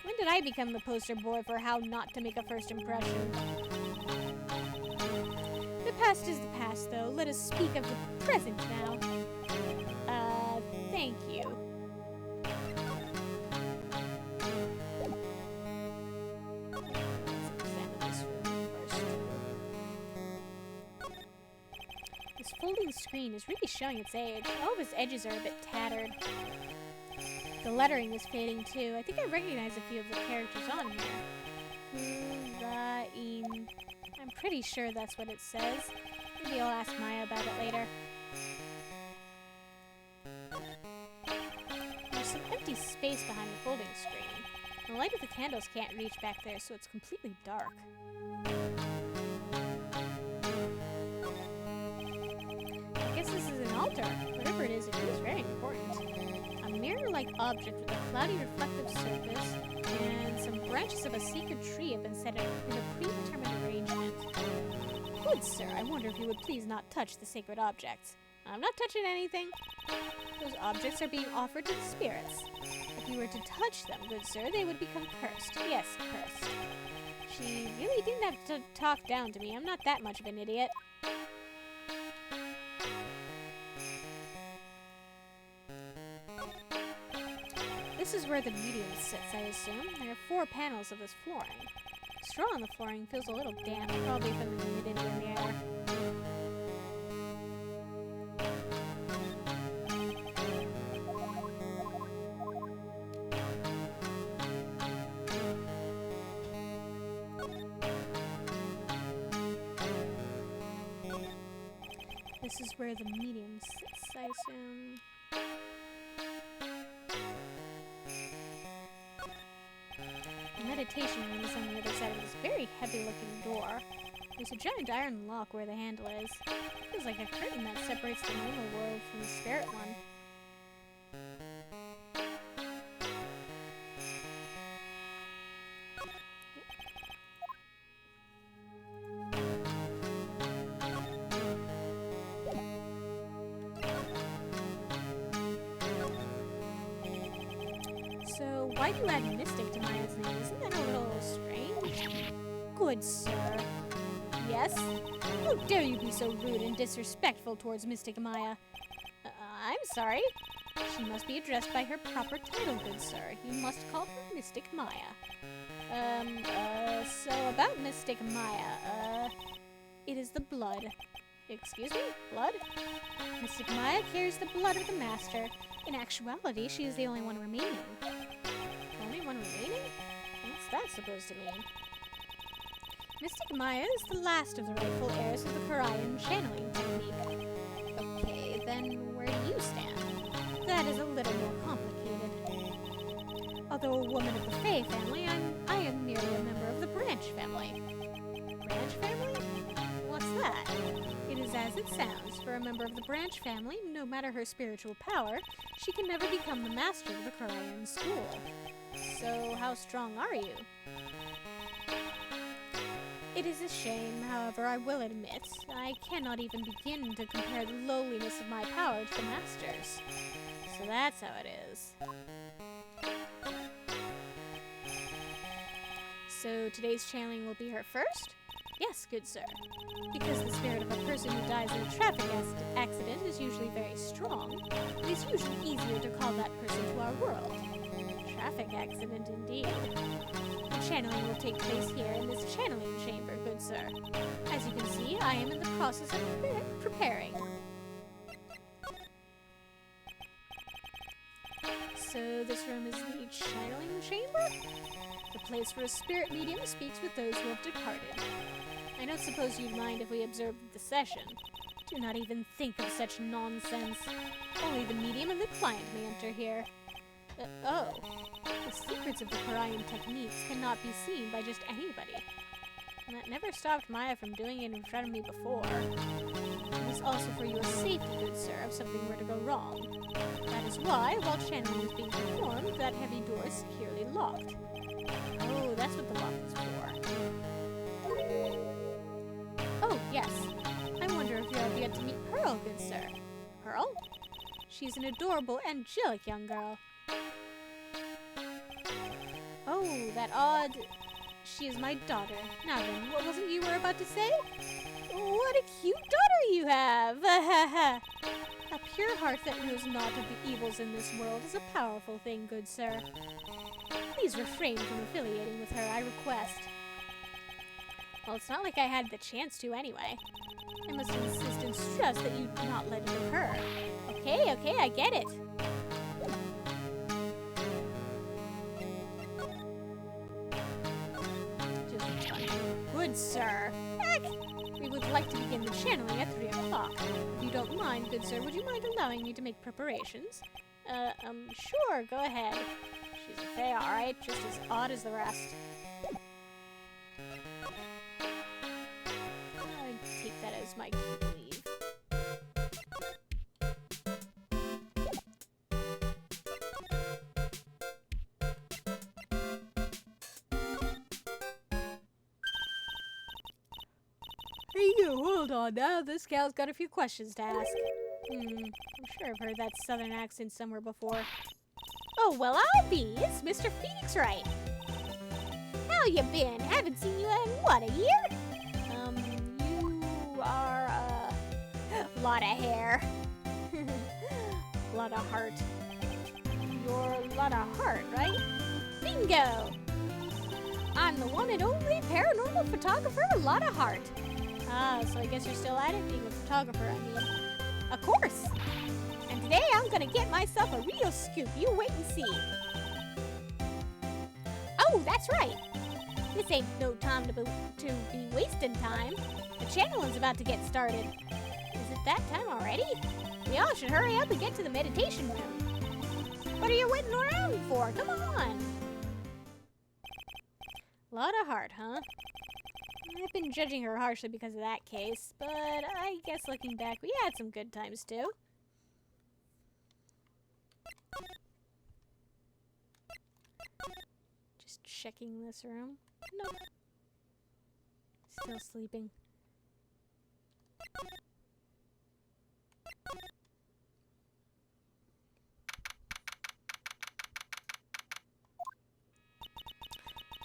Speaker 1: When did I become the poster boy for how not to make a first impression? The past is the past, though. Let us speak of the present now. Thank you. Let's examine this room first. This folding screen is really showing its age. All of its edges are a bit tattered. The lettering is fading too. I think I recognize a few of the characters on here. Kurain. I'm pretty sure that's what it says. Maybe I'll ask Maya about it later. There's some empty space behind the folding screen. The light of the candles can't reach back there, so it's completely dark. I guess this is an altar. Whatever it is very important. A mirror-like object with a cloudy reflective surface, and some branches of a sacred tree have been set in a predetermined arrangement. Good sir, I wonder if you would please not touch the sacred objects. I'm not touching anything. Those objects are being offered to the spirits. If you were to touch them, good sir, they would become cursed. Yes, cursed. She really didn't have to talk down to me. I'm not that much of an idiot. This is where the medium sits, I assume. There are 4 panels of this flooring. Straw on the flooring feels a little damp, probably from the humidity in the air. This is where the medium sits, I assume. The meditation room is on the other side of this very heavy-looking door. There's a giant iron lock where the handle is. It feels like a curtain that separates the normal world from the spirit one. So, why do you add mystic to Maya's name? Isn't that a little strange? Good sir. Yes? How dare you be so rude and disrespectful towards Mystic Maya? I'm sorry. She must be addressed by her proper title, good sir. You must call her Mystic Maya. So about Mystic Maya, it is the blood. Excuse me? Blood? Mystic Maya carries the blood of the Master. In actuality, she is the only one remaining. Only one remaining? What's that supposed to mean? Mystic Maya is the last of the rightful heirs of the Kurain channeling technique. Okay, then where do you stand? That is a little more complicated. Although a woman of the Fey family, I am merely a member of the Branch family. Branch family? What's that? It is as it sounds. For a member of the Branch family, no matter her spiritual power, she can never become the master of the Kurain school. So, how strong are you? It is a shame, however, I will admit, I cannot even begin to compare the lowliness of my power to the Master's. So that's how it is. So today's channeling will be her first? Yes, good sir. Because the spirit of a person who dies in a traffic accident is usually very strong, it is usually easier to call that person to our world. Traffic accident indeed. The channeling will take place here in this channeling chamber, good sir. As you can see, I am in the process of preparing. So this room is the channeling chamber? The place where a spirit medium speaks with those who have departed. I don't suppose you'd mind if we observed the session. Do not even think of such nonsense. Only the medium and the client may enter here. Oh. The secrets of the Kurain techniques cannot be seen by just anybody. And that never stopped Maya from doing it in front of me before. It is also for your safety, good sir, if something were to go wrong. That is why, while channeling is being performed, that heavy door is securely locked. Oh, that's what the lock is for. Oh, yes. I wonder if you have yet to meet Pearl, good sir. Pearl? She's an adorable, angelic young girl. Oh, that odd... She is my daughter. Now then, what was it you were about to say? What a cute daughter you have! A pure heart that knows not of the evils in this world is a powerful thing, good sir. Please refrain from affiliating with her, I request. Well, it's not like I had the chance to anyway. I must insist and stress that you do not let it occur. Okay, I get it. Good sir. Heck! We would like to begin the channeling at 3 o'clock. If you don't mind, good sir, would you mind allowing me to make preparations? Sure, go ahead. She's a fae, alright, just as odd as the rest. I take that as my cue to leave. Hey you, hold on now. This gal's got a few questions to ask. I'm sure I've heard that southern accent somewhere before. Oh, well, I'll be. It's Mr. Phoenix Wright. How you been? Haven't seen you in, what, a year? You are, lot of hair. Lot of heart. You're a lot of heart, right? Bingo! I'm the one and only paranormal photographer, a lot of heart. Ah, so I guess you're still at it, being a photographer, I mean. Of course! And today I'm gonna get myself a real scoop. You wait and see. Oh, that's right! This ain't no time to be wasting time. The channeling's about to get started. Is it that time already? We all should hurry up and get to the meditation room. What are you waiting around for? Come on! Lot of heart, huh? I've been judging her harshly because of that case, but I guess looking back, we had some good times too. Just checking this room. Nope. Still sleeping.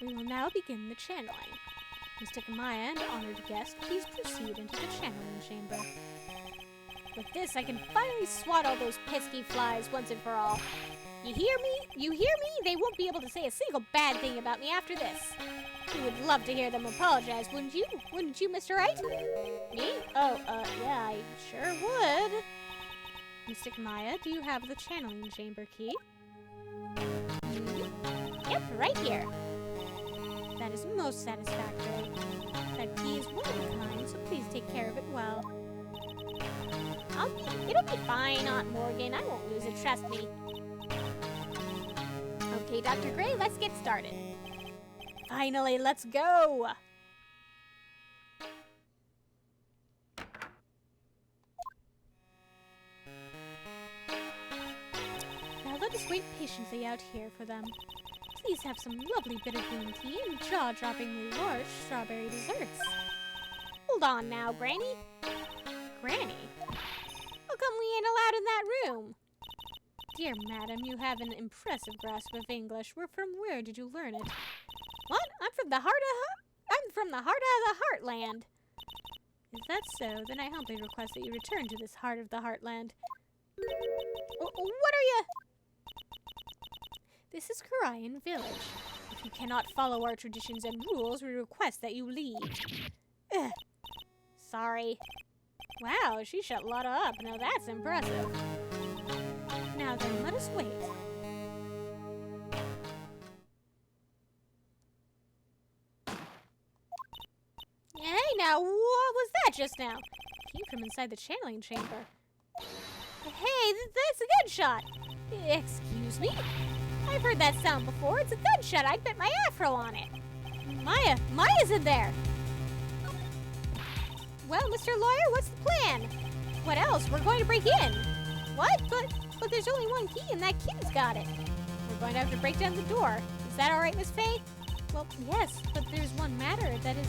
Speaker 1: We will now begin the channeling. Mr. Kamaya and honored guest, please proceed into the channeling chamber. With this, I can finally swat all those pesky flies once and for all. You hear me? You hear me? They won't be able to say a single bad thing about me after this. You would love to hear them apologize, wouldn't you? Wouldn't you, Mr. Wright? Me? Oh, yeah, I sure would. Mr. Kamaya, do you have the channeling chamber key? Yep, right here. That is most satisfactory. That key is one of a kind, so please take care of it well. It'll be fine, Aunt Morgan. I won't lose it, trust me. Okay, Dr. Gray, let's get started. Finally, let's go! Now let us wait patiently out here for them. Please have some lovely bitter green tea and jaw-droppingly large strawberry desserts. Hold on now, Granny. Granny? How come we ain't allowed in that room? Dear madam, you have an impressive grasp of English. From where did you learn it? What? I'm from the heart of the heartland. Is that so? Then I humbly request that you return to this heart of the heartland. What are you? This is Kurain Village. If you cannot follow our traditions and rules, we request that you leave. Ugh. Sorry. Wow, she shut Lotta up. Now that's impressive. Now then, let us wait. just now? Came from inside the channeling chamber. Hey, that's a gunshot! Excuse me? I've heard that sound before. It's a gunshot. I'd bet my afro on it. Maya's in there! Well, Mr. Lawyer, what's the plan? What else? We're going to break in. What? But there's only one key and that kid's got it. We're going to have to break down the door. Is that all right, Miss Faye? Well, yes, but there's one matter. That is...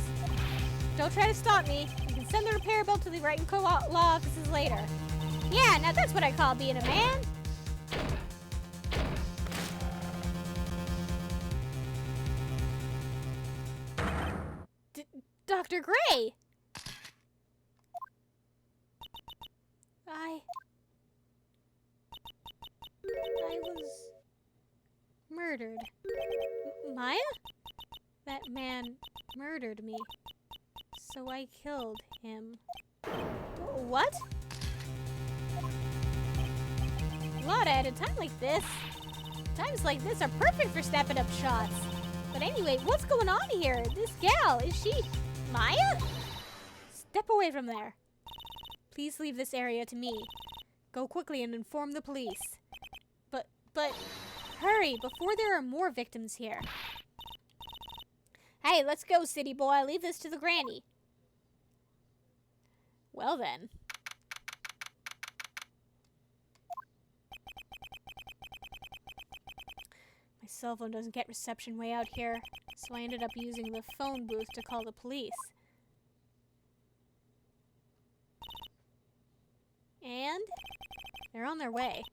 Speaker 1: Don't try to stop me. You can send the repair bill to the Wright & Co. law offices later. Yeah, now that's what I call being a man. Dr. Gray! I was murdered. Maya? That man murdered me. So I killed him. What? Lotta, at a time like this, times like this are perfect for stepping up shots. But anyway, what's going on here? This gal, is she Maya? Step away from there. Please leave this area to me. Go quickly and inform the police. But, hurry, before there are more victims here. Hey, let's go, city boy. Leave this to the granny. Well then. My cell phone doesn't get reception way out here, so I ended up using the phone booth to call the police. And they're on their way.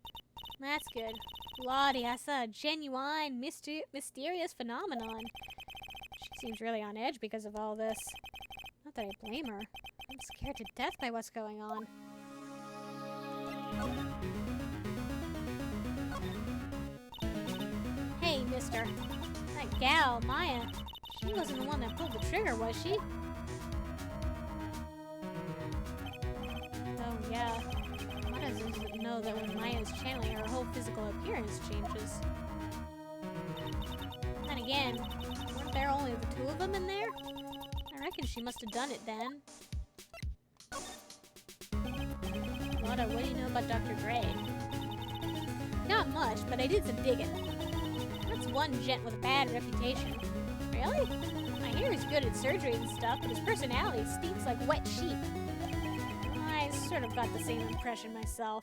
Speaker 1: That's good. Lottie, I saw a genuine, mysterious phenomenon. She seems really on edge because of all this. Not that I blame her. I'm scared to death by what's going on. Hey, mister. That gal, Maya, she wasn't the one that pulled the trigger, was she? Oh, yeah. Maya doesn't know that when Maya's channeling, her whole physical appearance changes. And again, weren't there only the two of them in there? I reckon she must have done it then. Lotta, what do you know about Dr. Gray? Not much, but I did some digging. That's one gent with a bad reputation. Really? I hear he's good at surgery and stuff, but his personality stinks like wet sheep. I sort of got the same impression myself.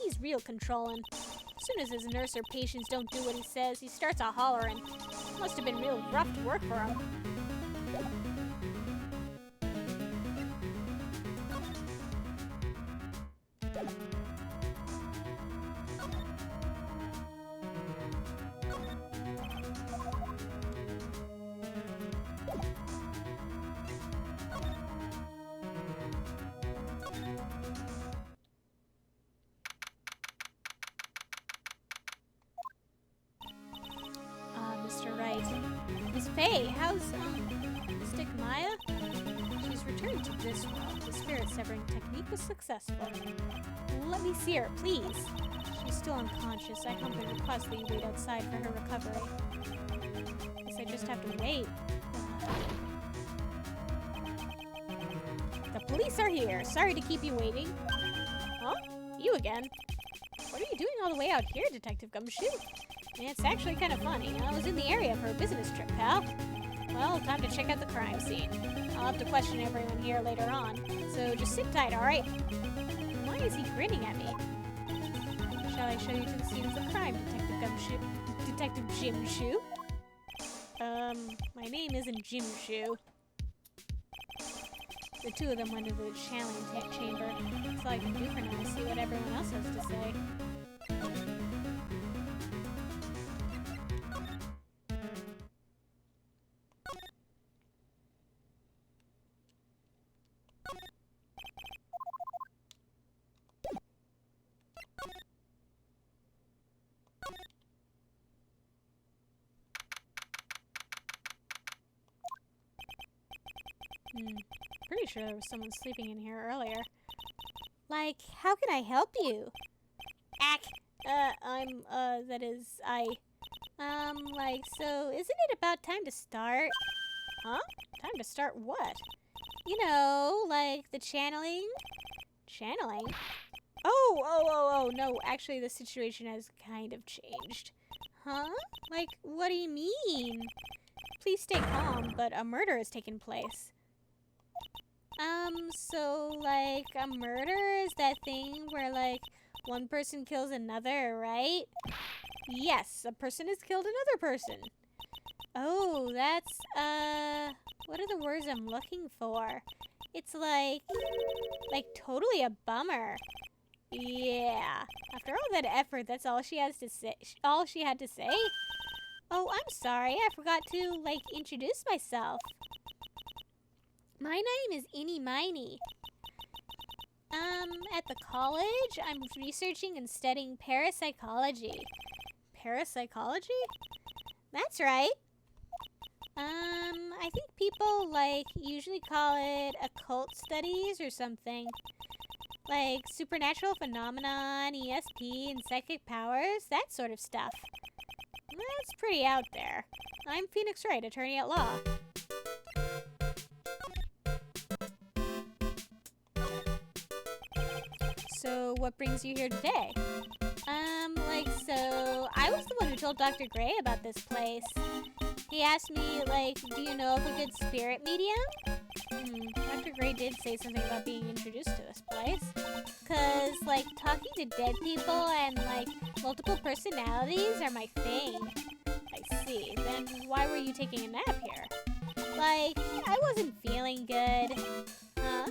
Speaker 1: He's real controlling. As soon as his nurse or patients don't do what he says, he starts a hollering. Must have been real rough to work for him. Mr. Wright. Miss Faye, how's, Mystic Maya? She's returned to this world. The spirit-severing technique was successful. Let me see her, please. She's still unconscious. I humbly request that you wait outside for her recovery. Guess I just have to wait. The police are here. Sorry to keep you waiting. Huh? You again? What are you doing all the way out here, Detective Gumshoe? It's actually kind of funny. I was in the area for a business trip, pal. Well, time to check out the crime scene. I'll have to question everyone here later on, so just sit tight, alright? Why is he grinning at me? Shall I show you to the scene of the crime, Detective Gumshoe? Detective Jim Shoe? My name isn't Jim Shoe. The two of them went into the channeling chamber. That's all I can do for now is see what everyone else has to say. Pretty sure there was someone sleeping in here earlier. Like, how can I help you? So, isn't it about time to start? Huh? Time to start what? you know, like the channeling. Channeling? Oh, no, actually the situation has kind of changed. Huh? Like, what do you mean? Please stay calm, but a murder has taken place. So, like, a murder is that thing where, like, one person kills another, right? Yes, a person has killed another person. Oh, that's, what are the words I'm looking for? It's like totally a bummer. Yeah. After all that effort, that's all she has to say. All she had to say? Oh, I'm sorry. I forgot to, like, introduce myself. My name is Eeny Miny. At the college, I'm researching and studying parapsychology. Parapsychology? That's right. I think people, like, usually call it occult studies or something. Like supernatural phenomenon, ESP, and psychic powers, that sort of stuff. That's pretty out there. I'm Phoenix Wright, attorney at law. So, what brings you here today? So I was the one who told Dr. Gray about this place. He asked me, like, do you know of a good spirit medium? Dr. Gray did say something about being introduced to this place. Cause, like, talking to dead people and, like, multiple personalities are my thing. I see. Then why were you taking a nap here? Like, I wasn't feeling good. Huh?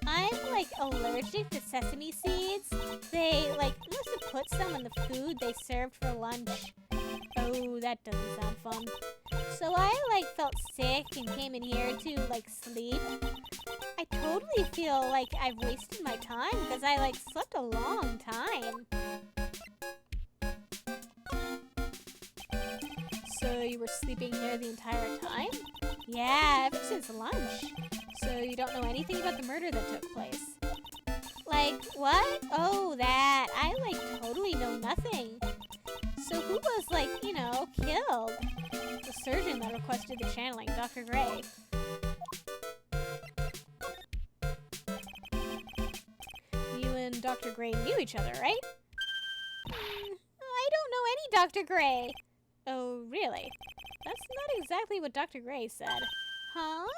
Speaker 1: I'm, like, allergic to sesame seeds. They, like, must have put some in the food they served for lunch. Oh, that doesn't sound fun. So I, like, felt sick and came in here to, like, sleep. I totally feel like I've wasted my time because I, like, slept a long time. So you were sleeping here the entire time? Yeah, ever since lunch. So you don't know anything about the murder that took place? Like, what? Oh, that. I, like, totally know nothing. So who was, like, you know, killed? The surgeon that requested the channeling, Dr. Gray. You and Dr. Gray knew each other, right? I don't know any Dr. Gray. Oh, really? That's not exactly what Dr. Gray said. Huh?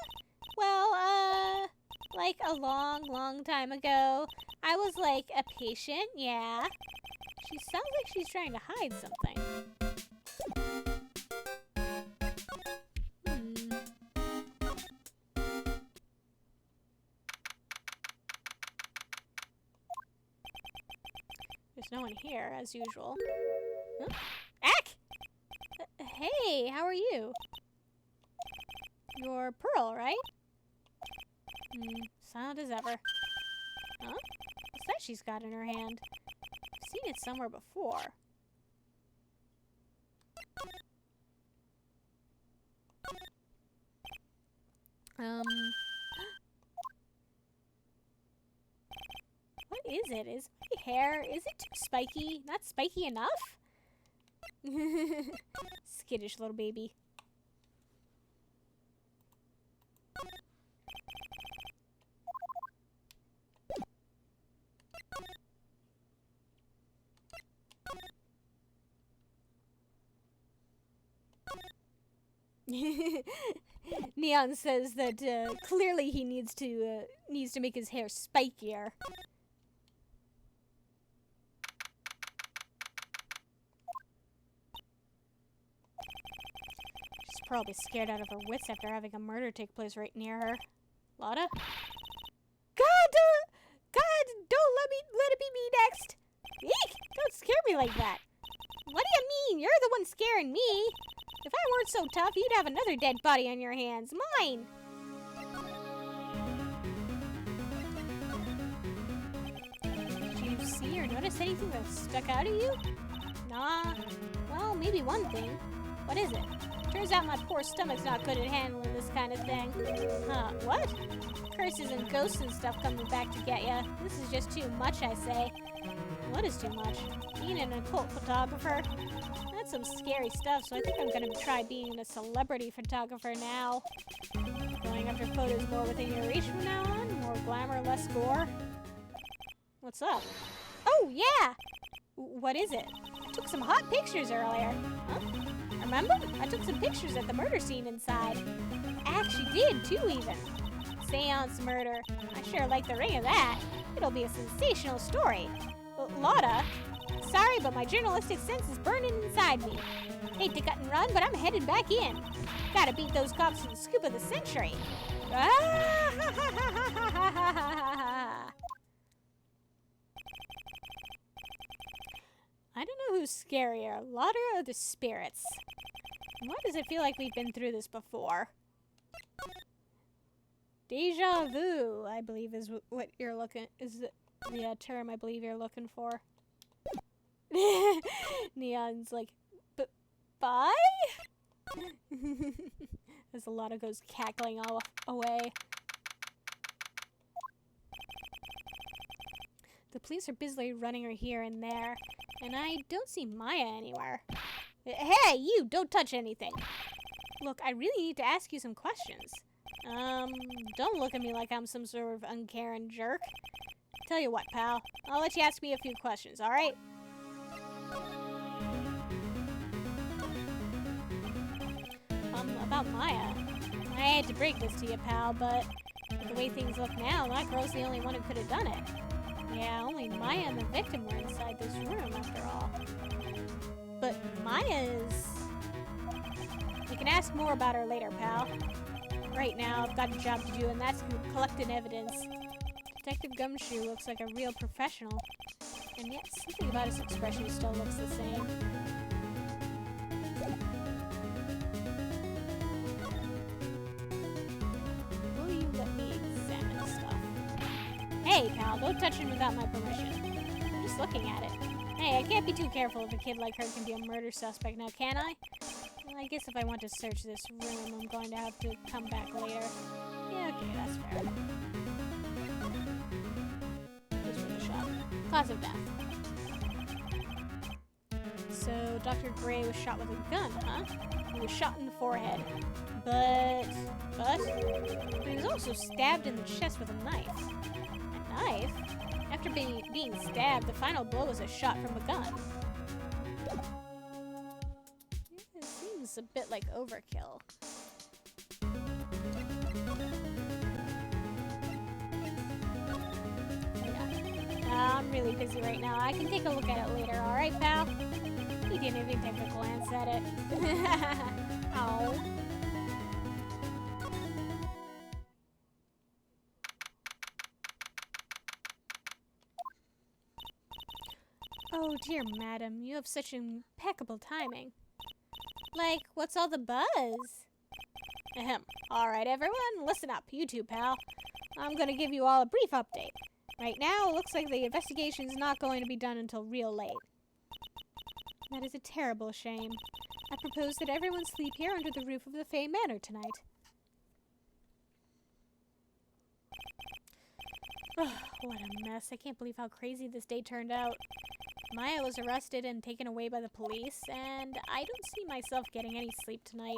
Speaker 1: Well, like a long time ago, I was like a patient, yeah. She sounds like she's trying to hide something. There's no one here, as usual. Huh? Ack! Hey, how are you? You're Pearl, right? Silent as ever. Huh? What's that she's got in her hand? I've seen it somewhere before. What is it? Is my hair, is it too spiky? Not spiky enough? Skittish little baby. Neon says that clearly he needs to make his hair spikier. She's probably scared out of her wits after having a murder take place right near her. Lotta? God, don't let it be me next. Eek! Don't scare me like that. What do you mean? You're the one scaring me. If I weren't so tough, you'd have another dead body on your hands. Mine! Did you see or notice anything that stuck out at you? Nah. Well, maybe one thing. What is it? Turns out my poor stomach's not good at handling this kind of thing. Huh, what? Curses and ghosts and stuff coming back to get ya. This is just too much, I say. What is too much? Being an occult photographer? That's some scary stuff, so I think I'm gonna try being a celebrity photographer now. Going after photos more within your reach from now on? More glamour, less gore? What's up? Oh, yeah! What is it? I took some hot pictures earlier. Huh? Remember? I took some pictures at the murder scene inside. I actually did, too, even. Seance murder. I sure like the ring of that. It'll be a sensational story. Lotta, sorry, but my journalistic sense is burning inside me. Hate to cut and run, but I'm headed back in. Gotta beat those cops to the scoop of the century. I don't know who's scarier, Lotta or the spirits. Why does it feel like we've been through this before? Deja vu, I believe, is what you're looking the term I believe you're looking for. Neon's like, bye? As a lot of goes cackling all away. The police are busily running her here and there, and I don't see Maya anywhere. Hey, you! Don't touch anything! Look, I really need to ask you some questions. Don't look at me like I'm some sort of uncaring jerk. Tell you what, pal. I'll let you ask me a few questions, alright? About Maya. I hate to break this to you, pal, but with the way things look now, that girl's the only one who could have done it. Yeah, only Maya and the victim were inside this room, after all. But Maya's... You can ask more about her later, pal. Right now, I've got a job to do, and that's collecting evidence. Detective Gumshoe looks like a real professional, and yet something about his expression still looks the same. Will you let me examine stuff? Hey, pal, don't touch it without my permission. I'm just looking at it. Hey, I can't be too careful if a kid like her can be a murder suspect now, can I? Well, I guess if I want to search this room, I'm going to have to come back later. Yeah, okay, that's fair. Just for the shot. Cause of death. So, Dr. Gray was shot with a gun, huh? He was shot in the forehead. But he was also stabbed in the chest with a knife. A knife? After being stabbed, the final blow was a shot from a gun. It seems a bit like overkill. I'm really busy right now. I can take a look at it later, alright, pal? He didn't even take a glance at it. Ow. Oh dear, madam, you have such impeccable timing. Like, what's all the buzz? Ahem. Alright, everyone, listen up. You too, pal. I'm gonna give you all a brief update. Right now, it looks like the investigation's not going to be done until real late. That is a terrible shame. I propose that everyone sleep here under the roof of the Fay Manor tonight. Oh, what a mess. I can't believe how crazy this day turned out. Maya was arrested and taken away by the police, and I don't see myself getting any sleep tonight.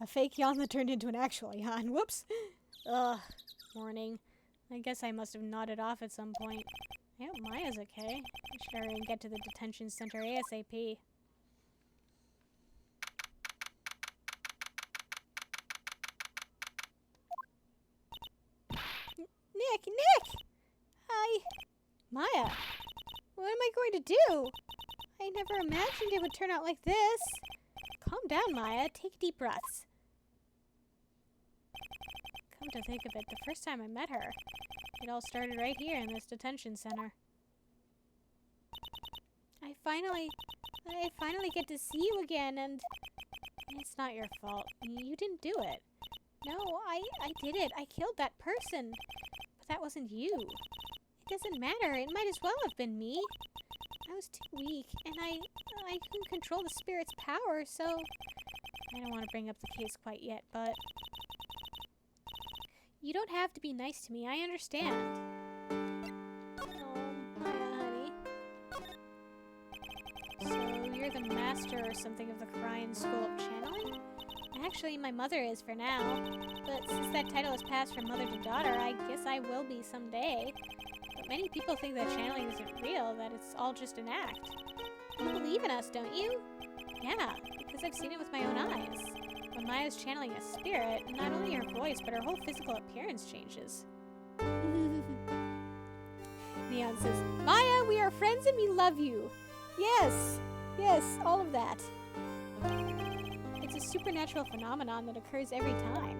Speaker 1: A fake yawn that turned into an actual yawn. Whoops. Ugh. Morning. I guess I must have nodded off at some point. I hope Maya's okay. I should hurry and get to the detention center ASAP. Nick! Hi. Maya, what am I going to do? I never imagined it would turn out like this. Calm down, Maya. Take deep breaths. Come to think of it, the first time I met her, it all started right here in this detention center. I finally get to see you again, and it's not your fault. You didn't do it. No, I did it. I killed that person. But that wasn't you. It doesn't matter. It might as well have been me. I was too weak, and I couldn't control the spirit's power, so... I don't want to bring up the case quite yet, but You don't have to be nice to me. I understand. Oh, Maya, honey. So, you're the master or something of the Kurain School of Channeling? Actually, my mother is for now. But since that title has passed from mother to daughter, I guess I will be someday. But many people think that channeling isn't real, that it's all just an act. You believe in us, don't you? Yeah, because I've seen it with my own eyes. When Maya's channeling a spirit, not only her voice, but her whole physical appearance changes. Neon says, Maya, we are friends and we love you. Yes, all of that. It's a supernatural phenomenon that occurs every time.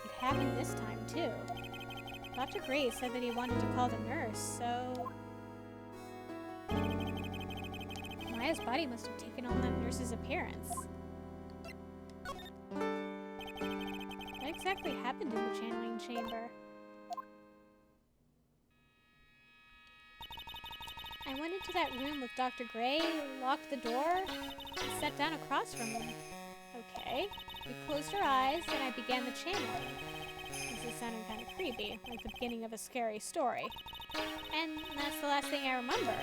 Speaker 1: It happened this time, too. Dr. Gray said that he wanted to call the nurse, so... Maya's body must have taken on that nurse's appearance. What exactly happened in the channeling chamber? I went into that room with Dr. Gray, locked the door, and sat down across from him. Okay. We closed our eyes, and I began the channeling. This is sounding kind of creepy, like the beginning of a scary story. And that's the last thing I remember.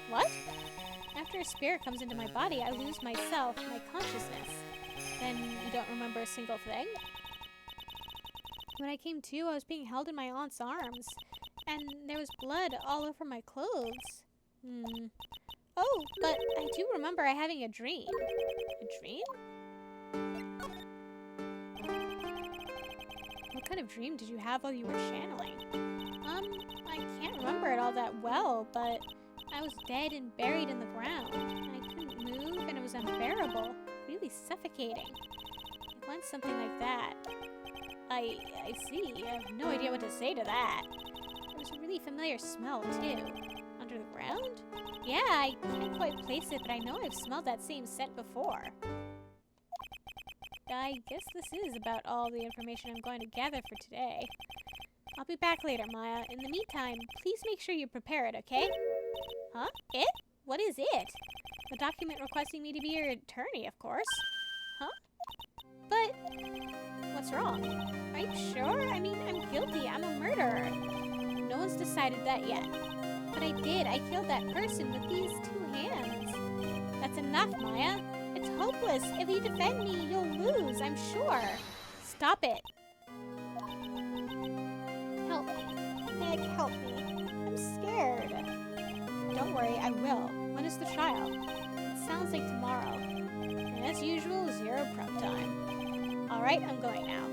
Speaker 1: What? After a spirit comes into my body, I lose myself, my consciousness. Then you don't remember a single thing? When I came to, I was being held in my aunt's arms, and there was blood all over my clothes. Oh, but I do remember having a dream. A dream? What kind of dream did you have while you were channeling? I can't remember it all that well, but I was dead and buried in the ground. I couldn't move, and it was unbearable, really suffocating. It went something like that. I see. I have no idea what to say to that. There was a really familiar smell, too. Under the ground? Yeah, I can't quite place it, but I know I've smelled that same scent before. I guess this is about all the information I'm going to gather for today. I'll be back later, Maya. In the meantime, please make sure you prepare it, okay? Huh? It? What is it? The document requesting me to be your attorney, of course. Huh? But... what's wrong? Are you sure? I mean, I'm guilty. I'm a murderer. No one's decided that yet. But I did. I killed that person with these 2 hands. That's enough, Maya. It's hopeless. If you defend me, you'll lose, I'm sure. Stop it. Help me. Meg, help me. I'm scared. Don't worry, I will. When is the trial? It sounds like tomorrow. And as usual, 0 prep time. Alright, I'm going now.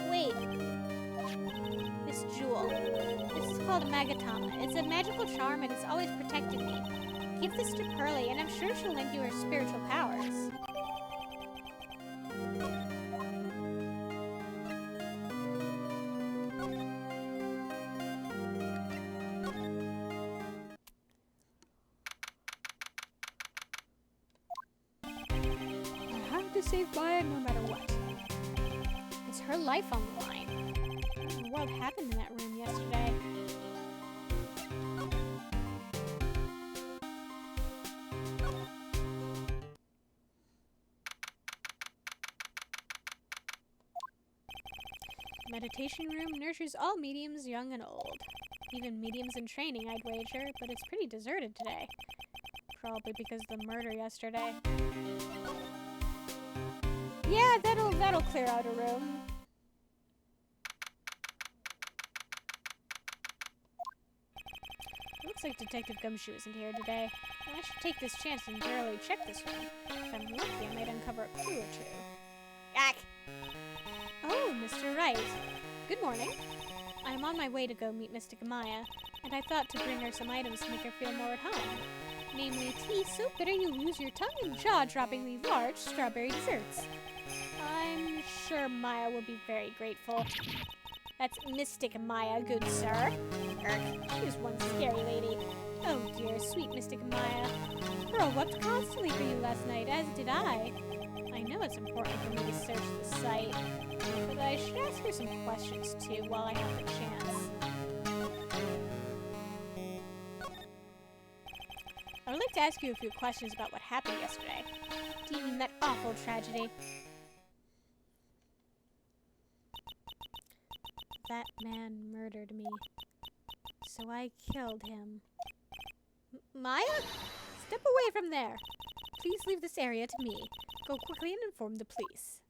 Speaker 1: Wait. This jewel. This is called a Magatama. It's a magical charm and it's always protected me. Give this to Pearly, and I'm sure she'll lend you her spiritual powers. I have to save Maya no matter what. It's her life on the line. What happened in that room yesterday? Meditation room nurtures all mediums, young and old. Even mediums in training, I'd wager, but it's pretty deserted today. Probably because of the murder yesterday. Yeah, that'll clear out a room. Looks like Detective Gumshoe isn't here today. I should take this chance and thoroughly check this room. If I'm lucky, I might uncover a clue or 2. Yak! Oh, Mr. Wright. Good morning. I'm on my way to go meet Mystic Maya, and I thought to bring her some items to make her feel more at home. Namely, tea so bitter you lose your tongue and jaw-droppingly large strawberry desserts. I'm sure Maya will be very grateful. That's Mystic Maya, good sir. She's one scary lady. Oh dear, sweet Mystic Maya. Pearl wept constantly for you last night, as did I. I know it's important for me to search the site, but I should ask her some questions too while I have the chance. I would like to ask you a few questions about what happened yesterday. Do you mean that awful tragedy? That man murdered me. So I killed him. Maya? Step away from there! Please leave this area to me. Go quickly and inform the police.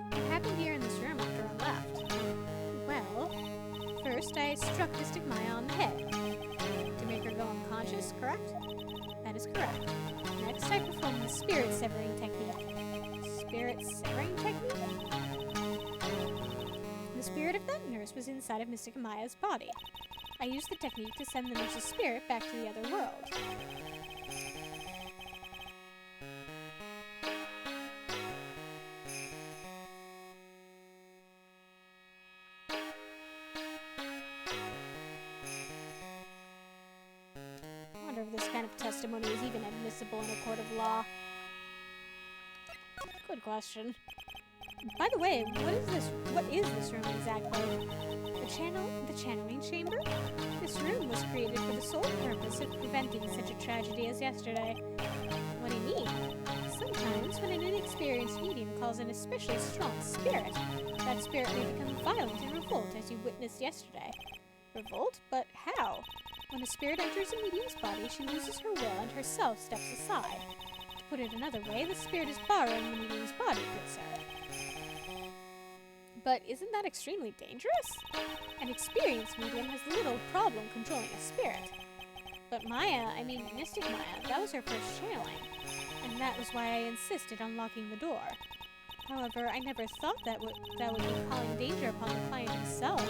Speaker 1: What happened here in this room after I left? Well, first I struck Mystic Maya on the head. To make her go unconscious, correct? That is correct. Next I performed the spirit severing technique. Spirit severing technique? The spirit of that nurse was inside of Mystic Maya's body. I used the technique to send the nurse's spirit back to the other world. I wonder if this kind of testimony is even admissible in a court of law. Good question. By the way, what is this room exactly? The channeling chamber? This room was created for the sole purpose of preventing such a tragedy as yesterday. What do you mean? Sometimes, when an inexperienced medium calls in a especially strong spirit, that spirit may become violent and revolt, as you witnessed yesterday. Revolt? But how? When a spirit enters a medium's body, she loses her will and herself steps aside. To put it another way, the spirit is borrowing the medium's body, good sir. But isn't that extremely dangerous? An experienced medium has little problem controlling a spirit. But Mystic Maya, that was her first channeling. And that was why I insisted on locking the door. However, I never thought that would be calling danger upon the client himself.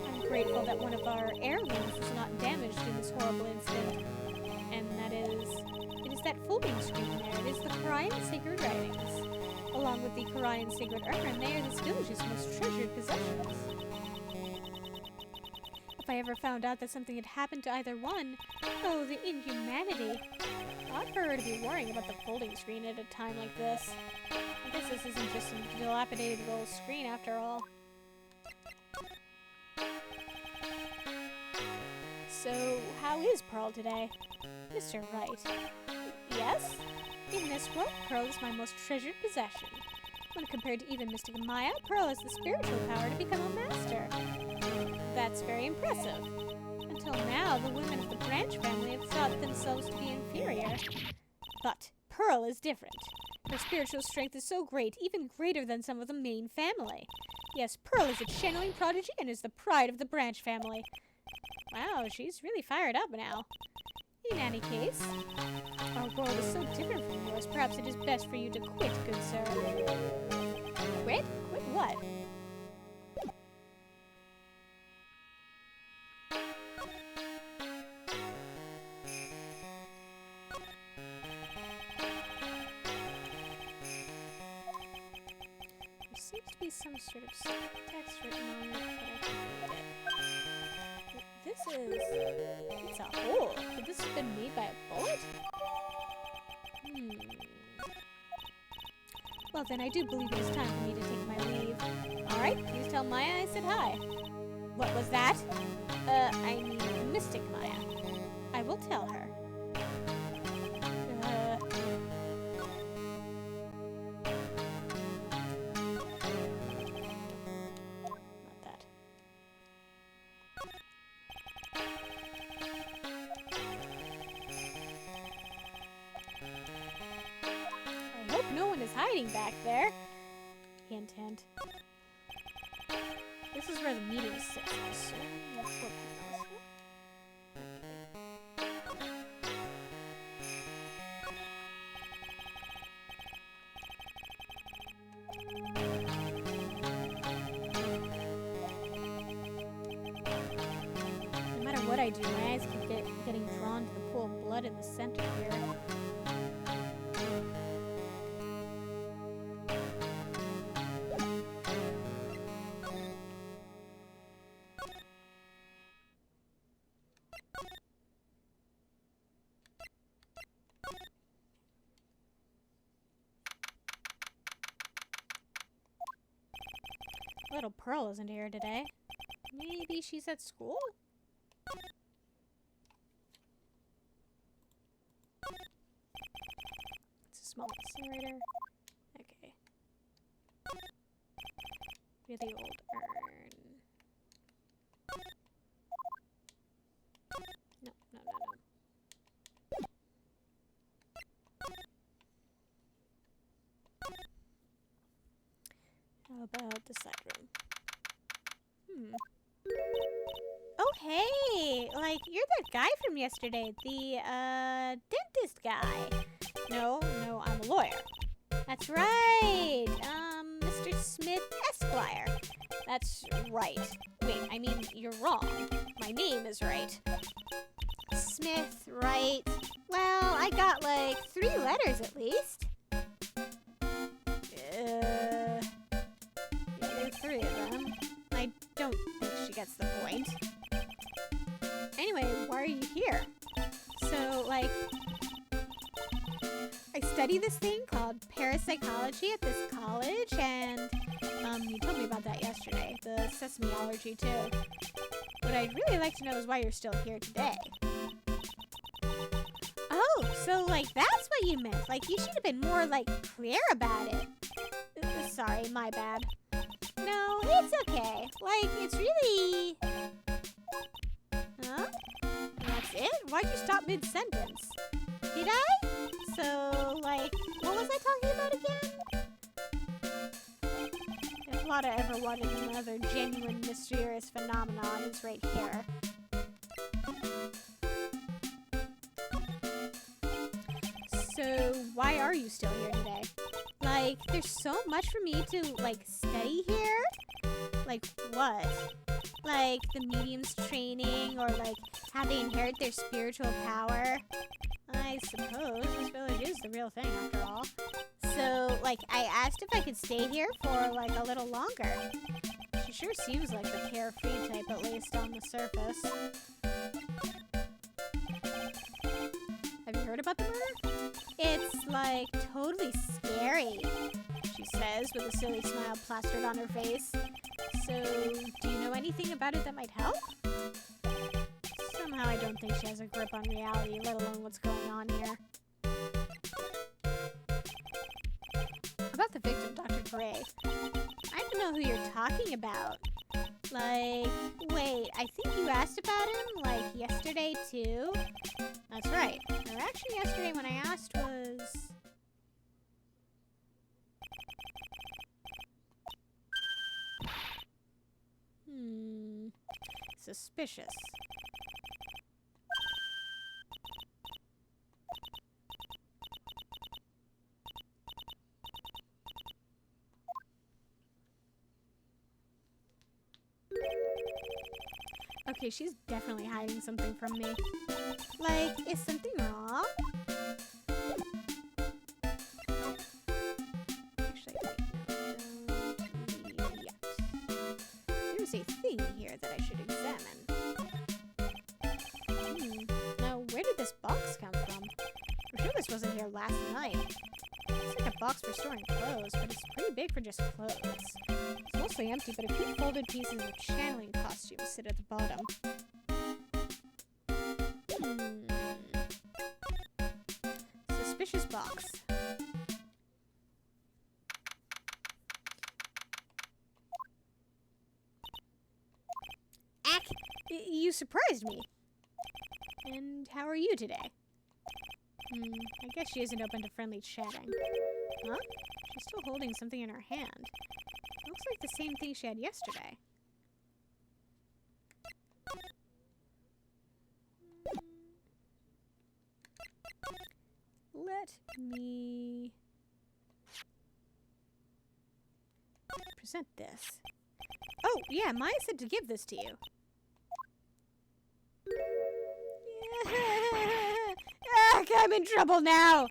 Speaker 1: I'm grateful that one of our heirlooms was not damaged in this horrible incident. And it is that folding screen there. It is the Kurain Sacred Writings. Along with the Kurain Sacred Urn, they are this village's most treasured possessions. If I ever found out that something had happened to either one, oh, the inhumanity. Odd for her to be worrying about the folding screen at a time like this. I guess this isn't just a dilapidated little screen after all. So, how is Pearl today? Mr. Wright. Yes? In this world, Pearl is my most treasured possession. When compared to even Mystic Maya, Pearl has the spiritual power to become a master. That's very impressive. Until now, the women of the Branch family have thought themselves to be inferior. But Pearl is different. Her spiritual strength is so great, even greater than some of the main family. Yes, Pearl is a channeling prodigy and is the pride of the Branch family. Wow, she's really fired up now. In any case, our world is so different from yours, perhaps it is best for you to quit, good sir. Quit? Quit what? There seems to be some sort of text written on it, but I can't read it. It's a hole. Could this have been made by a bullet? Well, then I do believe it is time for me to take my leave. Alright, please tell Maya I said hi. What was that? Mystic Maya. I will tell her. Not that. I hope no one is hiding back there. Hint, hint. This is where the meeting sits, I assume. That's what panels. No matter what I do, my eyes keep getting drawn to the pool of blood in the center here. Little Pearl isn't here today. Maybe she's at school? It's a small incinerator. Okay. really old urn. No, no, no, no. How about the side room? Oh, hey! Like, you're that guy from yesterday. The, dentist guy. No, no, I'm a lawyer. That's right! Mr. Smith Esquire. That's right. Wait, I mean, you're wrong. My name is right. Smith Wright. Well, I got, like, 3 letters at least. Yeah, 3 of them. I don't think she gets the point. Anyway, why are you here? So, like, I study this thing called parapsychology at this college, and, you told me about that yesterday. The sesame allergy, too. What I'd really like to know is why you're still here today. Oh, so, like, that's what you meant. Like, you should have been more, like, clear about it. Sorry, my bad. No, it's okay. Like, it's really... Huh? That's it? Why'd you stop mid-sentence? Did I? So, like, what was I talking about again? If Lotta ever wanted another genuine, mysterious phenomenon, it's right here. So, why are you still here today? Like, there's so much for me to, like, study here? Like, what? Like, the medium's training, or, like, how they inherit their spiritual power? I suppose this village is the real thing, after all. So, like, I asked if I could stay here for, like, a little longer. She sure seems like the carefree type, at least on the surface. Have you heard about the murder? It's, like, totally scary, she says, with a silly smile plastered on her face. So, do you know anything about it that might help? Somehow I don't think she has a grip on reality, let alone what's going on here. About the victim, Dr. Kurain. I don't know who you're talking about. Like, wait, I think you asked about him, like, yesterday, too? That's right. Or actually, yesterday when I asked was... Suspicious. Okay, she's definitely hiding something from me. Like, is something wrong? Actually, wait, no, don't leave yet. There's a thing here that I should examine. Now, where did this box come from? I'm sure this wasn't here last night. It's like a box for storing clothes, but it's pretty big for just clothes. It's mostly empty, but a few folded pieces of channeling costumes sit at the bottom. Suspicious box. You surprised me. And how are you today? I guess she isn't open to friendly chatting. Huh? She's still holding something in her hand. It looks like the same thing she had yesterday. Let me present this. Oh, yeah, Maya said to give this to you. I'm in trouble now.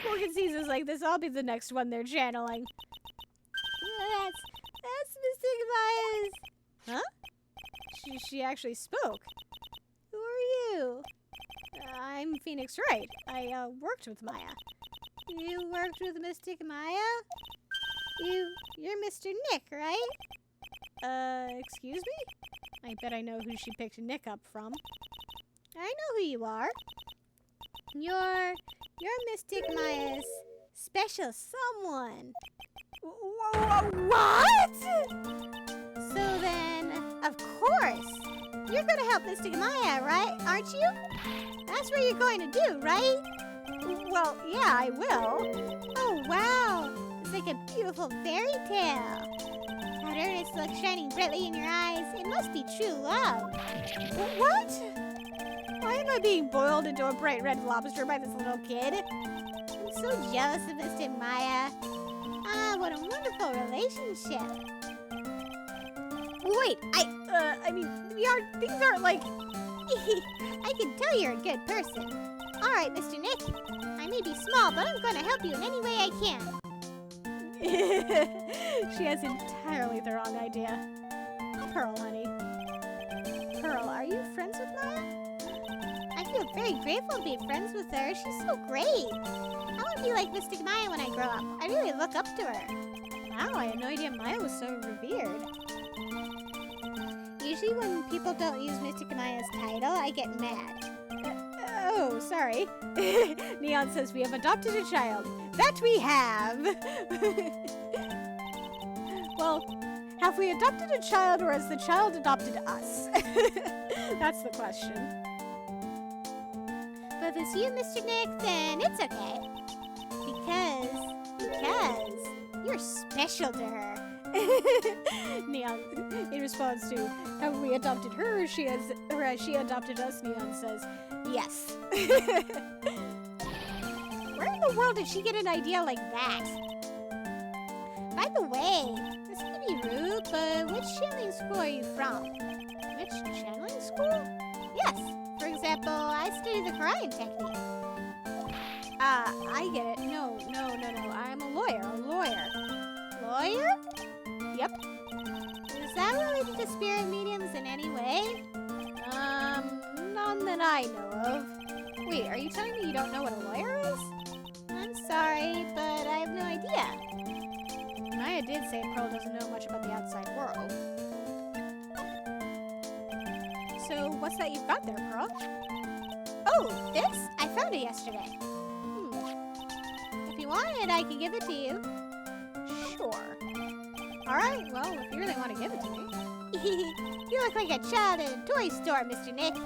Speaker 1: Morgan sees us like this. I'll be the next one they're channeling. That's Mystic Maya's. Huh? She actually spoke. Who are you? I'm Phoenix Wright. I worked with Maya. You worked with Mystic Maya? You're Mr. Nick, right? Excuse me? I bet I know who she picked Nick up from. I know who you are. You're Mystic Maya's special someone. What? course. You're gonna help Mystic Maya, right? Aren't you? That's what you're going to do, right? Well, yeah, I will. Oh, wow. It's like a beautiful fairy tale. That earnest look shining brightly in your eyes. It must be true love. What? Why am I being boiled into a bright red lobster by this little kid? I'm so jealous of Mystic Maya. Ah, what a wonderful relationship. Wait, I mean, things aren't like... I can tell you're a good person. All right, Mr. Nick. I may be small, but I'm going to help you in any way I can. She has entirely the wrong idea. Pearl, honey. Pearl, are you friends with Maya? I feel very grateful to be friends with her. She's so great. I want to be like Mystic Maya when I grow up. I really look up to her. Wow, I had no idea Maya was so revered. Usually when people don't use Mystic Maya's title, I get mad. Oh, sorry. Neon says we have adopted a child. That we have! Well, have we adopted a child or has the child adopted us? That's the question. But if it's you, Mr. Nick, then it's okay. Because you're special to her. Neon, in response to have we adopted her, or has she adopted us, Neon says, yes. Where in the world did she get an idea like that? By the way, this may be rude, but which channeling school are you from? Which channeling school? Yes. For example, I study the Kurain technique. I get it. No. I'm a lawyer. Lawyer? Yep. Is that related to spirit mediums in any way? None that I know of. Wait, are you telling me you don't know what a lawyer is? I'm sorry, but I have no idea. Maya did say Pearl doesn't know much about the outside world. So, what's that you've got there, Pearl? Oh, this? I found it yesterday. If you want it, I can give it to you. Sure. Alright, well, if you really want to give it to me. You look like a child in a toy store, Mr. Nick.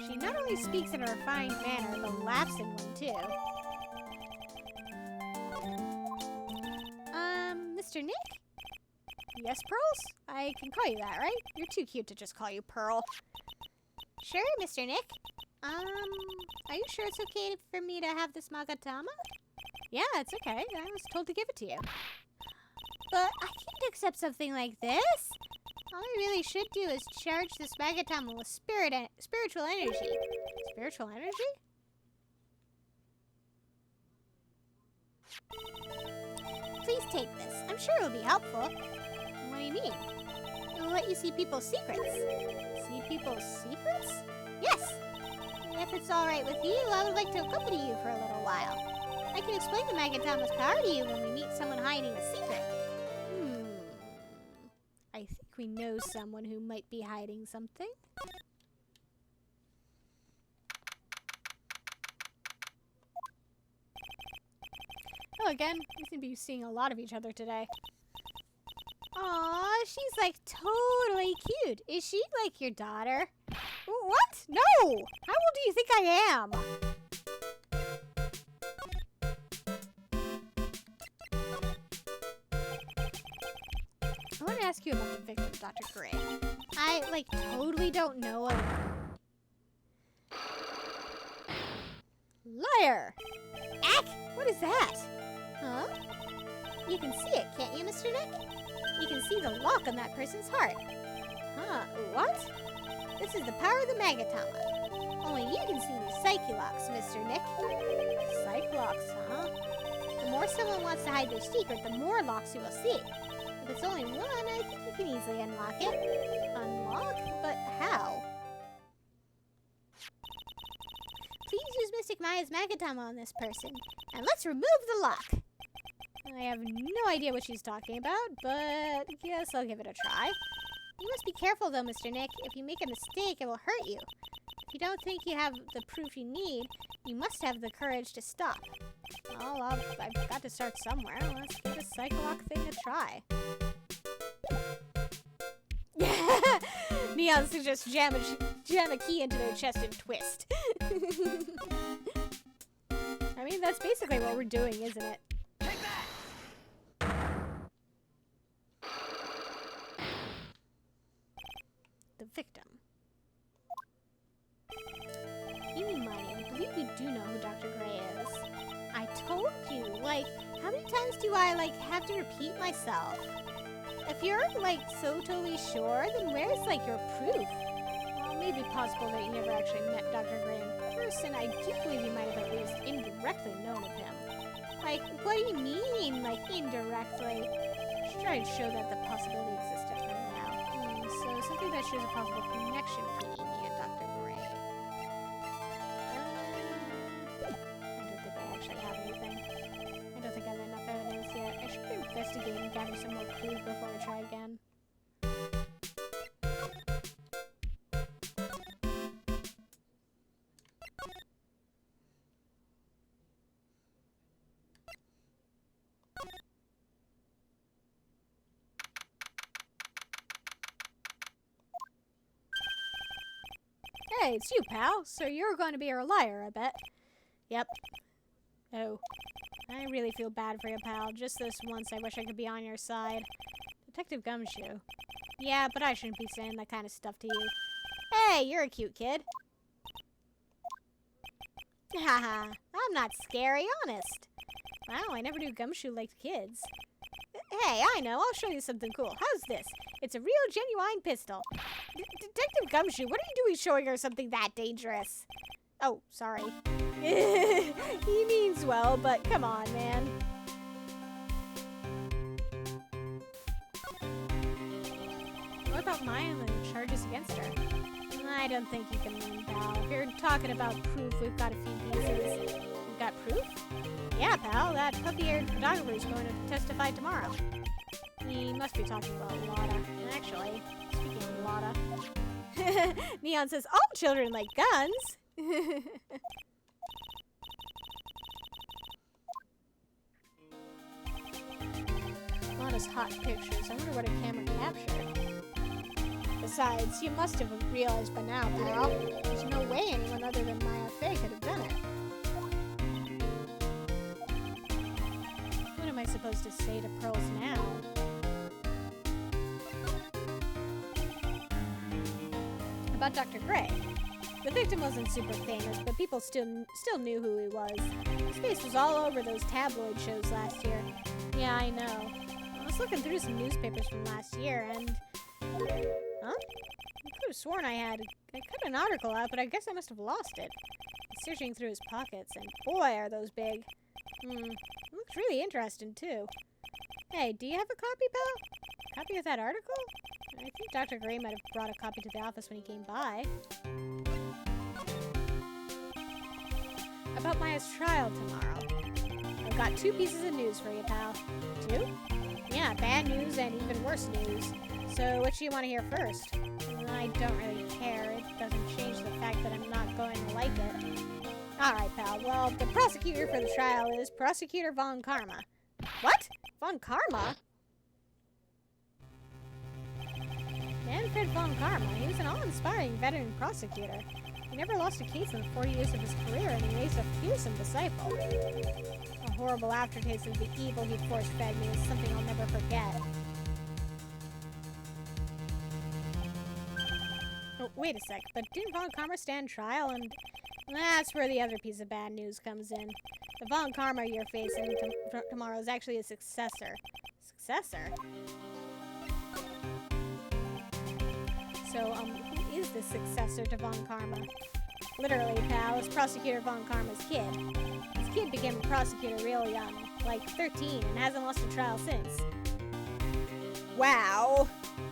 Speaker 1: She not only speaks in a refined manner, but laughs in one, too. Mr. Nick? Yes, Pearls? I can call you that, right? You're too cute to just call you Pearl. Sure, Mr. Nick. Are you sure it's okay for me to have this Magatama? Yeah, it's okay. I was told to give it to you. But I can't accept something like this. All I really should do is charge this Magatama with spiritual energy. Spiritual energy? Please take this. I'm sure it will be helpful. What do you mean? It will let you see people's secrets. See people's secrets? Yes. And if it's all right with you, I would like to accompany you for a little while. I can explain the Magatama's power to you when we meet someone hiding a secret. I think we know someone who might be hiding something. Oh, again, we seem to be seeing a lot of each other today. Aw, she's like totally cute. Is she like your daughter? What? No! How old do you think I am? I want to ask you about the victim, Dr. Kurain. I, like, totally don't know a... Liar! Ack! What is that? Huh? You can see it, can't you, Mr. Nick? You can see the lock on that person's heart. Huh? What? This is the power of the Magatama. Only you can see these psyche locks, Mr. Nick. Psyche locks, huh? The more someone wants to hide their secret, the more locks you will see. If it's only one, I think you can easily unlock it. Unlock? But how? Please use Mystic Maya's Magatama on this person. And let's remove the lock. I have no idea what she's talking about, but guess I'll give it a try. You must be careful though, Mr. Nick. If you make a mistake, it will hurt you. If you don't think you have the proof you need, you must have the courage to stop. Well, I've got to start somewhere. Let's give the Psycholock thing a try. Neon suggests jam a key into their chest and twist. I mean, that's basically what we're doing, isn't it?
Speaker 2: Take that!
Speaker 1: The victim. Eeny Miny, I believe you do know who Dr. Gray is. I told you, like, how many times do I, like, have to repeat myself? If you're, like, so totally sure, then where's, like, your proof? Well, it may be possible that you never actually met Dr. Gray in person. I do believe you might have at least indirectly known of him. Like, what do you mean, like, indirectly? Should try and show that the possibility existed for now. So, something that shows a possible connection between Amy and Dr. Gray. I don't think I actually have anything. I don't think I have enough evidence yet. I should investigate and gather some more clues before I try again. Hey, it's you, pal. So you're going to be our liar, I bet. Yep. Oh. I really feel bad for you, pal. Just this once, I wish I could be on your side. Detective Gumshoe. Yeah, but I shouldn't be saying that kind of stuff to you. Hey, you're a cute kid. Haha, I'm not scary, honest. Wow, I never knew Gumshoe liked kids. Hey, I know. I'll show you something cool. How's this? It's a real, genuine pistol. Detective Gumshoe, what are you doing showing her something that dangerous? Oh, sorry. He means well, but come on, man. What about Maya and the charges against her? I don't think you can win, pal. If you're talking about proof, we've got a few pieces. We've got proof? Yeah, pal. That puppy-haired photographer is going to testify tomorrow. He must be talking about Lotta. Actually, speaking of Lotta. Neon says, all children like guns! Lotta's hot pictures. I wonder what a camera captured. Besides, you must have realized by now, pal. There's no way anyone other than Maya Fey could have done it. What am I supposed to say to Pearls now? About Dr. Gray. The victim wasn't super famous, but people still knew who he was. His face was all over those tabloid shows last year. Yeah, I know. I was looking through some newspapers from last year, and... Huh? I could have sworn I cut an article out, but I guess I must have lost it. I was searching through his pockets, and boy, are those big. It looks really interesting, too. Hey, do you have a copy, pal? Copy of that article? I think Dr. Gray might have brought a copy to the office when he came by. About Maya's trial tomorrow. I've got 2 pieces of news for you, pal. 2? Yeah, bad news and even worse news. So, which do you want to hear first? I don't really care. It doesn't change the fact that I'm not going to like it. Alright, pal. Well, the prosecutor for the trial is Prosecutor Von Karma. What? Von Karma? Manfred Von Karma. He was an awe-inspiring veteran prosecutor. He never lost a case in the 40 years of his career, and he raised a fearsome disciple. A horrible aftertaste of the evil he force-fed me is something I'll never forget. Oh, wait a sec, but didn't Von Karma stand trial? And that's where the other piece of bad news comes in. The Von Karma you're facing tomorrow is actually a successor. Successor? So, who is the successor to Von Karma? Literally, pal, it's Prosecutor Von Karma's kid. His kid became a prosecutor real young, like 13, and hasn't lost a trial since. Wow!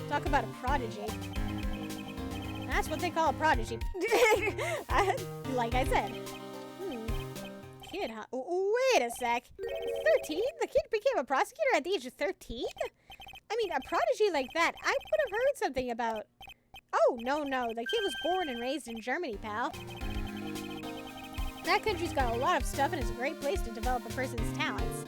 Speaker 1: Talk about a prodigy. That's what they call a prodigy. Like I said. Kid, huh? Wait a sec. 13? The kid became a prosecutor at the age of 13? I mean, a prodigy like that, I would have heard something about. Oh, no. The kid was born and raised in Germany, pal. That country's got a lot of stuff and is a great place to develop a person's talents.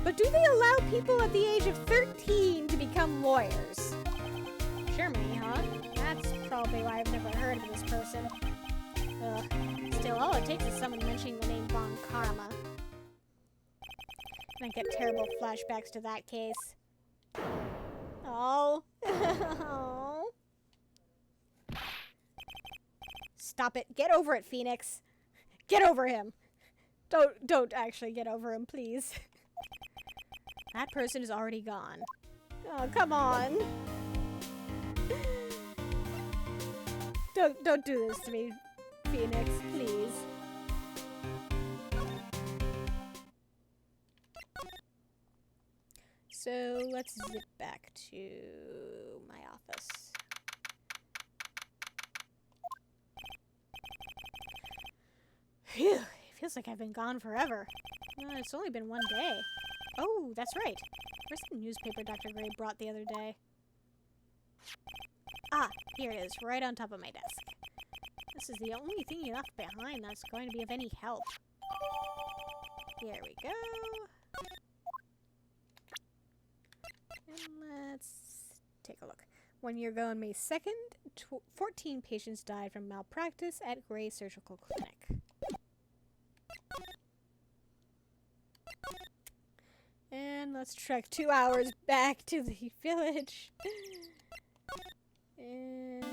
Speaker 1: But do they allow people at the age of 13 to become lawyers? Germany, huh? That's probably why I've never heard of this person. Ugh. Still, all it takes is someone mentioning the name Von Karma. And I get terrible flashbacks to that case. Oh. Oh. Stop it. Get over it, Phoenix. Get over him. Don't actually get over him, please. That person is already gone. Oh, come on. Don't do this to me, Phoenix, please. So let's zip back to my office. Phew, it feels like I've been gone forever. It's only been one day. Oh, that's right. Where's the newspaper Dr. Gray brought the other day? Ah, here it is, right on top of my desk. This is the only thing you left behind that's going to be of any help. Here we go. And let's take a look. 1 year ago on May 2nd, 14 patients died from malpractice at Gray Surgical Clinic. And let's trek 2 hours back to the village. And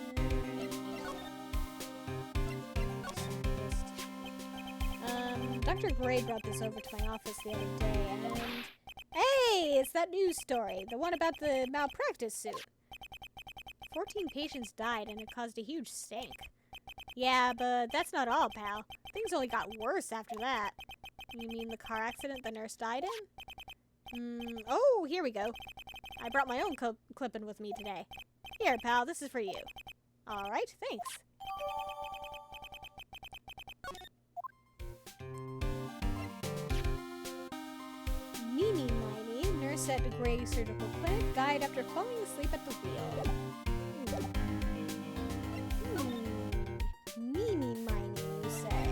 Speaker 1: Dr. Gray brought this over to my office the other day, and hey, it's that news story, the one about the malpractice suit. 14 patients died, and it caused a huge stink. Yeah, but that's not all, pal. Things only got worse after that. You mean the car accident the nurse died in? Oh, here we go. I brought my own clipping with me today. Here, pal, this is for you. Alright, thanks. Mimi Miney, nurse at the Gray Surgical Clinic, died after falling asleep at the wheel. Mimi Miney, you say?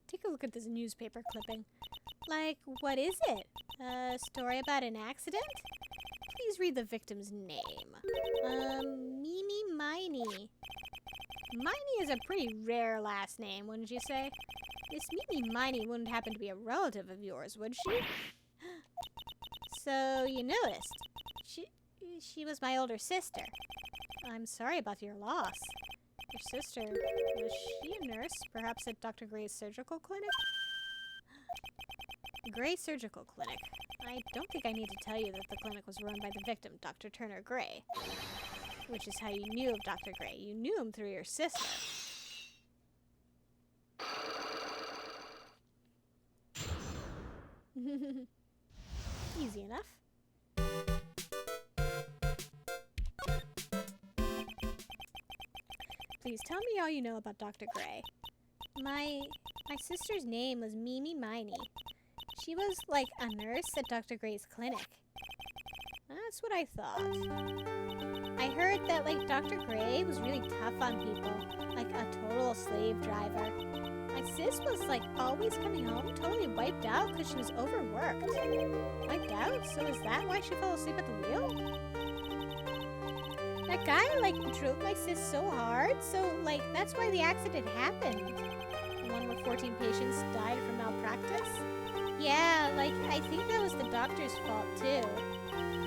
Speaker 1: Take a look at this newspaper clipping. Like, what is it? A story about an accident? Please read the victim's name. Mimi Miney. Miney is a pretty rare last name, wouldn't you say? This Mimi Miney wouldn't happen to be a relative of yours, would she? So, you noticed. She was my older sister. I'm sorry about your loss. Your sister, was she a nurse, perhaps at Dr. Gray's surgical clinic? Gray Surgical Clinic. I don't think I need to tell you that the clinic was run by the victim, Dr. Turner Gray. Which is how you knew of Dr. Gray. You knew him through your sister. Easy enough. Please tell me all you know about Dr. Gray. My sister's name was Mimi Miney. She was like a nurse at Dr. Gray's clinic. That's what I thought. I heard that like Dr. Gray was really tough on people, like a total slave driver. My sis was like always coming home totally wiped out because she was overworked. Wiped out? So is that why she fell asleep at the wheel? That guy like drove my sis so hard, so like that's why the accident happened. The one where 14 patients died from malpractice? Yeah, like I think that was the doctor's fault too.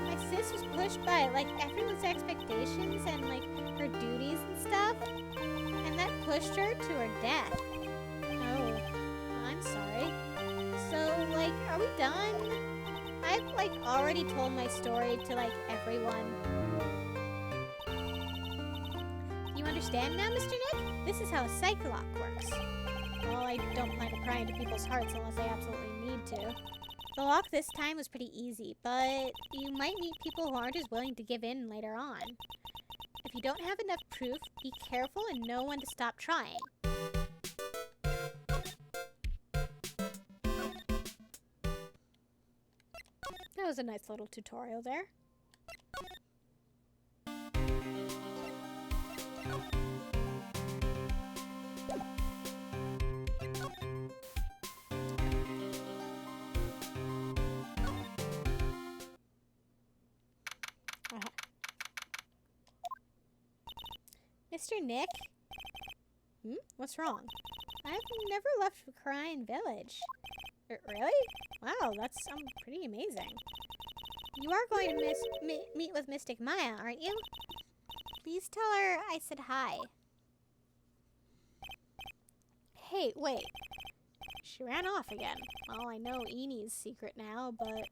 Speaker 1: My sis was pushed by like everyone's expectations and like her duties and stuff, and that pushed her to her death. Oh, I'm sorry. So like, are we done? I've like already told my story to like everyone. You understand now, Mr. Nick? This is how a psych lock works. Well, I don't plan to pry into people's hearts unless I absolutely need to. The lock this time was pretty easy, but you might meet people who aren't as willing to give in later on. If you don't have enough proof, be careful and know when to stop trying. That was a nice little tutorial there. Mr. Nick? What's wrong? I've never left Kurain Village. Really? Wow, that's pretty amazing. You are going to meet with Mystic Maya, aren't you? Please tell her I said hi. Hey, wait. She ran off again. Well, I know Eni's secret now, but I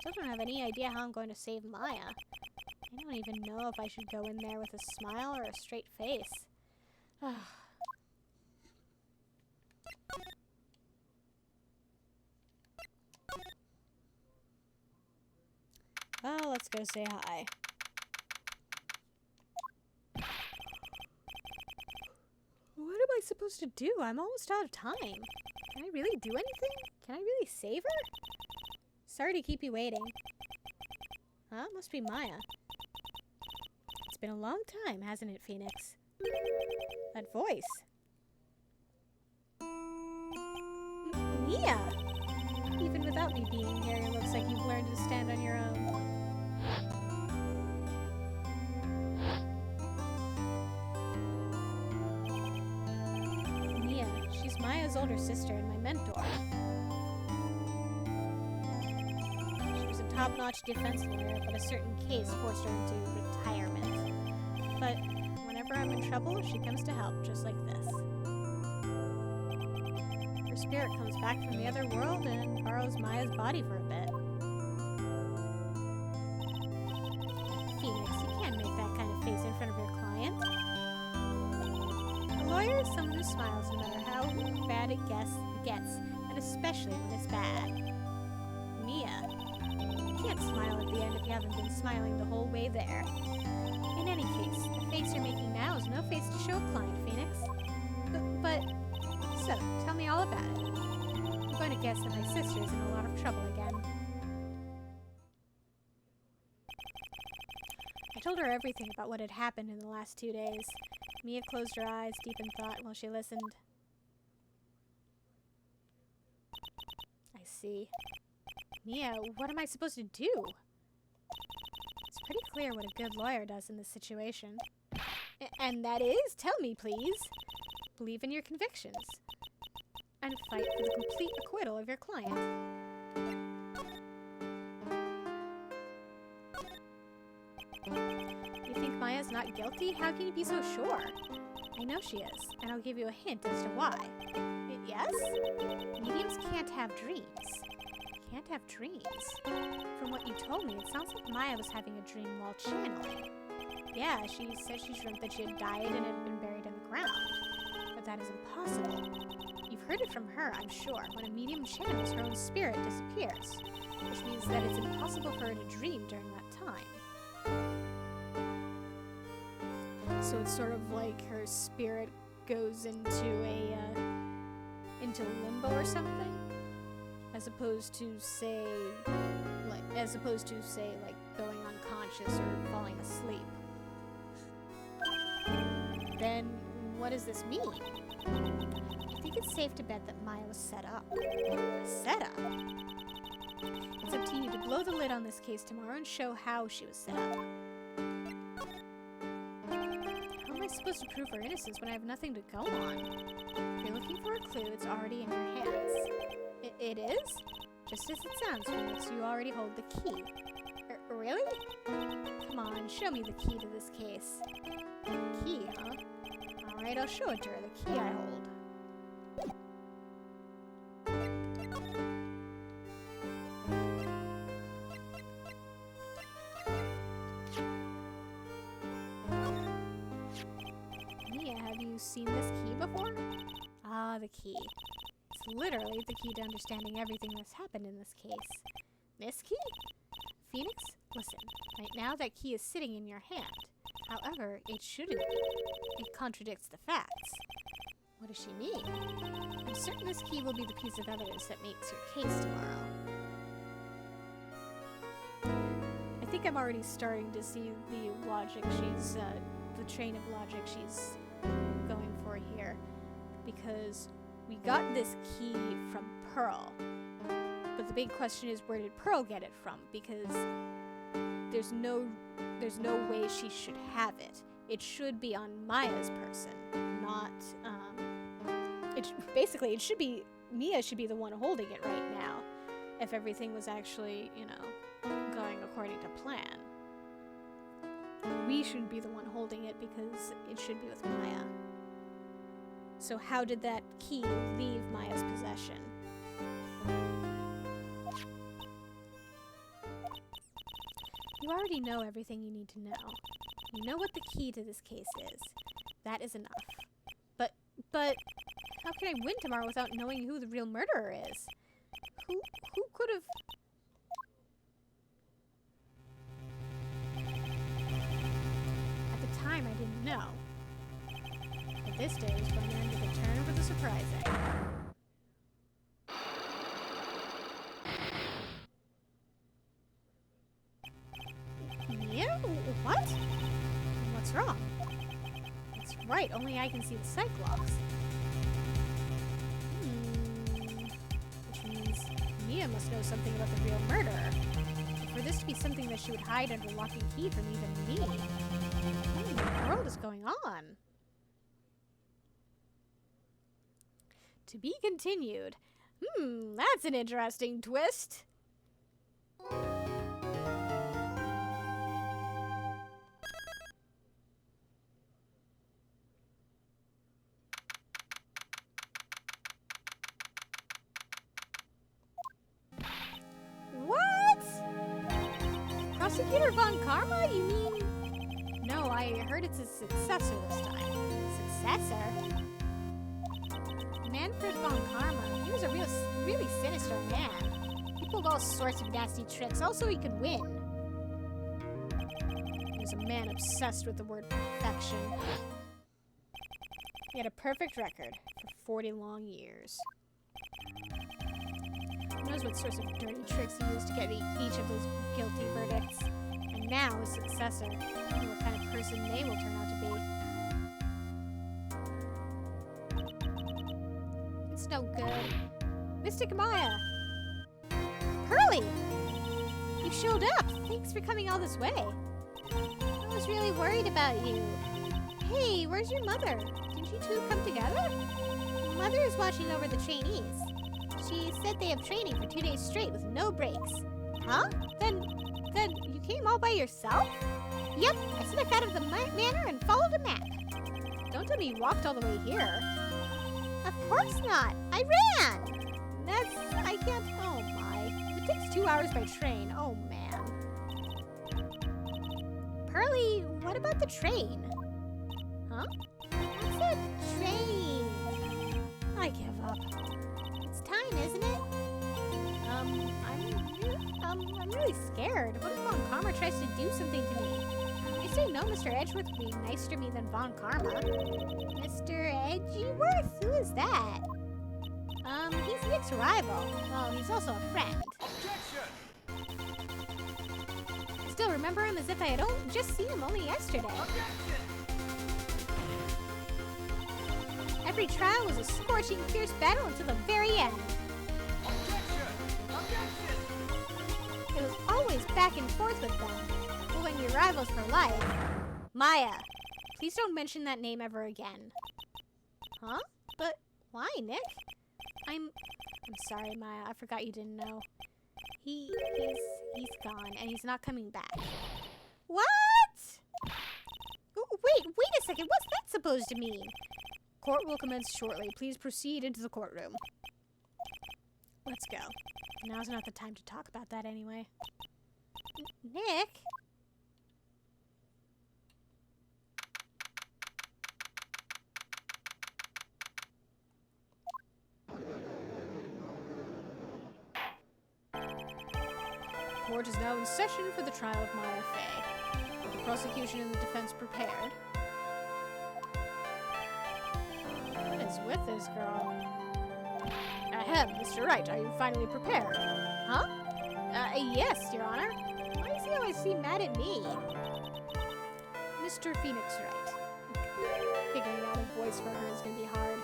Speaker 1: still don't have any idea how I'm going to save Maya. I don't even know if I should go in there with a smile or a straight face. Well, let's go say hi. What am I supposed to do? I'm almost out of time. Can I really do anything? Can I really save her? Sorry to keep you waiting. Huh? Must be Maya. It's been a long time, hasn't it, Phoenix? That voice. Mia! Even without me being here, it looks like you've learned to stand on your own. Mia, she's Maya's older sister and my mentor. She was a top-notch defense lawyer, but a certain case forced her into retirement. But whenever I'm in trouble, she comes to help, just like this. Her spirit comes back from the other world and borrows Maya's body for a bit. Phoenix, you can't make that kind of face in front of your client. A lawyer is someone who smiles no matter how bad it gets, and especially when it's bad. Mia, you can't smile at the end if you haven't been smiling the whole way there. In any case, the face you're making now is no face to show a client, Phoenix. So, tell me all about it. I'm going to guess that my sister's in a lot of trouble again. I told her everything about what had happened in the last 2 days. Mia closed her eyes, deep in thought, while she listened. I see. Mia, what am I supposed to do? It's pretty clear what a good lawyer does in this situation. And that is? Tell me, please. Believe in your convictions. And fight for the complete acquittal of your client. You think Maya's not guilty? How can you be so sure? I know she is, and I'll give you a hint as to why. Yes? Mediums can't have dreams. Can't have dreams. From what you told me, it sounds like Maya was having a dream while channeling. Yeah, she said she dreamt that she had died and had been buried in the ground. But that is impossible. You've heard it from her, I'm sure. When a medium channels, her own spirit disappears. Which means that it's impossible for her to dream during that time. So it's sort of like her spirit goes into limbo or something? As opposed to say going unconscious or falling asleep. Then what does this mean? I think it's safe to bet that Maya was set up. Set up? It's up to you to blow the lid on this case tomorrow and show how she was set up. How am I supposed to prove her innocence when I have nothing to go on? If you're looking for a clue, it's already in your hands. It is? Just as it sounds, Phoenix, you already hold the key. Really? Come on, show me the key to this case. Key, huh? Alright, I'll show it to her, the key I hold. Mia, have you seen this key before? Ah, the key. It's literally the key to understanding everything that's happened in this case. This key? Phoenix, listen. Right now that key is sitting in your hand. However, it shouldn't be. It contradicts the facts. What does she mean? I'm certain this key will be the piece of evidence that makes your case tomorrow. I think I'm already starting to see the logic she's, the train of logic she's going for here. Because we got this key from Pearl. But the big question is, where did Pearl get it from? Because there's no way she should have it. It should be on Maya's person, not, basically, it should be, Mia should be the one holding it right now, if everything was actually, you know, going according to plan. We shouldn't be the one holding it because it should be with Maya. So how did that key leave Maya's possession? You already know everything you need to know. You know what the key to this case is. That is enough. But how can I win tomorrow without knowing who the real murderer is? Who could have... At the time, I didn't know. But this day is going to end with a turn for the surprising. Yeah? What? What's wrong? That's right, only I can see the Cyclops. Which means Mia must know something about the real murderer. For this to be something that she would hide under lock and key from even me. What in the world is going on? To be continued. That's an interesting twist. What? Prosecutor Von Karma? You mean... No, I heard it's a successor this time. Successor? Manfred Von Karma, he was a really sinister man. He pulled all sorts of nasty tricks, also he could win. He was a man obsessed with the word perfection. He had a perfect record for 40 long years. Who knows what sorts of dirty tricks he used to get each of those guilty verdicts. And now, his successor, I don't know what kind of person they will turn out to be. It's no good. Mystic Maya! Pearly! You showed up! Thanks for coming all this way. I was really worried about you. Hey, where's your mother? Didn't you two come together? Mother is watching over the trainees. She said they have training for 2 days straight with no breaks. Huh? Then you came all by yourself? Yep, I snuck out of the manor and followed a map. Don't tell me you walked all the way here. Of course not. I ran. I can't, oh my. It takes 2 hours by train. Oh man. Pearly, what about the train? Huh? What's a train? I give up. It's time, isn't it? I'm really scared. What if Von Karma tries to do something to me? They say no, Mr. Edgeworth would be nicer to me than Von Karma. Mr. Edgeworth? Who is that? He's Nick's rival. Well, he's also a friend.
Speaker 2: Objection!
Speaker 1: Still remember him as if I had just seen him only yesterday.
Speaker 2: Objection!
Speaker 1: Every trial was a scorching, fierce battle until the very end.
Speaker 2: Objection! Objection!
Speaker 1: It was always back and forth with them. But when you're rivals for life... Maya, please don't mention that name ever again. Huh? But why, Nick? I'm sorry, Maya. I forgot you didn't know. He's gone, and he's not coming back. What? Wait a second. What's that supposed to mean? Court will commence shortly. Please proceed into the courtroom. Let's go. Now's not the time to talk about that anyway. Nick? court is now in session for the trial of Maya Fey. Are the prosecution and the defense prepared? What is with this girl? Ahem, Mr. Wright, are you finally prepared? Huh? Yes, Your Honor. Why does he always seem mad at me? Mr. Phoenix Wright. Figuring out a voice for her is going to be hard.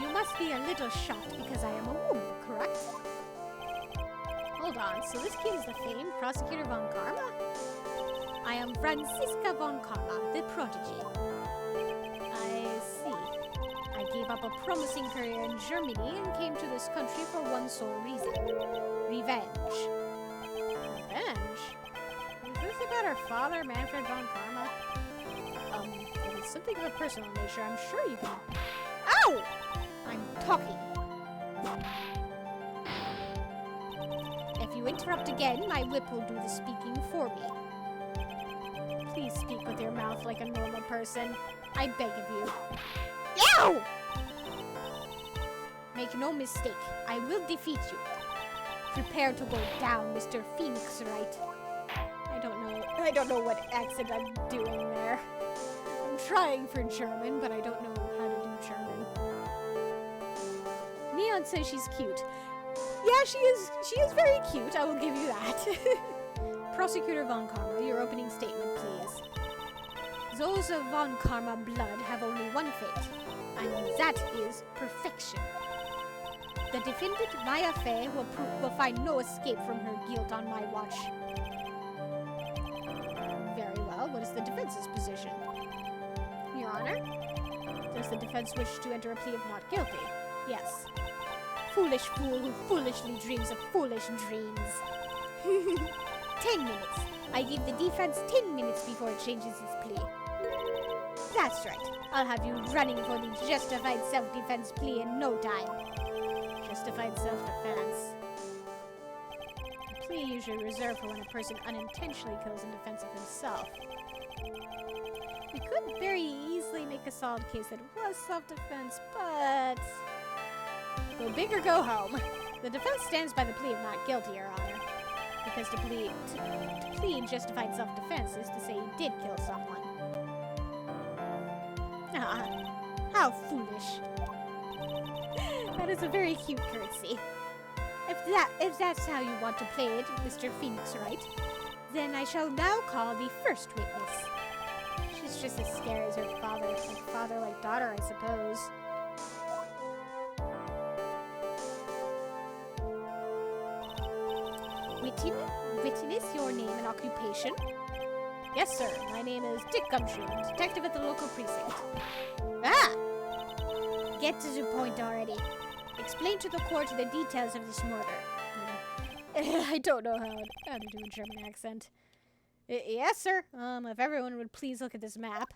Speaker 1: You must be a little shocked because I am a woman, correct? Hold on, so this kid is the famed Prosecutor von Karma? I am Franziska von Karma, the prodigy. I see. I gave up a promising career in Germany and came to this country for one sole reason. Revenge. Revenge? Is this about her father, Manfred von Karma? If it's something of a personal nature, I'm sure you can... Ow! I'm talking. If you interrupt again, my whip will do the speaking for me. Please speak with your mouth like a normal person. I beg of you. Ow! Make no mistake, I will defeat you. Prepare to go down, Mr. Phoenix Wright. I don't know what accent I'm doing there. I'm trying for German, but I don't know how to do German. Neon says she's cute. Yeah, she is very cute, I will give you that. Prosecutor von Karma, your opening statement, please. Those of von Karma blood have only one fate, and that is perfection. The defendant, Maya Fey, will find no escape from her guilt on my watch. Very well, what is the defense's position? Your Honor? Does the defense wish to enter a plea of not guilty? Yes. Foolish fool who foolishly dreams of foolish dreams. 10 minutes. I give the defense 10 minutes before it changes its plea. That's right. I'll have you running for the justified self-defense plea in no time. Justified self-defense. A plea usually reserved for when a person unintentionally kills in defense of himself. We could very easily make a solid case that it was self-defense, but... Go big or go home. The defense stands by the plea of not guilty, Your Honor. Because to plead justified self-defense is to say he did kill someone. Ah, how foolish. That is a very cute courtesy. If that's how you want to play it, Mr. Phoenix Wright, then I shall now call the first witness. She's just as scary as her father. Like father, like daughter, I suppose. Witness, your name and occupation? Yes, sir. My name is Dick Gumshoe, detective at the local precinct. Ah! Get to the point already. Explain to the court the details of this murder. I don't know how to do a German accent. Yes, sir. If everyone would please look at this map.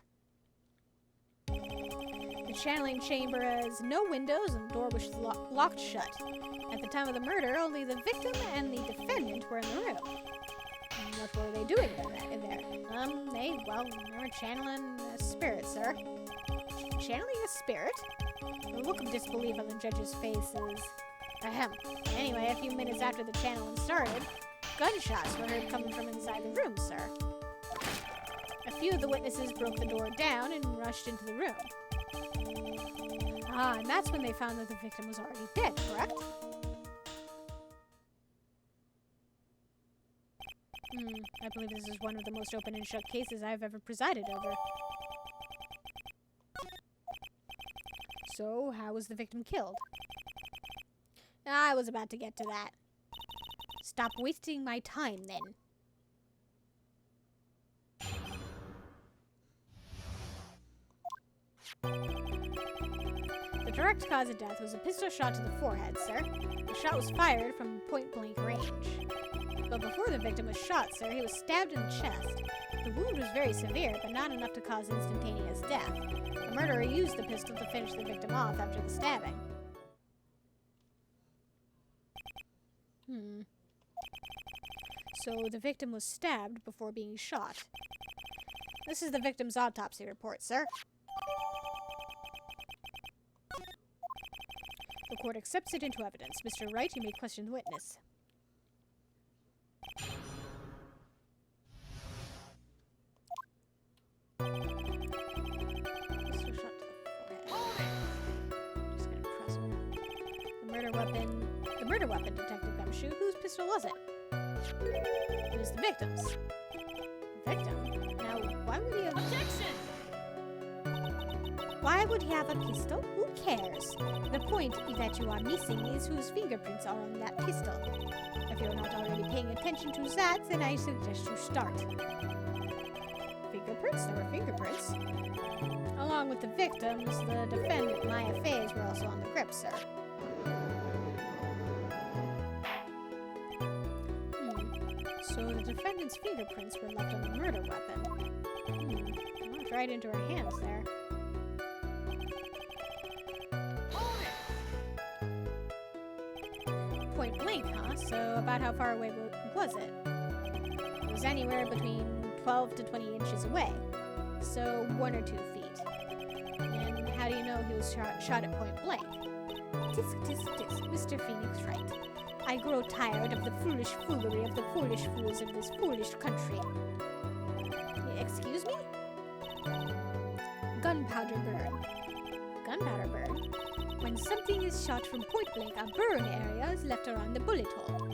Speaker 1: The channeling chamber has no windows and the door was locked shut. At the time of the murder, only the victim and the defendant were in the room. And what were they doing in there? They were channeling a spirit, sir. Channeling a spirit? The look of disbelief on the judge's face is... Ahem. Anyway, a few minutes after the channeling started, gunshots were heard coming from inside the room, sir. A few of the witnesses broke the door down and rushed into the room. Ah, and that's when they found that the victim was already dead, correct? I believe this is one of the most open and shut cases I've ever presided over. So, how was the victim killed? I was about to get to that. Stop wasting my time, then. The direct cause of death was a pistol shot to the forehead, sir. The shot was fired from point-blank range. But before the victim was shot, sir, he was stabbed in the chest. The wound was very severe, but not enough to cause instantaneous death. The murderer used the pistol to finish the victim off after the stabbing. So the victim was stabbed before being shot. This is the victim's autopsy report, sir. The court accepts it into evidence. Mr. Wright, you may question the witness. happened, Detective Gumshoe. Whose pistol was it? It was the victim's. Victim? Now, why would he have...
Speaker 2: Objection!
Speaker 1: Why would he have a pistol? Who cares? The point that you are missing is whose fingerprints are on that pistol. If you're not already paying attention to that, then I suggest you start. Fingerprints? There were fingerprints. Along with the victims, the defendant, Maya Fays, were also on the grip, sir. So the defendant's fingerprints were left on the murder weapon. Walked right into her hands there. Point blank, huh? So about how far away was it? It was anywhere between 12 to 20 inches away. So 1 or 2 feet. And how do you know he was shot at point blank? Tisk, tisk, tisk, Mr. Phoenix Wright. I grow tired of the foolish foolery of the foolish fools of this foolish country. Excuse me? Gunpowder burn. Gunpowder burn? When something is shot from point blank, a burn area is left around the bullet hole.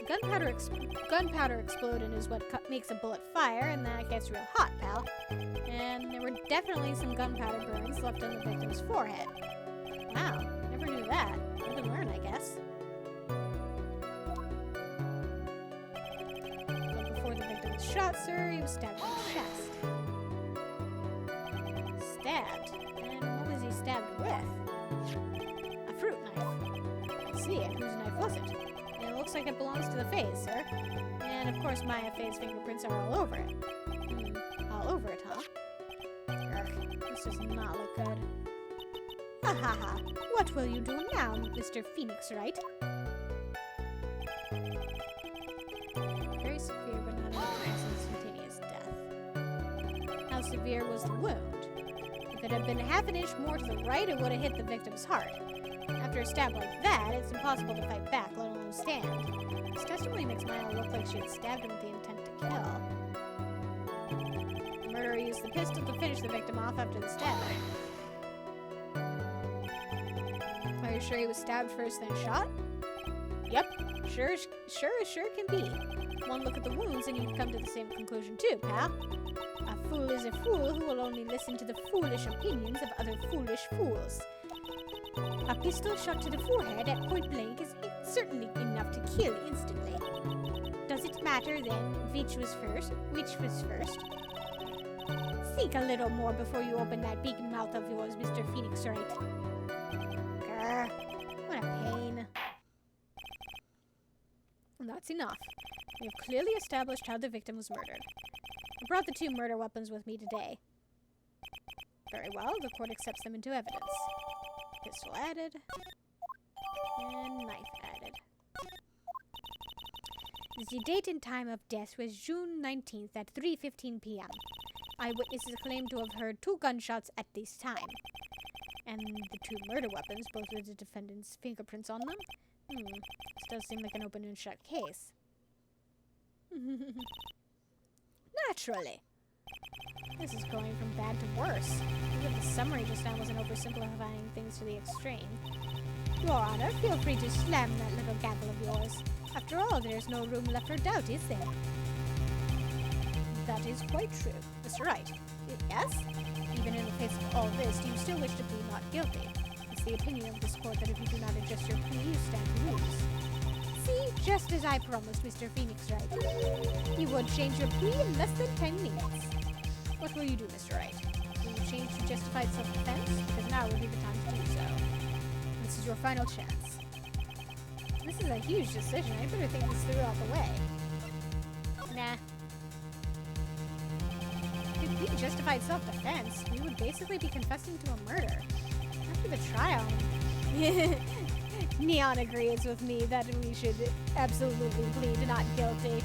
Speaker 1: Gunpowder exploding is what makes a bullet fire, and that gets real hot, pal. And there were definitely some gunpowder burns left on the victim's forehead. Wow, never knew that. Live and learn, I guess. But before the victim was shot, sir, he was stabbed in the chest. Stabbed? And what was he stabbed with? A fruit knife. I see it. Whose knife was it? And it looks like it belongs to the Fays, sir. And of course Maya Faye's fingerprints are all over it. All over it, huh? Ugh, this does not look good. Ha ha ha. What will you do now, Mr. Phoenix Wright? Very severe, but not an instantaneous death. How severe was the wound? If it had been half an inch more to the right, it would have hit the victim's heart. After a stab like that, it's impossible to fight back, let alone stand. This testimony makes Maya look like she had stabbed him with the intent to kill. The murderer used the pistol to finish the victim off after the stabbing. Are you sure he was stabbed first then shot? Yep, sure can be. One look at the wounds and you'd come to the same conclusion too, pal. A fool is a fool who will only listen to the foolish opinions of other foolish fools. A pistol shot to the forehead at point blank is certainly enough to kill instantly. Does it matter then which was first? Think a little more before you open that big mouth of yours, Mr. Phoenix Wright. Grr, what a pain. That's enough. We have clearly established how the victim was murdered. I brought the 2 murder weapons with me today. Very well, the court accepts them into evidence. Pistol added. And knife added. The date and time of death was June 19th at 3:15 p.m. Eyewitnesses claim to have heard 2 gunshots at this time. And the 2 murder weapons, both with the defendant's fingerprints on them? This does seem like an open and shut case. Naturally. This is going from bad to worse. Even the summary just now wasn't oversimplifying things to the extreme. Your Honor, feel free to slam that little gavel of yours. After all, there's no room left for doubt, is there? That is quite true. Mr. Wright. Yes? Even in the face of all this, do you still wish to plead not guilty? It's the opinion of this court that if you do not adjust your plea, you stand to lose. See, just as I promised, Mr. Phoenix Wright. You would change your plea in less than 10 minutes. What will you do, Mr. Wright? Will you change to justified self-defense? Because now would be the time to do so. This is your final chance. This is a huge decision. I better think this through out the way. Nah. If we justified self-defense, we would basically be confessing to a murder. After the trial... Neon agrees with me that we should absolutely plead not guilty.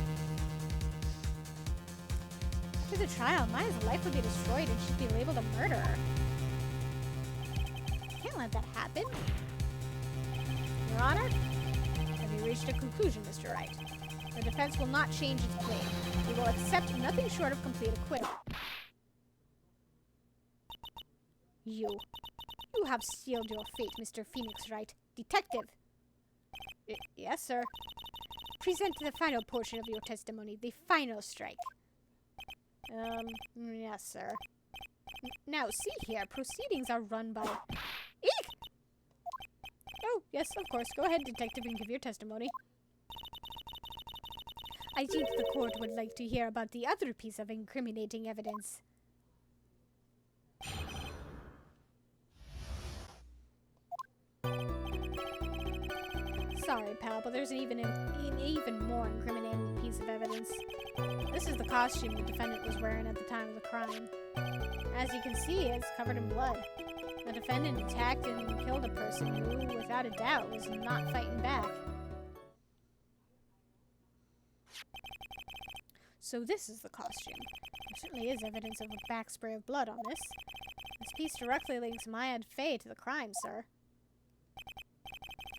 Speaker 1: After the trial, Maya's life would be destroyed and she'd be labeled a murderer. Can't let that happen. Your Honor, have you reached a conclusion, Mr. Wright? The defense will not change its plea. We will accept nothing short of complete acquittal. You have sealed your fate, Mr. Phoenix Wright. Detective! Yes, sir. Present the final portion of your testimony, the final strike. Yes, sir. Now, see here, proceedings are run by... Eek! Oh, yes, of course. Go ahead, detective, and give your testimony. I think the court would like to hear about the other piece of incriminating evidence. Sorry, pal, but there's an even more incriminating piece of evidence. This is the costume the defendant was wearing at the time of the crime. As you can see, it's covered in blood. The defendant attacked and killed a person who, without a doubt, was not fighting back. So this is the costume. There certainly is evidence of a back spray of blood on this. This piece directly links Maya and Faye to the crime, sir.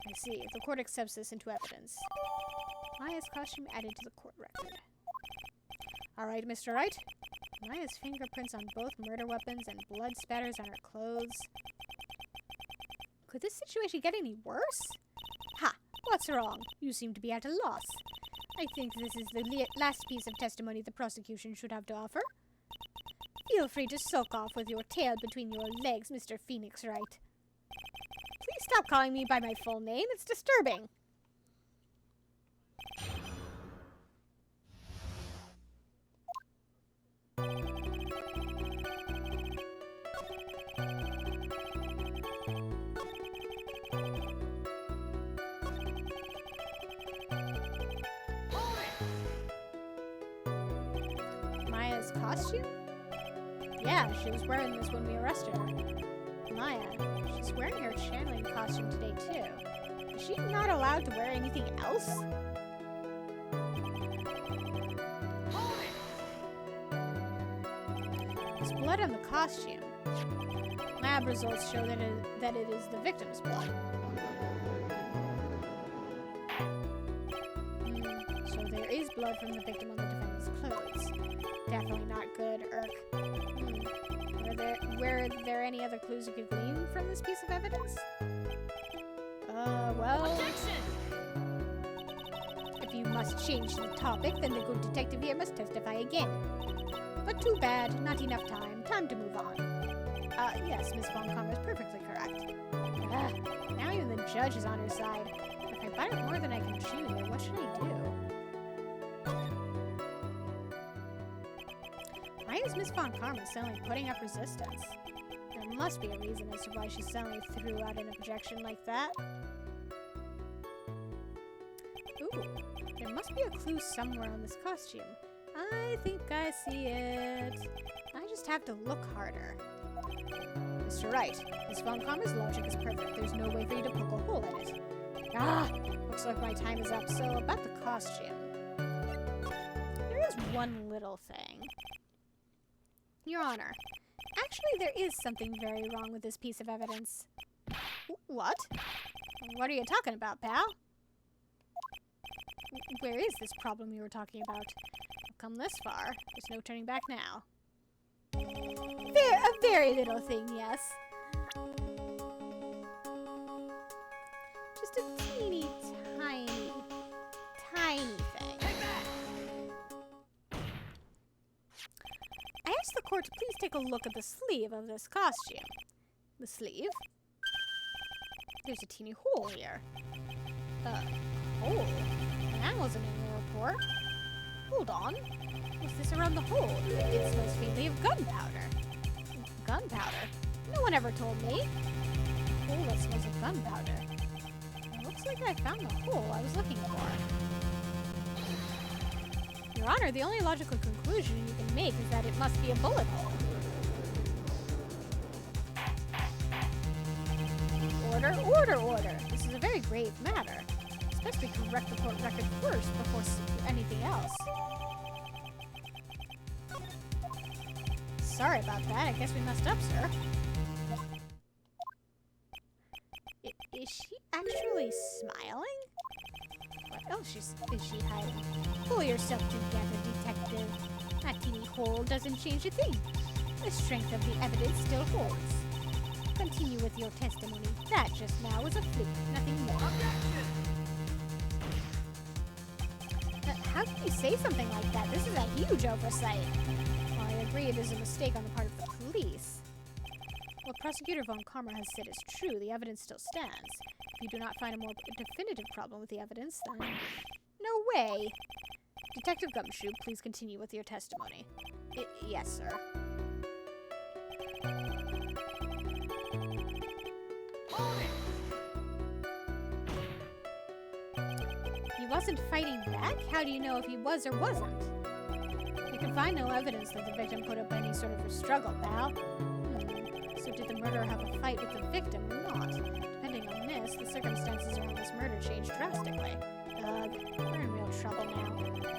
Speaker 1: I see. The court accepts this into evidence. Maya's costume added to the court record. Alright, Mr. Wright. Maya's fingerprints on both murder weapons and blood spatters on her clothes. Could this situation get any worse? Ha! What's wrong? You seem to be at a loss. I think this is the last piece of testimony the prosecution should have to offer. Feel free to sulk off with your tail between your legs, Mr. Phoenix Wright. Please stop calling me by my full name. It's disturbing. Maya's costume? Yeah, she was wearing this when we arrested her. Maya, she's wearing her channeling costume today, too. Is she not allowed to wear anything else? There's blood on the costume. Lab results show that it is the victim's blood. So there is blood from the victim on the defendant's clothes. Definitely not good, Were there any other clues you could glean from this piece of evidence? Well...
Speaker 2: Objection!
Speaker 1: If you must change the topic, then the good detective here must testify again. But too bad, not enough time. Time to move on. Yes, Ms. Von Commer is perfectly correct. Now even the judge is on her side. If I bite it more than I can chew here, what should I do? Why is Ms. Von Karma suddenly putting up resistance? There must be a reason as to why she suddenly threw out an objection like that. Ooh, there must be a clue somewhere on this costume. I think I see it. I just have to look harder. Mr. Wright, Ms. Von Karma's logic is perfect. There's no way for you to poke a hole in it. Looks like my time is up. So, about the costume. There is one little thing. Your Honor, actually there is something very wrong with this piece of evidence. What? What are you talking about, pal? Where is this problem you were talking about? I've come this far. There's no turning back now. A very little thing, yes. Just a teeny, tiny thing. I asked the court to please take a look at the sleeve of this costume. The sleeve? There's a teeny hole here. Hole? That wasn't in the report. Hold on. What's this around the hole? It smells faintly of gunpowder. Gunpowder? No one ever told me. A hole that smells of gunpowder. It looks like I found the hole I was looking for. Your Honor, the only logical conclusion you can make is that it must be a bullet hole. Order! This is a very grave matter. It's best we correct the court record first before anything else. Sorry about that. I guess we messed up, sir. Is she actually smiling? What else is she hiding? Pull yourself together, detective. That teeny hole doesn't change a thing. The strength of the evidence still holds. Continue with your testimony. That just now was a fluke, nothing more.
Speaker 2: Objection!
Speaker 1: How can you say something like that? This is a huge oversight. Well, I agree it is a mistake on the part of the police. What Prosecutor Von Karma has said is true. The evidence still stands. If you do not find a more definitive problem with the evidence, then... No way! Detective Gumshoe, please continue with your testimony. Yes, sir. He wasn't fighting back? How do you know if he was or wasn't? You can find no evidence that the victim put up any sort of a struggle, pal. So did the murderer have a fight with the victim or not? Depending on this, the circumstances around this murder changed drastically. Ugh, we're in real trouble now.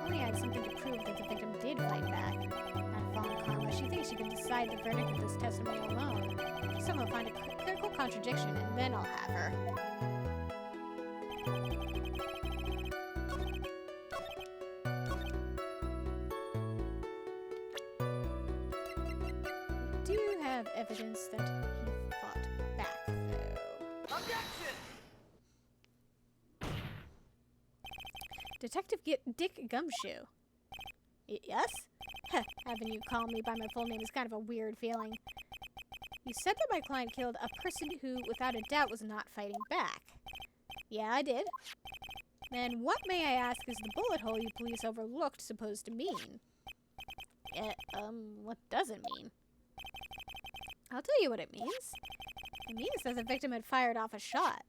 Speaker 1: Only I had something to prove that the victim did fight back. That Von Karma, she thinks she can decide the verdict with this testimony alone. Someone will find a critical contradiction, and then I'll have her. We do have evidence that he fought back, though.
Speaker 2: Objection!
Speaker 1: Detective Dick Gumshoe. Yes? Having you call me by my full name is kind of a weird feeling. You said that my client killed a person who, without a doubt, was not fighting back. Yeah, I did. Then what, may I ask, is the bullet hole you police overlooked supposed to mean? What does it mean? I'll tell you what it means. It means that the victim had fired off a shot.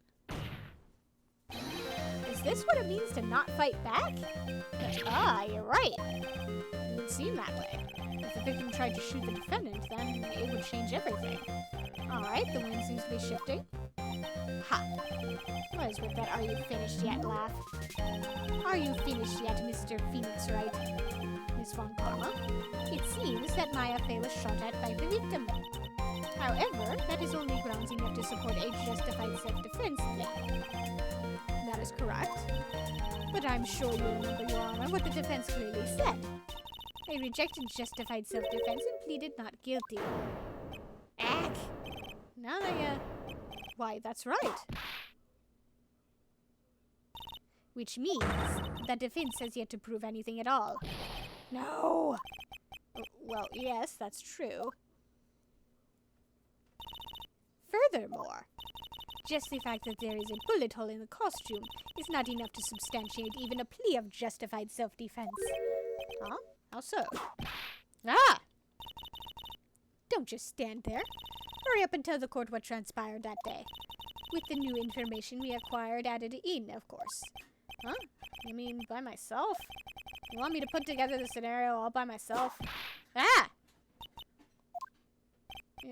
Speaker 1: Is this what it means to not fight back? Ah, you're right. It would seem that way. If the victim tried to shoot the defendant, then it would change everything. Alright, the wind seems to be shifting. Ha! What is with that "are you finished yet" laugh? Are you finished yet, Mr. Phoenix Wright? Miss Von Karma? It seems that Maya Fey was shot at by the victim. However, that is only grounds enough to support a justified self-defense claim. That is correct. But I'm sure you remember, Your Honor, what the defense clearly said. They rejected justified self-defense and pleaded not guilty. Ack! Now they, Why, that's right. Which means that defense has yet to prove anything at all. No! Well, yes, that's true. Furthermore, just the fact that there is a bullet hole in the costume is not enough to substantiate even a plea of justified self-defense. Huh? How so? Ah! Don't just stand there. Hurry up and tell the court what transpired that day. With the new information we acquired added in, of course. Huh? You mean by myself? You want me to put together the scenario all by myself? Ah!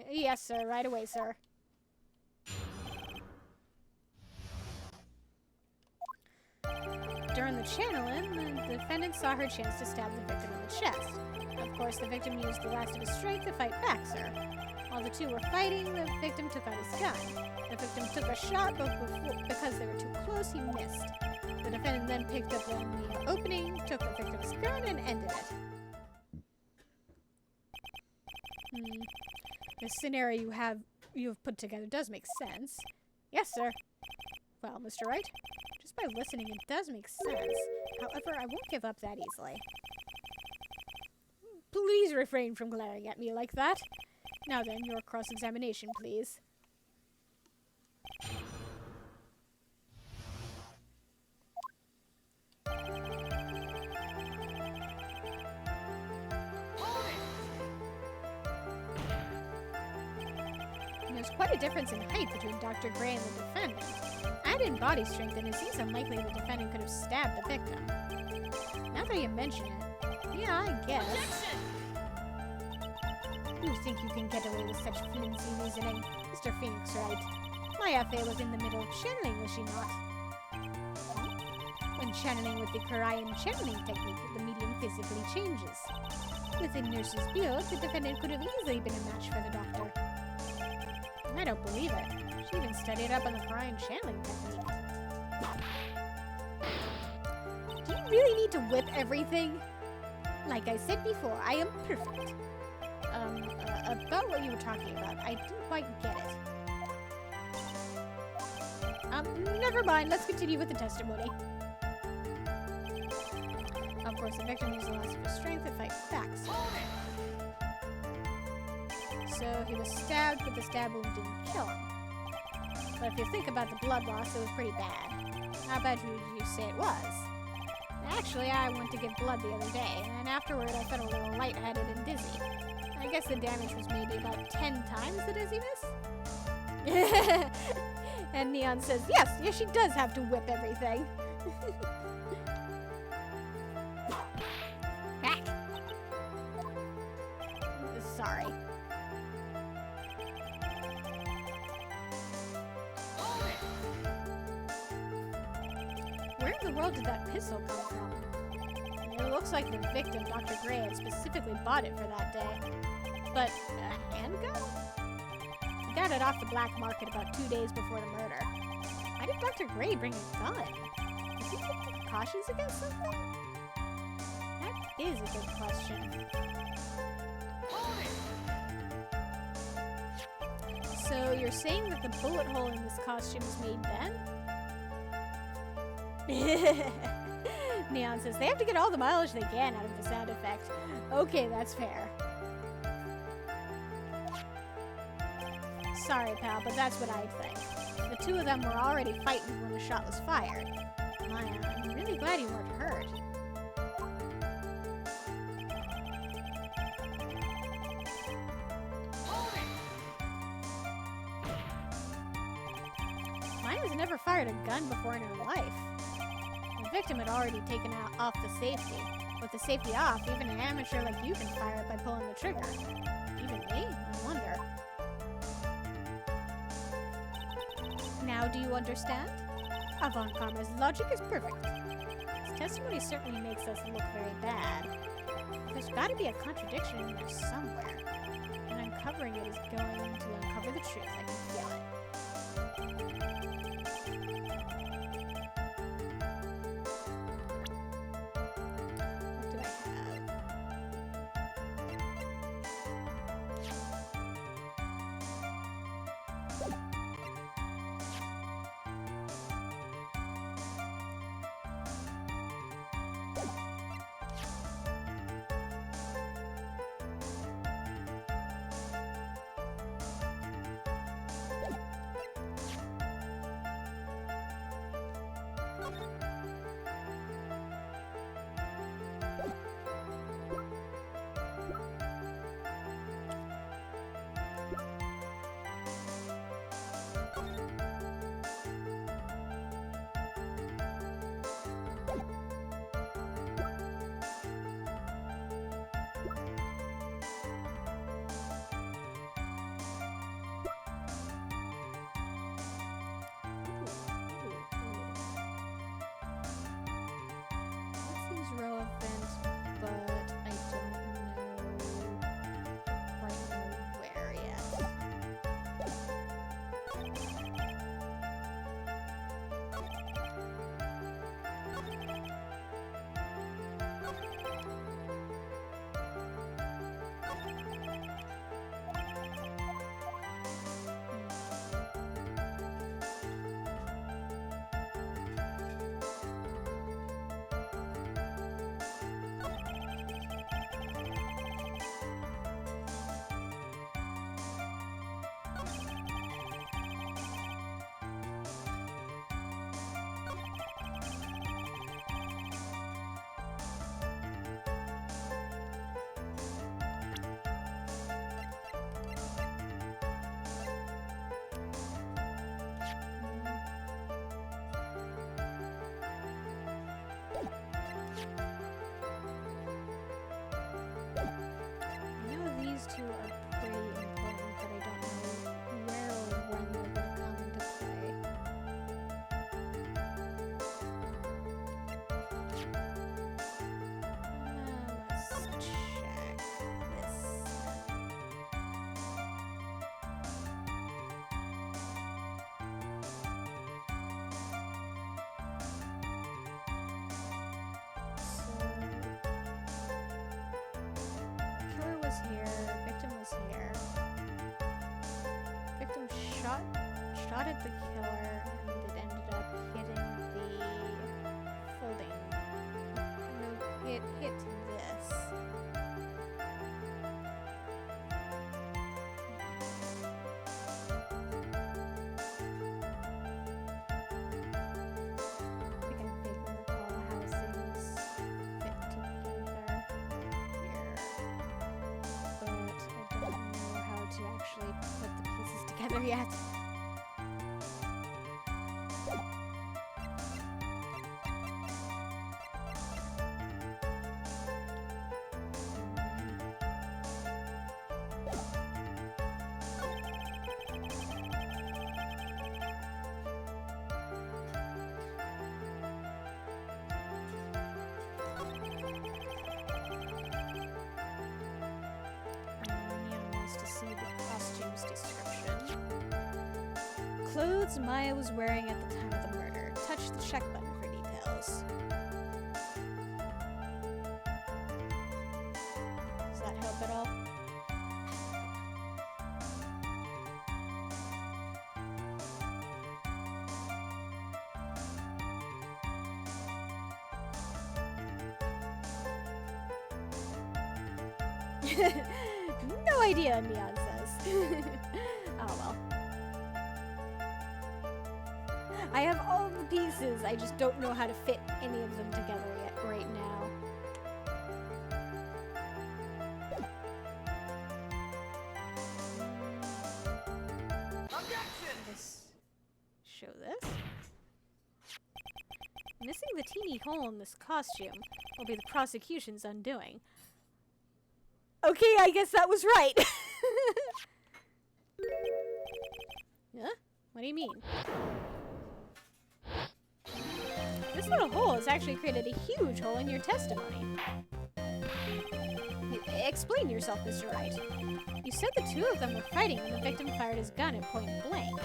Speaker 1: Yes, sir. Right away, sir. During the channeling, the defendant saw her chance to stab the victim in the chest. Of course, the victim used the last of his strength to fight back, sir. While the two were fighting, the victim took out his gun. The victim took a shot, but because they were too close, he missed. The defendant then picked up the opening, took the victim's gun, and ended it. The scenario you have put together does make sense. Yes, sir. Well, Mr. Wright, just by listening, it does make sense. However, I won't give up that easily. Please refrain from glaring at me like that. Now then, your cross-examination, please. There's quite a difference in height between Dr. Gray and the defendant. Add in body strength, and it seems unlikely the defendant could have stabbed the victim. Now that you mention it, yeah, I guess.
Speaker 2: Objection!
Speaker 1: You think you can get away with such flimsy reasoning, Mr. Phoenix Wright? Maya Fey was in the middle of channeling, was she not? When channeling with the Kurain channeling technique, the medium physically changes. With the nurse's build, the defendant could have easily been a match for the doctor. I don't believe it. She even studied up on the Kurain channeling technique. Do you really need to whip everything? Like I said before, I am perfect. About what you were talking about, I didn't quite get it. Never mind, let's continue with the testimony. course, the victim used the last of his strength to fight back. So he was stabbed, but the stab wound didn't kill him. But if you think about the blood loss, it was pretty bad. How bad would you say it was? Actually, I went to give blood the other day, and afterward I felt a little lightheaded and dizzy. I guess the damage was maybe about 10 times the dizziness? And Neon says, yes, she does have to whip everything. Back. Sorry. Where in the world did that pistol come from? It looks like the victim, Dr. Gray, had specifically bought it for that day. But a handgun? He got it off the black market about 2 days before the murder. Why did Dr. Gray bring a gun? Is he taking precautions against something? That is a good question. So you're saying that the bullet hole in this costume was made then? Neon says they have to get all the mileage they can out of the sound effect. Okay, that's fair. Sorry, pal, but that's what I'd think. The two of them were already fighting when the shot was fired. I'm really glad you weren't hurt. Mine has never fired a gun before in her life. The victim had already taken off the safety. With the safety off, even an amateur like you can fire it by pulling the trigger. Even me? I wonder. Now do you understand? Avant Karma's logic is perfect. His testimony certainly makes us look very bad. There's gotta be a contradiction in there somewhere. And uncovering it is going to uncover the truth. I can feel it. Relevant, but I don't quite know where yet. Two are pretty important, but I don't know where or when they're going to come into play. Let's check this. Killer was here. Victim was here. Victim shot at the killer, and it ended up hitting the folding. No, it together yet. Clothes Maya was wearing at the time of the murder. Touch the check button for details. Does that help at all? No idea, Neon says. Oh well. I have all the pieces, I just don't know how to fit any of them together yet right now. Let's show this. Missing the teeny hole in this costume will be the prosecution's undoing. Okay, I guess that was right. Huh? What do you mean? This little hole has actually created a huge hole in your testimony. Explain yourself, Mr. Wright. You said the two of them were fighting when the victim fired his gun at point blank.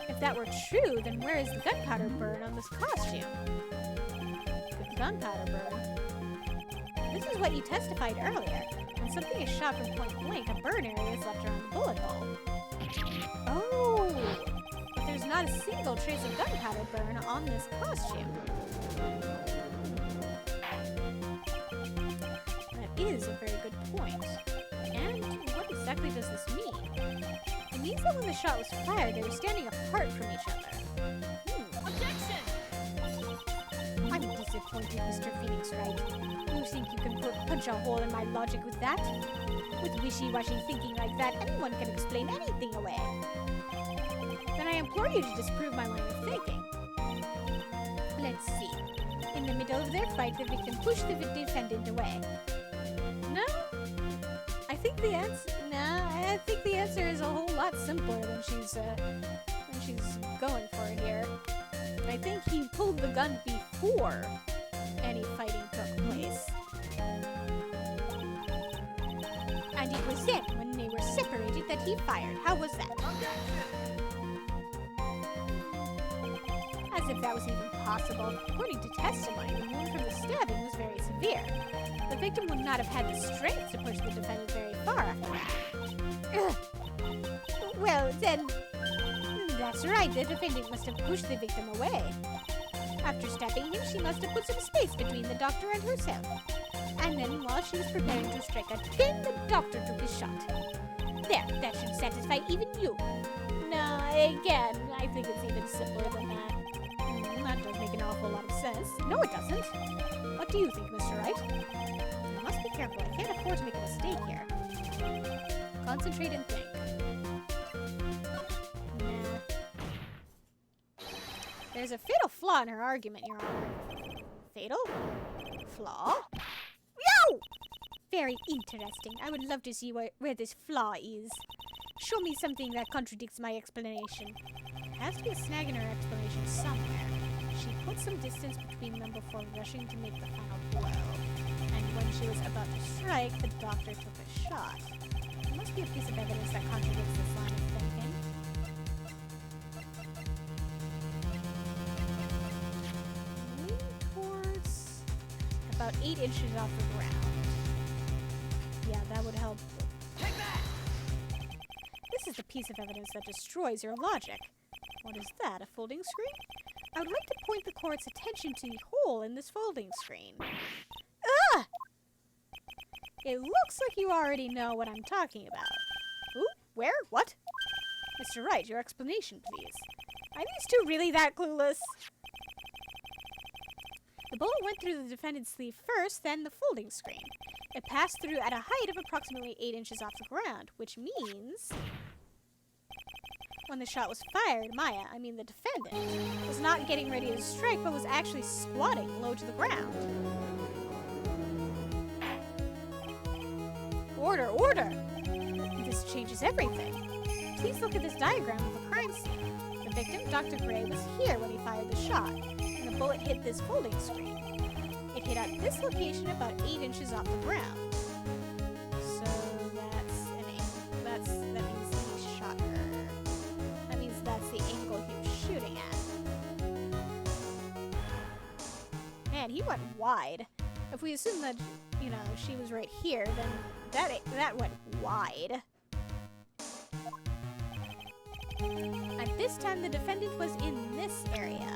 Speaker 1: If that were true, then where is the gunpowder burn on this costume? The gunpowder burn? This is what you testified earlier. When something is shot from point blank, a burn area is left around the bullet hole. Oh! But there's not a single trace of gunpowder burn on this costume. That is a very good point. And what exactly does this mean? It means that when the shot was fired, they were standing apart from each other.
Speaker 2: Objection!
Speaker 1: I'm disappointed, Mr. Phoenix Wright. You think you can punch a hole in my logic with that? With wishy-washy thinking like that, anyone can explain anything away. Then I implore you to disprove my line of thinking. Let's see. In the middle of their fight, the victim pushed the defendant away. No? I think the answer is a whole lot simpler than she's going for it here. I think he pulled the gun before any fighting took place. And it was then, when they were separated, that he fired. How was that? As if that was even possible. According to testimony, the wound from the stabbing was very severe. The victim would not have had the strength to push the defendant very far after that. Ugh. Well, then... That's right, the defendant must have pushed the victim away. After stabbing him, she must have put some space between the doctor and herself. And then, while she was preparing to strike a pin, the doctor took his shot. There, that should satisfy even you. No, again, I think it's even simpler than that. That does make an awful lot of sense. No, it doesn't. What do you think, Mr. Wright? I must be careful. I can't afford to make a mistake here. Concentrate and think. There's a fatal flaw in her argument, Your Honor. Fatal? Flaw? No! Very interesting. I would love to see where this flaw is. Show me something that contradicts my explanation. There has to be a snag in her explanation somewhere. She put some distance between them before rushing to make the final blow. And when she was about to strike, the doctor took a shot. There must be a piece of evidence that contradicts this line of thinking. Towards about 8 inches off the ground. Yeah, that would help.
Speaker 2: Take that!
Speaker 1: This is the piece of evidence that destroys your logic. What is that, a folding screen? I would like to point the court's attention to the hole in this folding screen. Ah! It looks like you already know what I'm talking about. Ooh, where? What? Mr. Wright, your explanation, please. Are these two really that clueless? The bullet went through the defendant's sleeve first, then the folding screen. It passed through at a height of approximately 8 inches off the ground, which means When the shot was fired, Maya, I mean the defendant, was not getting ready to strike, but was actually squatting low to the ground. Order, order! This changes everything. Please look at this diagram of the crime scene. The victim, Dr. Gray, was here when he fired the shot, and the bullet hit this folding screen. It hit at this location about 8 inches off the ground. So that means he shot her. That means that's the angle he was shooting at. Man, he went wide. If we assume that, you know, she was right here, then that went wide. At this time, the defendant was in this area.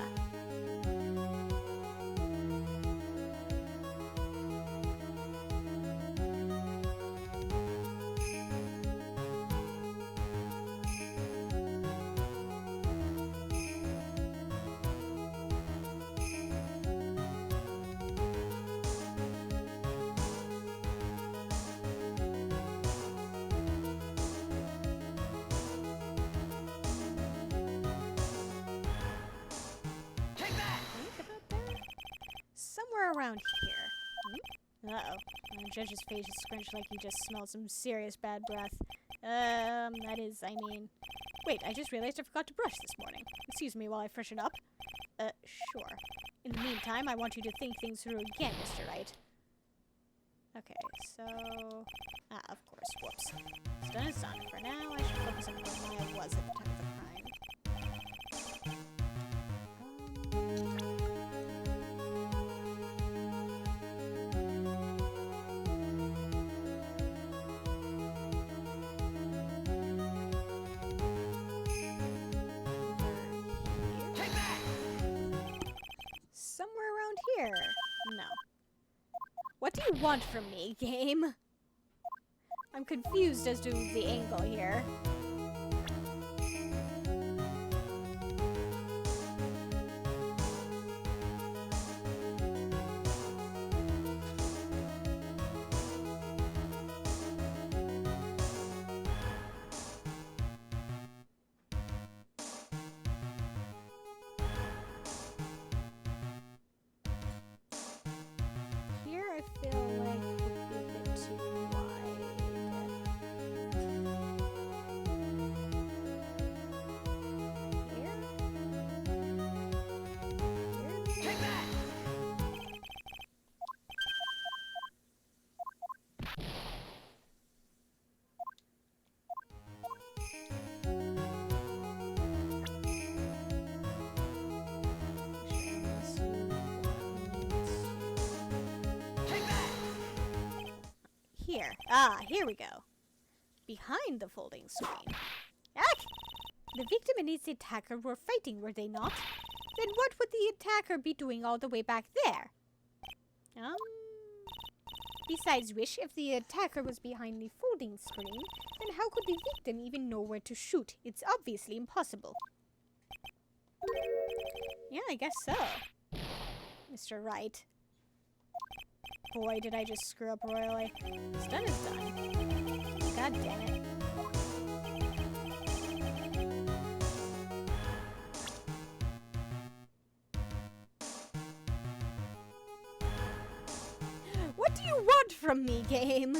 Speaker 1: Somewhere around here. Uh-oh. The judge's face is scrunched like he just smelled some serious bad breath. That is, I mean... Wait, I just realized I forgot to brush this morning. Excuse me while I freshen up. Sure. In the meantime, I want you to think things through again, Mr. Wright. Okay, so... of course, whoops. It's done is done. For now, I should focus on where Maya was at the time of the crime. Somewhere around here. No. What do you want from me, game? I'm confused as to the angle here. I feel like it would be a bit too wide. Here? Here? Take that! Here. Here we go. Behind the folding screen. Ah! The victim and its attacker were fighting, were they not? Then what would the attacker be doing all the way back there? Besides which, if the attacker was behind the folding screen, then how could the victim even know where to shoot? It's obviously impossible. Yeah, I guess so. Mr. Wright. Boy, did I just screw up royally. It's done is done. God damn it. What do you want from me, game?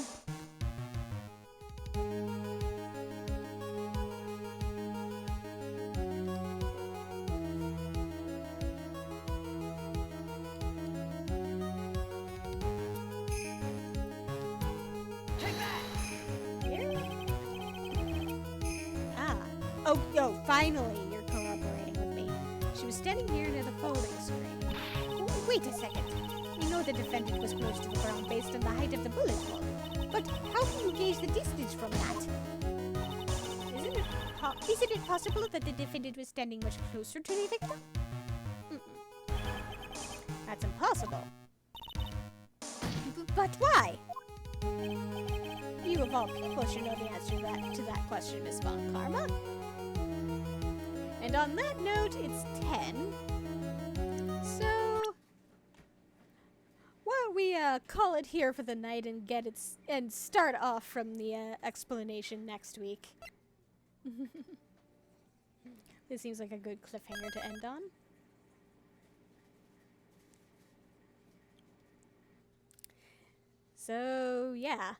Speaker 1: Oh, finally, you're cooperating with me. She was standing here near the folding screen. Oh, wait a second. We know the defendant was close to the ground based on the height of the bullet hole. But how can you gauge the distance from that? Isn't it possible that the defendant was standing much closer to the victim? That's impossible. But why? You of all people should know the answer to that question, Miss Von Karma. And on that note, it's 10. So, why don't we call it here for the night and start off from the explanation next week. This seems like a good cliffhanger to end on. So, yeah.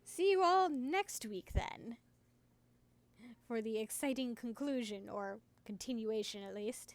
Speaker 1: See you all next week then. For the exciting conclusion, or continuation at least.